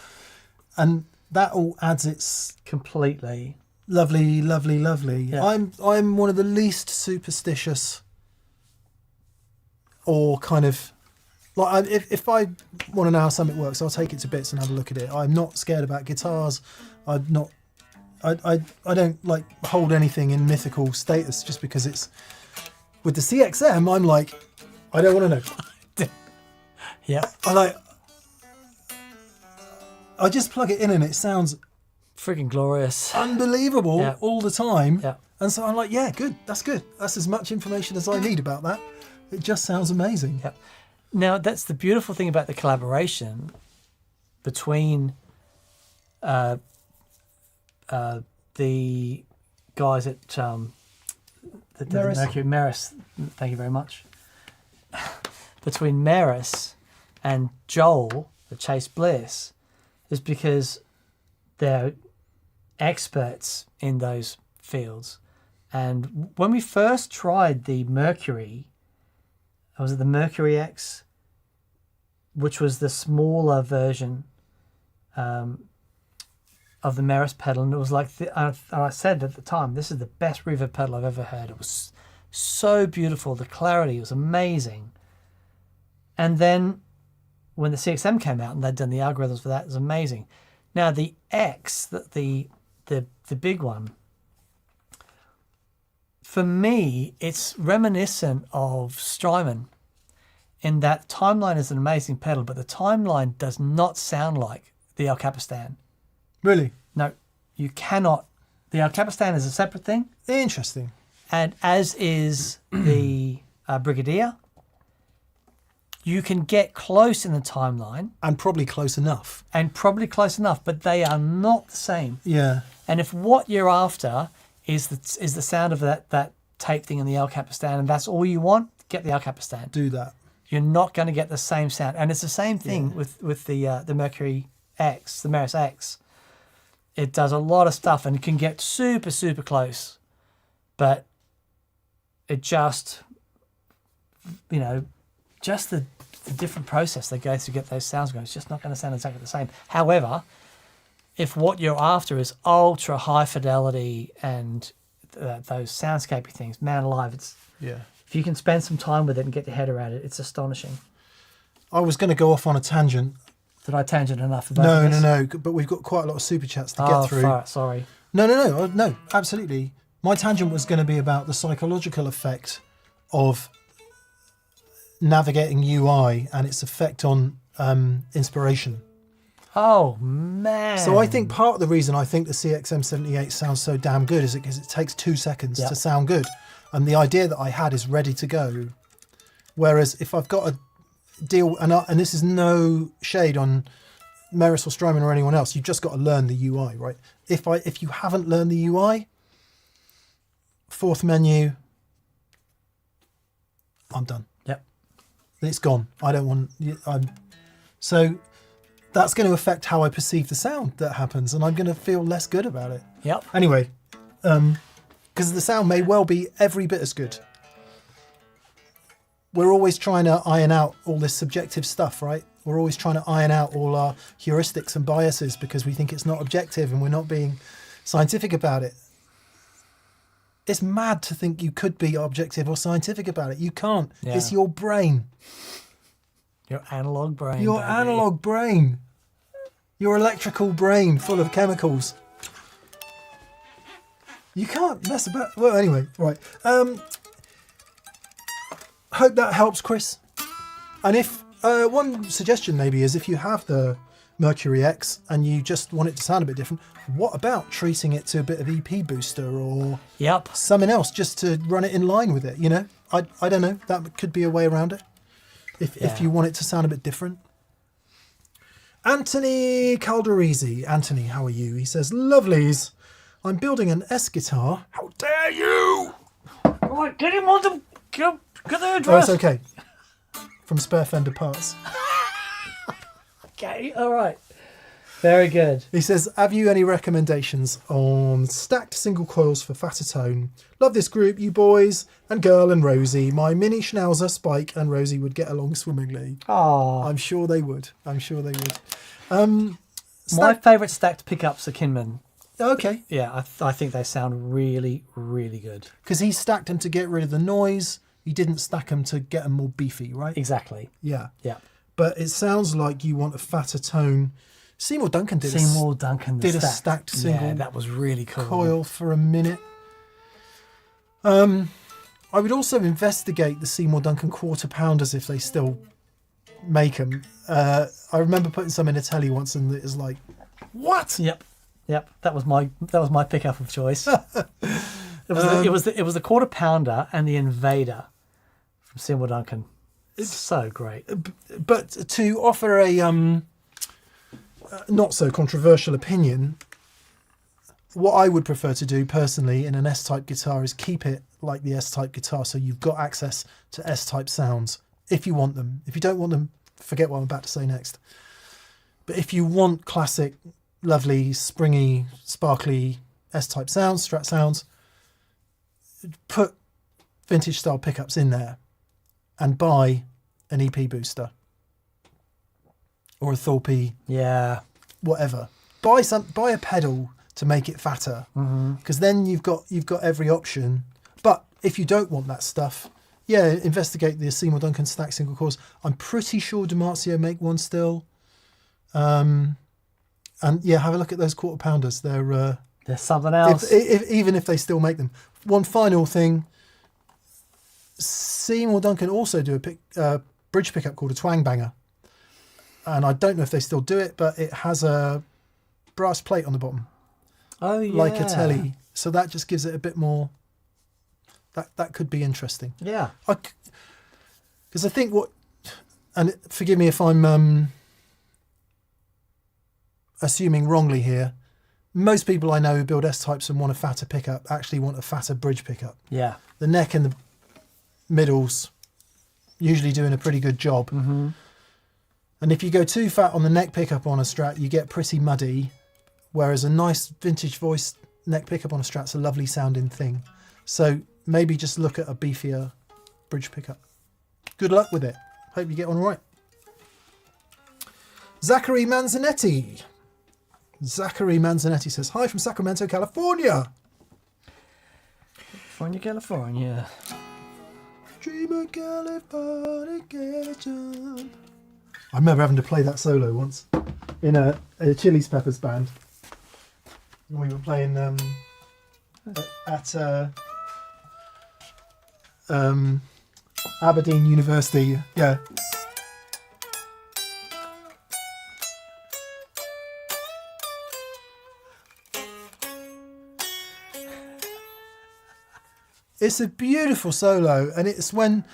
B: and that all adds its
A: Completely.
B: lovely.
A: Yeah.
B: I'm one of the least superstitious, or kind of like, if I want to know how something works, I'll take it to bits and have a look at it. I'm not scared about guitars. I don't like hold anything in mythical status just because it's with the CXM. I'm like, I don't want to know.
A: Yeah.
B: I just plug it in and it sounds
A: Freaking glorious.
B: unbelievable
A: Yeah.
B: all the time.
A: Yeah.
B: And so I'm like, yeah, good. That's as much information as I need about that. It just sounds amazing.
A: Yeah. Now, that's the beautiful thing about the collaboration between the guys at the
B: Maris.
A: Mercury Maris. Thank you very much. Between Maris and Joel, the Chase Bliss, is because they're experts in those fields. And when we first tried the Mercury, was it the Mercury X, which was the smaller version of the Maris pedal, and it was like, I said at the time, this is the best reverb pedal I've ever heard. It was so beautiful. The clarity was amazing. And then when the CXM came out and they'd done the algorithms for that, it was amazing. Now the X, the big one, for me, it's reminiscent of Strymon in that Timeline is an amazing pedal, but the Timeline does not sound like the El Capistan.
B: Really
A: No, you cannot. The El Capistan is a separate thing,
B: interesting.
A: and as is the Brigadier. You can get close in the Timeline,
B: And probably close enough.
A: but they are not the same.
B: Yeah.
A: And if what you're after is the sound of that tape thing in the El Capistan, and that's all you want, get the El Capistan.
B: Do that.
A: You're not going to get the same sound, and it's the same thing with the Mercury X, the Maris X. It does a lot of stuff, and it can get super close, but it just just the different process they go through to get those sounds going. It's just not going to sound exactly the same. However, if what you're after is ultra high fidelity and those soundscapey things, man alive,
B: Yeah.
A: if you can spend some time with it and get your head around it, it's astonishing.
B: I was going to go off on a tangent.
A: Did I tangent enough about this?
B: No. But we've got quite a lot of super chats to
A: Oh,
B: get through.
A: sorry.
B: No, absolutely. My tangent was going to be about the psychological effect of navigating UI and its effect on inspiration.
A: Oh, man.
B: So I think part of the reason I think the CXM78 sounds so damn good is because it takes 2 seconds to sound good. And the idea that I had is ready to go. Whereas if I've got a deal, and this is no shade on Maris or Strymon or anyone else, you've just got to learn the UI, right? If you haven't learned the UI, fourth menu, I'm done.
A: Yep.
B: and it's gone. I don't want. So that's going to affect how I perceive the sound that happens, and I'm going to feel less good about it.
A: Yep.
B: Anyway, because the sound may well be every bit as good. We're always trying to iron out all this subjective stuff, right? We're always trying to iron out all our heuristics and biases because we think it's not objective and we're not being scientific about it. It's mad to think you could be objective or scientific about it. You can't.
A: Yeah.
B: It's your brain.
A: Your analog brain.
B: Your
A: baby.
B: analog brain. Your electrical brain full of chemicals. You can't mess about. Well, anyway, right. Hope that helps, Chris. And if one suggestion maybe is if you have the Mercury X and you just want it to sound a bit different, what about treating it to a bit of EP booster or
A: Yep.
B: something else just to run it in line with it? You know, I don't know. That could be a way around it. If you want it to sound a bit different. Anthony Calderisi. Anthony, how are you? He says, lovelies. I'm building an S guitar. How dare you?
A: Come on, get him on the... Get the
B: Oh,
A: address.
B: it's okay. From Spare Fender Parts.
A: Okay, all right. Very good.
B: He says, have you any recommendations on stacked single coils for fatter tone? Love this group, you boys, and girl and Rosie. My mini schnauzer, Spike, and Rosie would get along swimmingly.
A: Oh,
B: I'm sure they would. I'm sure they would.
A: my favourite stacked pickups are Kinman.
B: Okay.
A: Yeah, I think they sound really, really good.
B: Because he stacked them to get rid of the noise. He didn't stack them to get them more beefy, right?
A: Exactly.
B: Yeah.
A: Yeah.
B: But it sounds like you want a fatter tone. Seymour Duncan did
A: did
B: a stacked single
A: Yeah, that was really cool.
B: coil for a minute. I would also investigate the Seymour Duncan quarter pounders if they still make them. I remember putting some in a telly once, and it was like, what?
A: Yep. That was my pickup of choice. It was the quarter pounder and the Invader from Seymour Duncan. It's so great.
B: But to offer a not so controversial opinion, what I would prefer to do personally in an S-type guitar is keep it like the S-type guitar, so you've got access to S-type sounds if you want them. If you don't want them, forget what I'm about to say next. But if you want classic, lovely, springy, sparkly S-type sounds, Strat sounds, put vintage style pickups in there and buy an EP booster or a Thorpe,
A: Yeah.
B: whatever. Buy a pedal to make it fatter, because then you've got every option. But if you don't want that stuff, yeah, investigate the Seymour Duncan stack single coils. I'm pretty sure DiMarzio make one still. And yeah, have a look at those quarter pounders. They're
A: There's something else.
B: even if they still make them. One final thing. Seymour Duncan also do a bridge pickup called a twang banger, and I don't know if they still do it, but it has a brass plate on the bottom,
A: Oh yeah.
B: like a telly, so that just gives it a bit more. That could be interesting.
A: Yeah.
B: Because I think and forgive me if I'm assuming wrongly here. Most people I know who build S-types and want a fatter pickup actually want a fatter bridge pickup.
A: Yeah.
B: The neck and the middles usually doing a pretty good job.
A: Mm-hmm.
B: And if you go too fat on the neck pickup on a Strat, you get pretty muddy, whereas a nice vintage voice neck pickup on a Strat's a lovely sounding thing. So maybe just look at a beefier bridge pickup. Good luck with it. Hope you get one right. Zachary Manzanetti says, hi from Sacramento, California.
A: California.
B: Dream of Californication. I remember having to play that solo once in a Chili's Peppers band. We were playing at Aberdeen University. Yeah. It's a beautiful solo, and it's when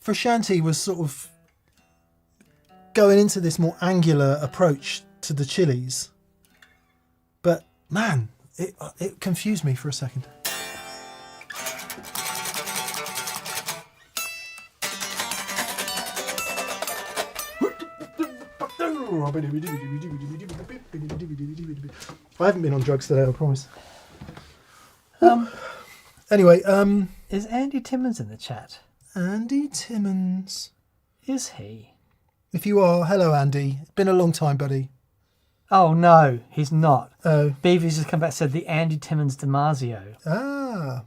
B: Frusciante was sort of going into this more angular approach to the Chili's. But man, it confused me for a second. I haven't been on drugs today, I promise. Anyway,
A: Is Andy Timmons in the chat?
B: Andy Timmons.
A: Is he?
B: If you are, hello Andy. It's been a long time, buddy.
A: Oh no, he's not.
B: Oh.
A: Beavy's just come back and said the Andy Timmons DiMarzio.
B: Ah,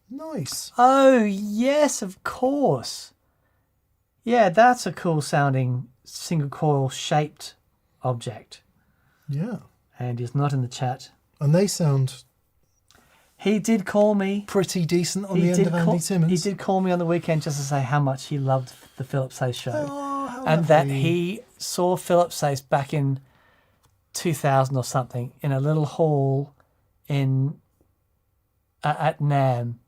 B: nice.
A: Oh yes, of course. Yeah, that's a cool sounding single coil shaped object.
B: Yeah.
A: Andy's not in the chat.
B: And they sound
A: He did call me.
B: pretty decent on the end of Andy Timmons.
A: He did call me on the weekend just to say how much he loved the Philip Sayce show.
B: Oh, how
A: And that
B: lovely.
A: he saw Philip Sayce back in 2000 or something in a little hall in at NAM,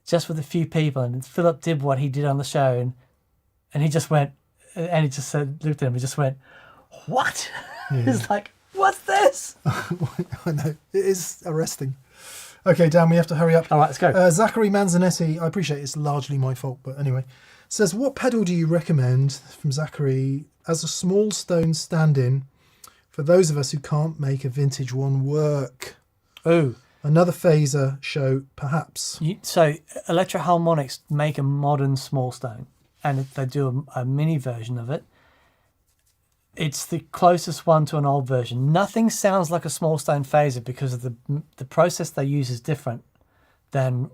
A: just with a few people. And Philip did what he did on the show, and he just went, and he just said, looked at him and just went, "What?"
B: Yeah.
A: He's like, "What's this?"
B: I know. It is arresting. Okay, Dan, we have to hurry up.
A: All right, let's go.
B: Zachary Manzanetti, I appreciate it's largely my fault, but anyway, says, what pedal do you recommend, from Zachary, as a small stone stand-in for those of us who can't make a vintage one work?
A: Ooh.
B: Another phaser show, perhaps.
A: So Electro Harmonics make a modern small stone, and they do a mini version of it. It's the closest one to an old version. Nothing sounds like a small stone phaser because of the process they use is different than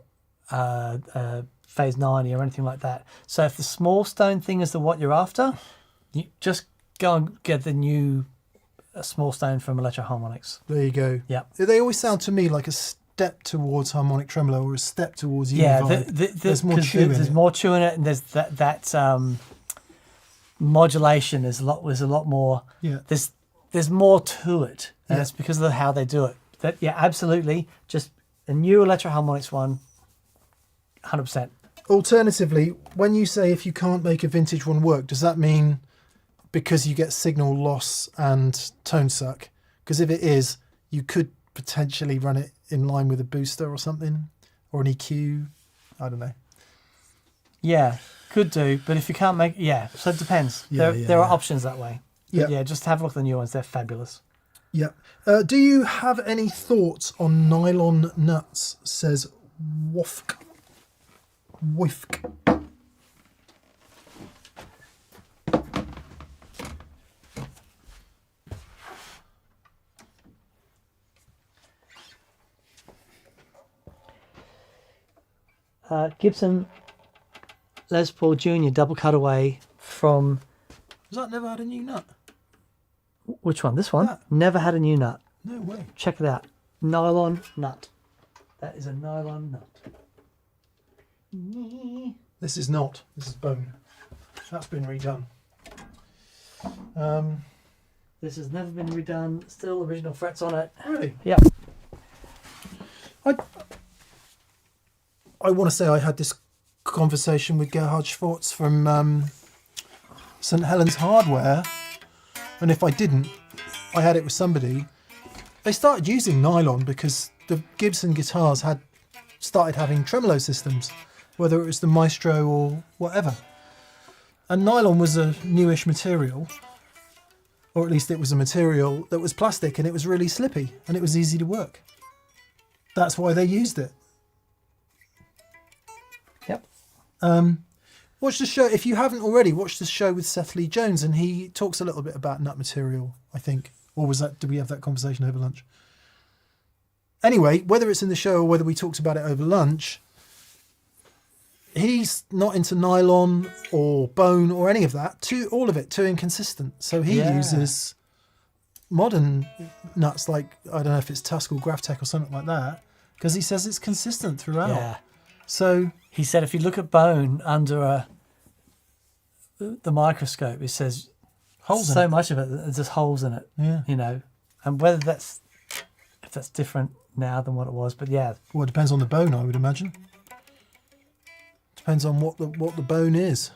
A: phase 90 or anything like that. So if the small stone thing is what you're after, you just go and get the new small stone from Electro Harmonics.
B: There you go.
A: Yeah.
B: They always sound to me like a step towards harmonic tremolo or a step towards
A: Yeah,
B: univibe. There's more
A: 'cause
B: chew in
A: there's
B: it.
A: more chew in it, and there's that modulation is a lot more.
B: Yeah.
A: There's more to it, and
B: Yeah.
A: it's because of how they do it. That absolutely, just a new Electro Harmonics one, 100%.
B: Alternatively, when you say if you can't make a vintage one work, does that mean because you get signal loss and tone suck? Because if it is, you could potentially run it in line with a booster or something, or an EQ. I don't know.
A: Yeah, could do, but if you can't make, so it depends.
B: Yeah,
A: there are
B: yeah.
A: options that way. But
B: Yeah.
A: just have a look at the new ones. They're fabulous.
B: Yeah. Do you have any thoughts on nylon nuts? Says Wofk. Wifk.
A: Gibson Les Paul Jr. double cutaway from
B: Has that never had a new nut?
A: which one? This one?
B: That.
A: Never had a new nut.
B: No way.
A: Check it out. Nylon nut. That is a nylon nut.
B: This is not. This is bone. That's been redone.
A: This has never been redone. Still original frets on it.
B: Really?
A: Yep.
B: I want to say I had this conversation with Gerhard Schwartz from St Helens Hardware, and if I didn't, I had it with somebody. They started using nylon because the Gibson guitars had started having tremolo systems, whether it was the Maestro or whatever. And nylon was a newish material, or at least it was a material that was plastic and it was really slippy and it was easy to work. That's why they used it.
A: Yep.
B: Watch the show, if you haven't already, watch the show with Seth Lee Jones, and he talks a little bit about nut material, I think. Or was that, did we have that conversation over lunch? Anyway, whether it's in the show or whether we talked about it over lunch, he's not into nylon or bone or any of that. All of it, too inconsistent. So he uses modern nuts like, I don't know if it's Tusk or Graphtec or something like that, because he says it's consistent throughout.
A: Yeah.
B: So
A: He said if you look at bone under the microscope, it says
B: holes in
A: so
B: it.
A: much of it, there's just holes in it.
B: Yeah.
A: You know, and whether if that's different now than what it was, but yeah.
B: Well, it depends on the bone, I would imagine. Depends on what the bone is.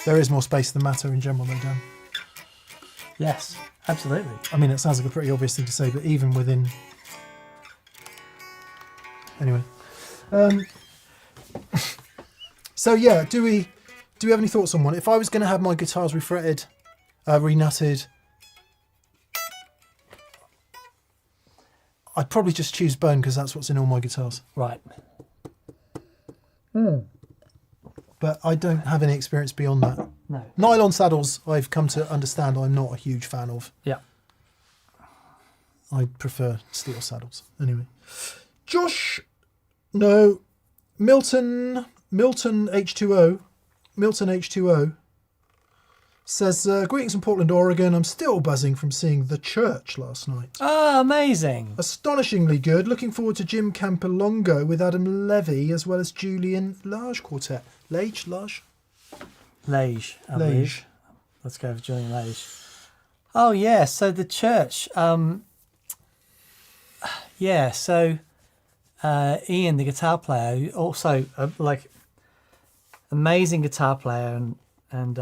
B: There is more space than matter in general, though, Dan.
A: Yes, absolutely.
B: I mean, it sounds like a pretty obvious thing to say, but even within... Anyway. So, yeah, do we have any thoughts on one? If I was going to have my guitars refretted Renutted. I'd probably just choose bone because that's what's in all my guitars.
A: Right.
B: But I don't have any experience beyond that.
A: No.
B: Nylon saddles, I've come to understand I'm not a huge fan of.
A: Yeah.
B: I prefer steel saddles. Anyway. Milton H2O says, greetings from Portland, Oregon. I'm still buzzing from seeing The Church last night.
A: Oh, amazing.
B: Astonishingly good. Looking forward to Jim Campilongo with Adam Levy as well as Julian Lage Quartet. Lage?
A: Lage, I believe. Let's go for Julian Lage. Oh, yeah. So The Church. Yeah, so Ian, the guitar player, also like amazing guitar player and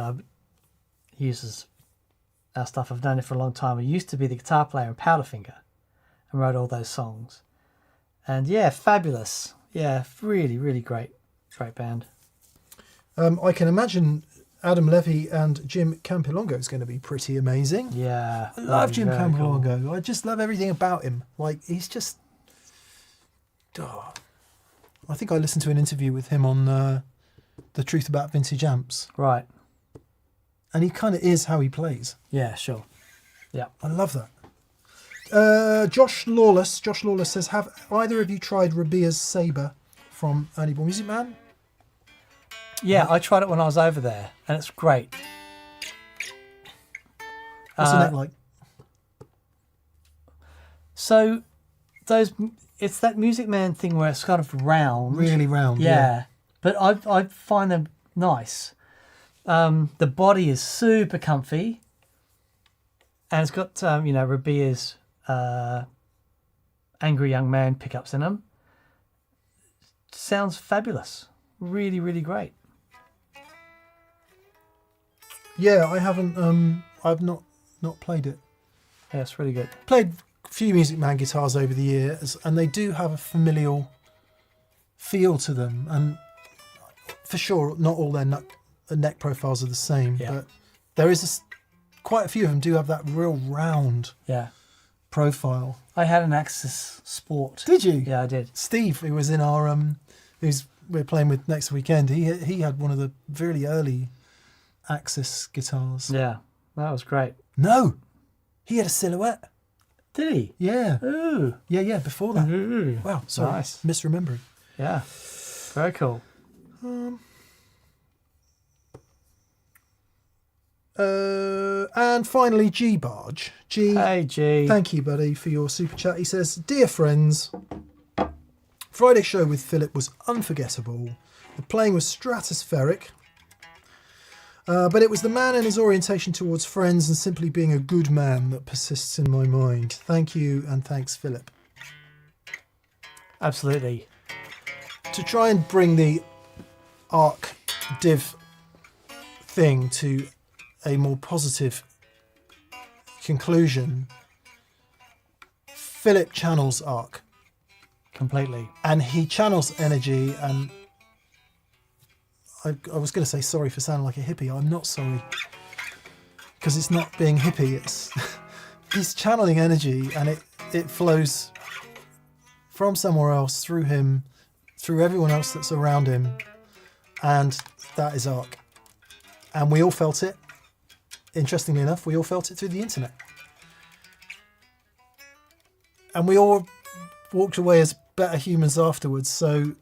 A: he uses our stuff. I've known it for a long time. He used to be the guitar player in Powderfinger and wrote all those songs. And yeah, fabulous. Yeah, really, really great band.
B: I can imagine Adam Levy and Jim Campilongo is going to be pretty amazing.
A: Yeah.
B: I love Jim Campilongo.
A: Cool.
B: I just love everything about him. Like, he's just... Oh. I think I listened to an interview with him on The Truth About Vintage Amps.
A: Right.
B: And he kind of is how he plays.
A: Yeah, sure. Yeah.
B: I love that. Josh Lawless says, have either of you tried Rabia's Sabre from Ernie Ball Music Man?
A: Yeah, I tried it when I was over there, and it's great.
B: What's the neck like?
A: So, it's that Music Man thing where it's kind of round.
B: Really round,
A: yeah. But I find them nice. The body is super comfy, and it's got Rabia's Angry Young Man pickups in them. Sounds fabulous. Really, really great.
B: Yeah, I haven't. I've not played it.
A: Yeah, it's really good.
B: Played a few Music Man guitars over the years, and they do have a familial feel to them. And for sure, not all their neck profiles are the same, but there is quite a few of them do have that real round profile.
A: I had an Axis Sport.
B: Did you?
A: Yeah, I did.
B: Steve, who was in our who's we're playing with next weekend, he had one of the really early Axis guitars.
A: Yeah, that was great.
B: No, he had a Silhouette.
A: Did he?
B: Yeah.
A: Ooh.
B: Yeah, before that.
A: Ooh.
B: Wow, sorry.
A: Nice.
B: Misremembering.
A: Yeah. Very cool.
B: And finally, G Barge.
A: Hey, G.
B: Thank you, buddy, for your super chat. He says, dear friends, Friday's show with Philip was unforgettable. The playing was stratospheric. But it was the man and his orientation towards friends and simply being a good man that persists in my mind. Thank you, and thanks, Philip.
A: Absolutely.
B: To try and bring the arc div thing to a more positive conclusion, Philip channels arc.
A: Completely.
B: And he channels energy, and I was going to say sorry for sounding like a hippie. I'm not sorry, because it's not being hippie. It's he's channeling energy, and it flows from somewhere else through him, through everyone else that's around him, and that is arc. And we all felt it. Interestingly enough, we all felt it through the internet, and we all walked away as better humans afterwards. So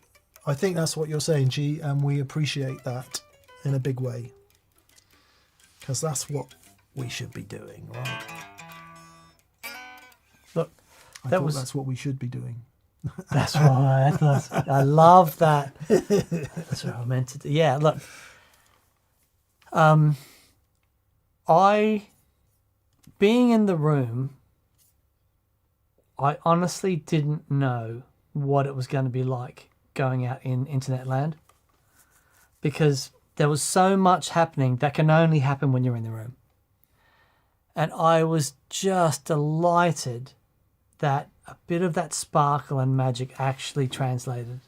B: I think that's what you're saying, G, and we appreciate that in a big way, because that's what we should be doing, right?
A: Look,
B: that's what we should be doing.
A: That's right. I love that. That's what I meant to do. Yeah, look. Being in the room, I honestly didn't know what it was going to be like going out in internet land, because there was so much happening that can only happen when you're in the room. And I was just delighted that a bit of that sparkle and magic actually translated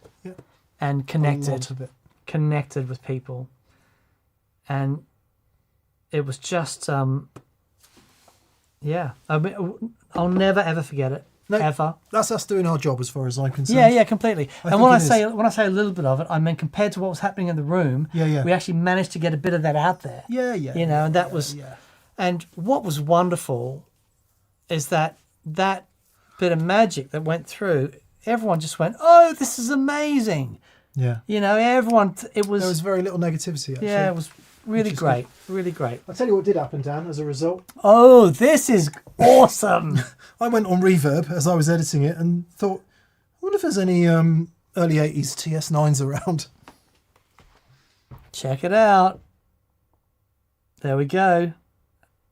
A: and connected with people. And it was just yeah. I mean, I'll never ever forget it.
B: No,
A: ever.
B: That's us doing our job as far as I'm concerned.
A: Yeah, completely. And
B: think
A: when I
B: it
A: say a little bit of it, I mean compared to what was happening in the room,
B: Yeah.
A: we actually managed to get a bit of that out there.
B: Yeah.
A: You know, and that was
B: Yeah.
A: and what was wonderful is that bit of magic that went through, everyone just went, "Oh, this is amazing."
B: Yeah.
A: You know, everyone it was
B: There was very little negativity, actually.
A: yeah, it was really great. Really great.
B: I'll tell you what did happen, Dan, as a result.
A: Oh, this is awesome.
B: I went on Reverb as I was editing it and thought, I wonder if there's any early 80s TS9s around.
A: Check it out. There we go.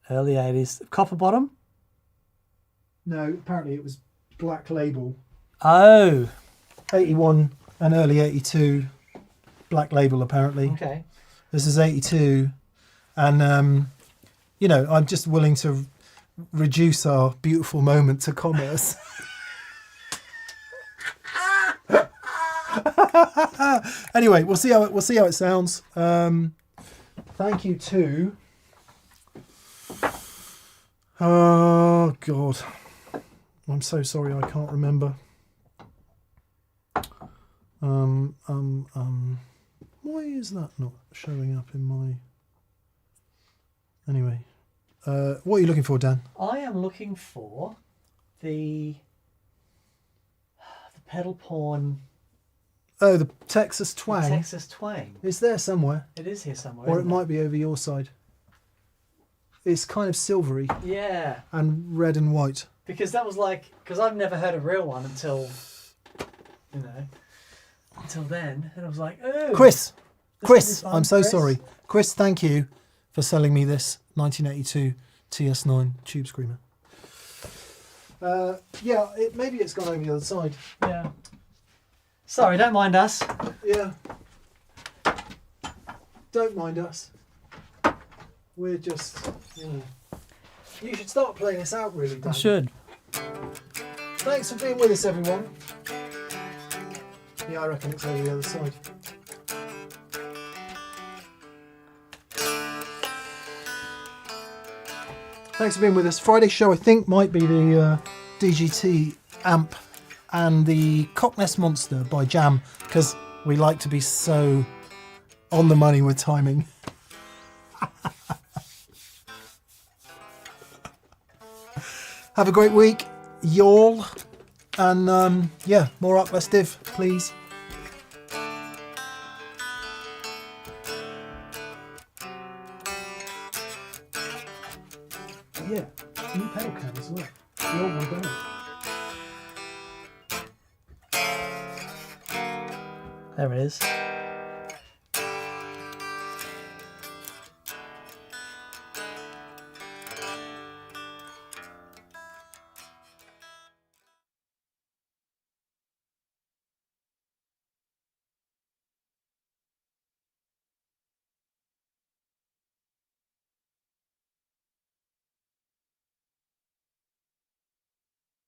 A: Early 80s. Copper bottom?
B: No, apparently it was Black Label.
A: Oh.
B: 81 and early 82. Black Label, apparently.
A: Okay.
B: This is 82. And, you know, I'm just willing to reduce our beautiful moment to commerce. Anyway, we'll see how it sounds. Thank you to... Oh, God. I'm so sorry, I can't remember. Why is that not showing up in my... Anyway, what are you looking for, Dan?
A: I am looking for the pedal pawn
B: Oh, the Texas Twang.
A: Texas Twang.
B: It's there somewhere.
A: It is here somewhere.
B: Or it
A: isn't
B: might be over your side. It's kind of silvery
A: Yeah,
B: and red and white.
A: because that was because I've never heard a real one until then, and I was like, oh,
B: Chris,
A: this will be fun,
B: I'm so
A: Chris.
B: sorry. Chris, thank you for selling me this 1982 TS9 Tube Screamer. Yeah, maybe it's gone over the other side.
A: Yeah. Sorry, don't mind us.
B: Yeah. Don't mind us. We're just... You should start playing this out, really, Dan.
A: I should.
B: Thanks for being with us, everyone. Yeah, I reckon it's over the other side. Thanks for being with us. Friday's show, I think, might be the DGT amp and the Cockness Monster by Jam, because we like to be so on the money with timing. Have a great week, y'all. And yeah, more up, let's div, please. Yeah, new pedal cam as well. The old one gone.
A: There it is.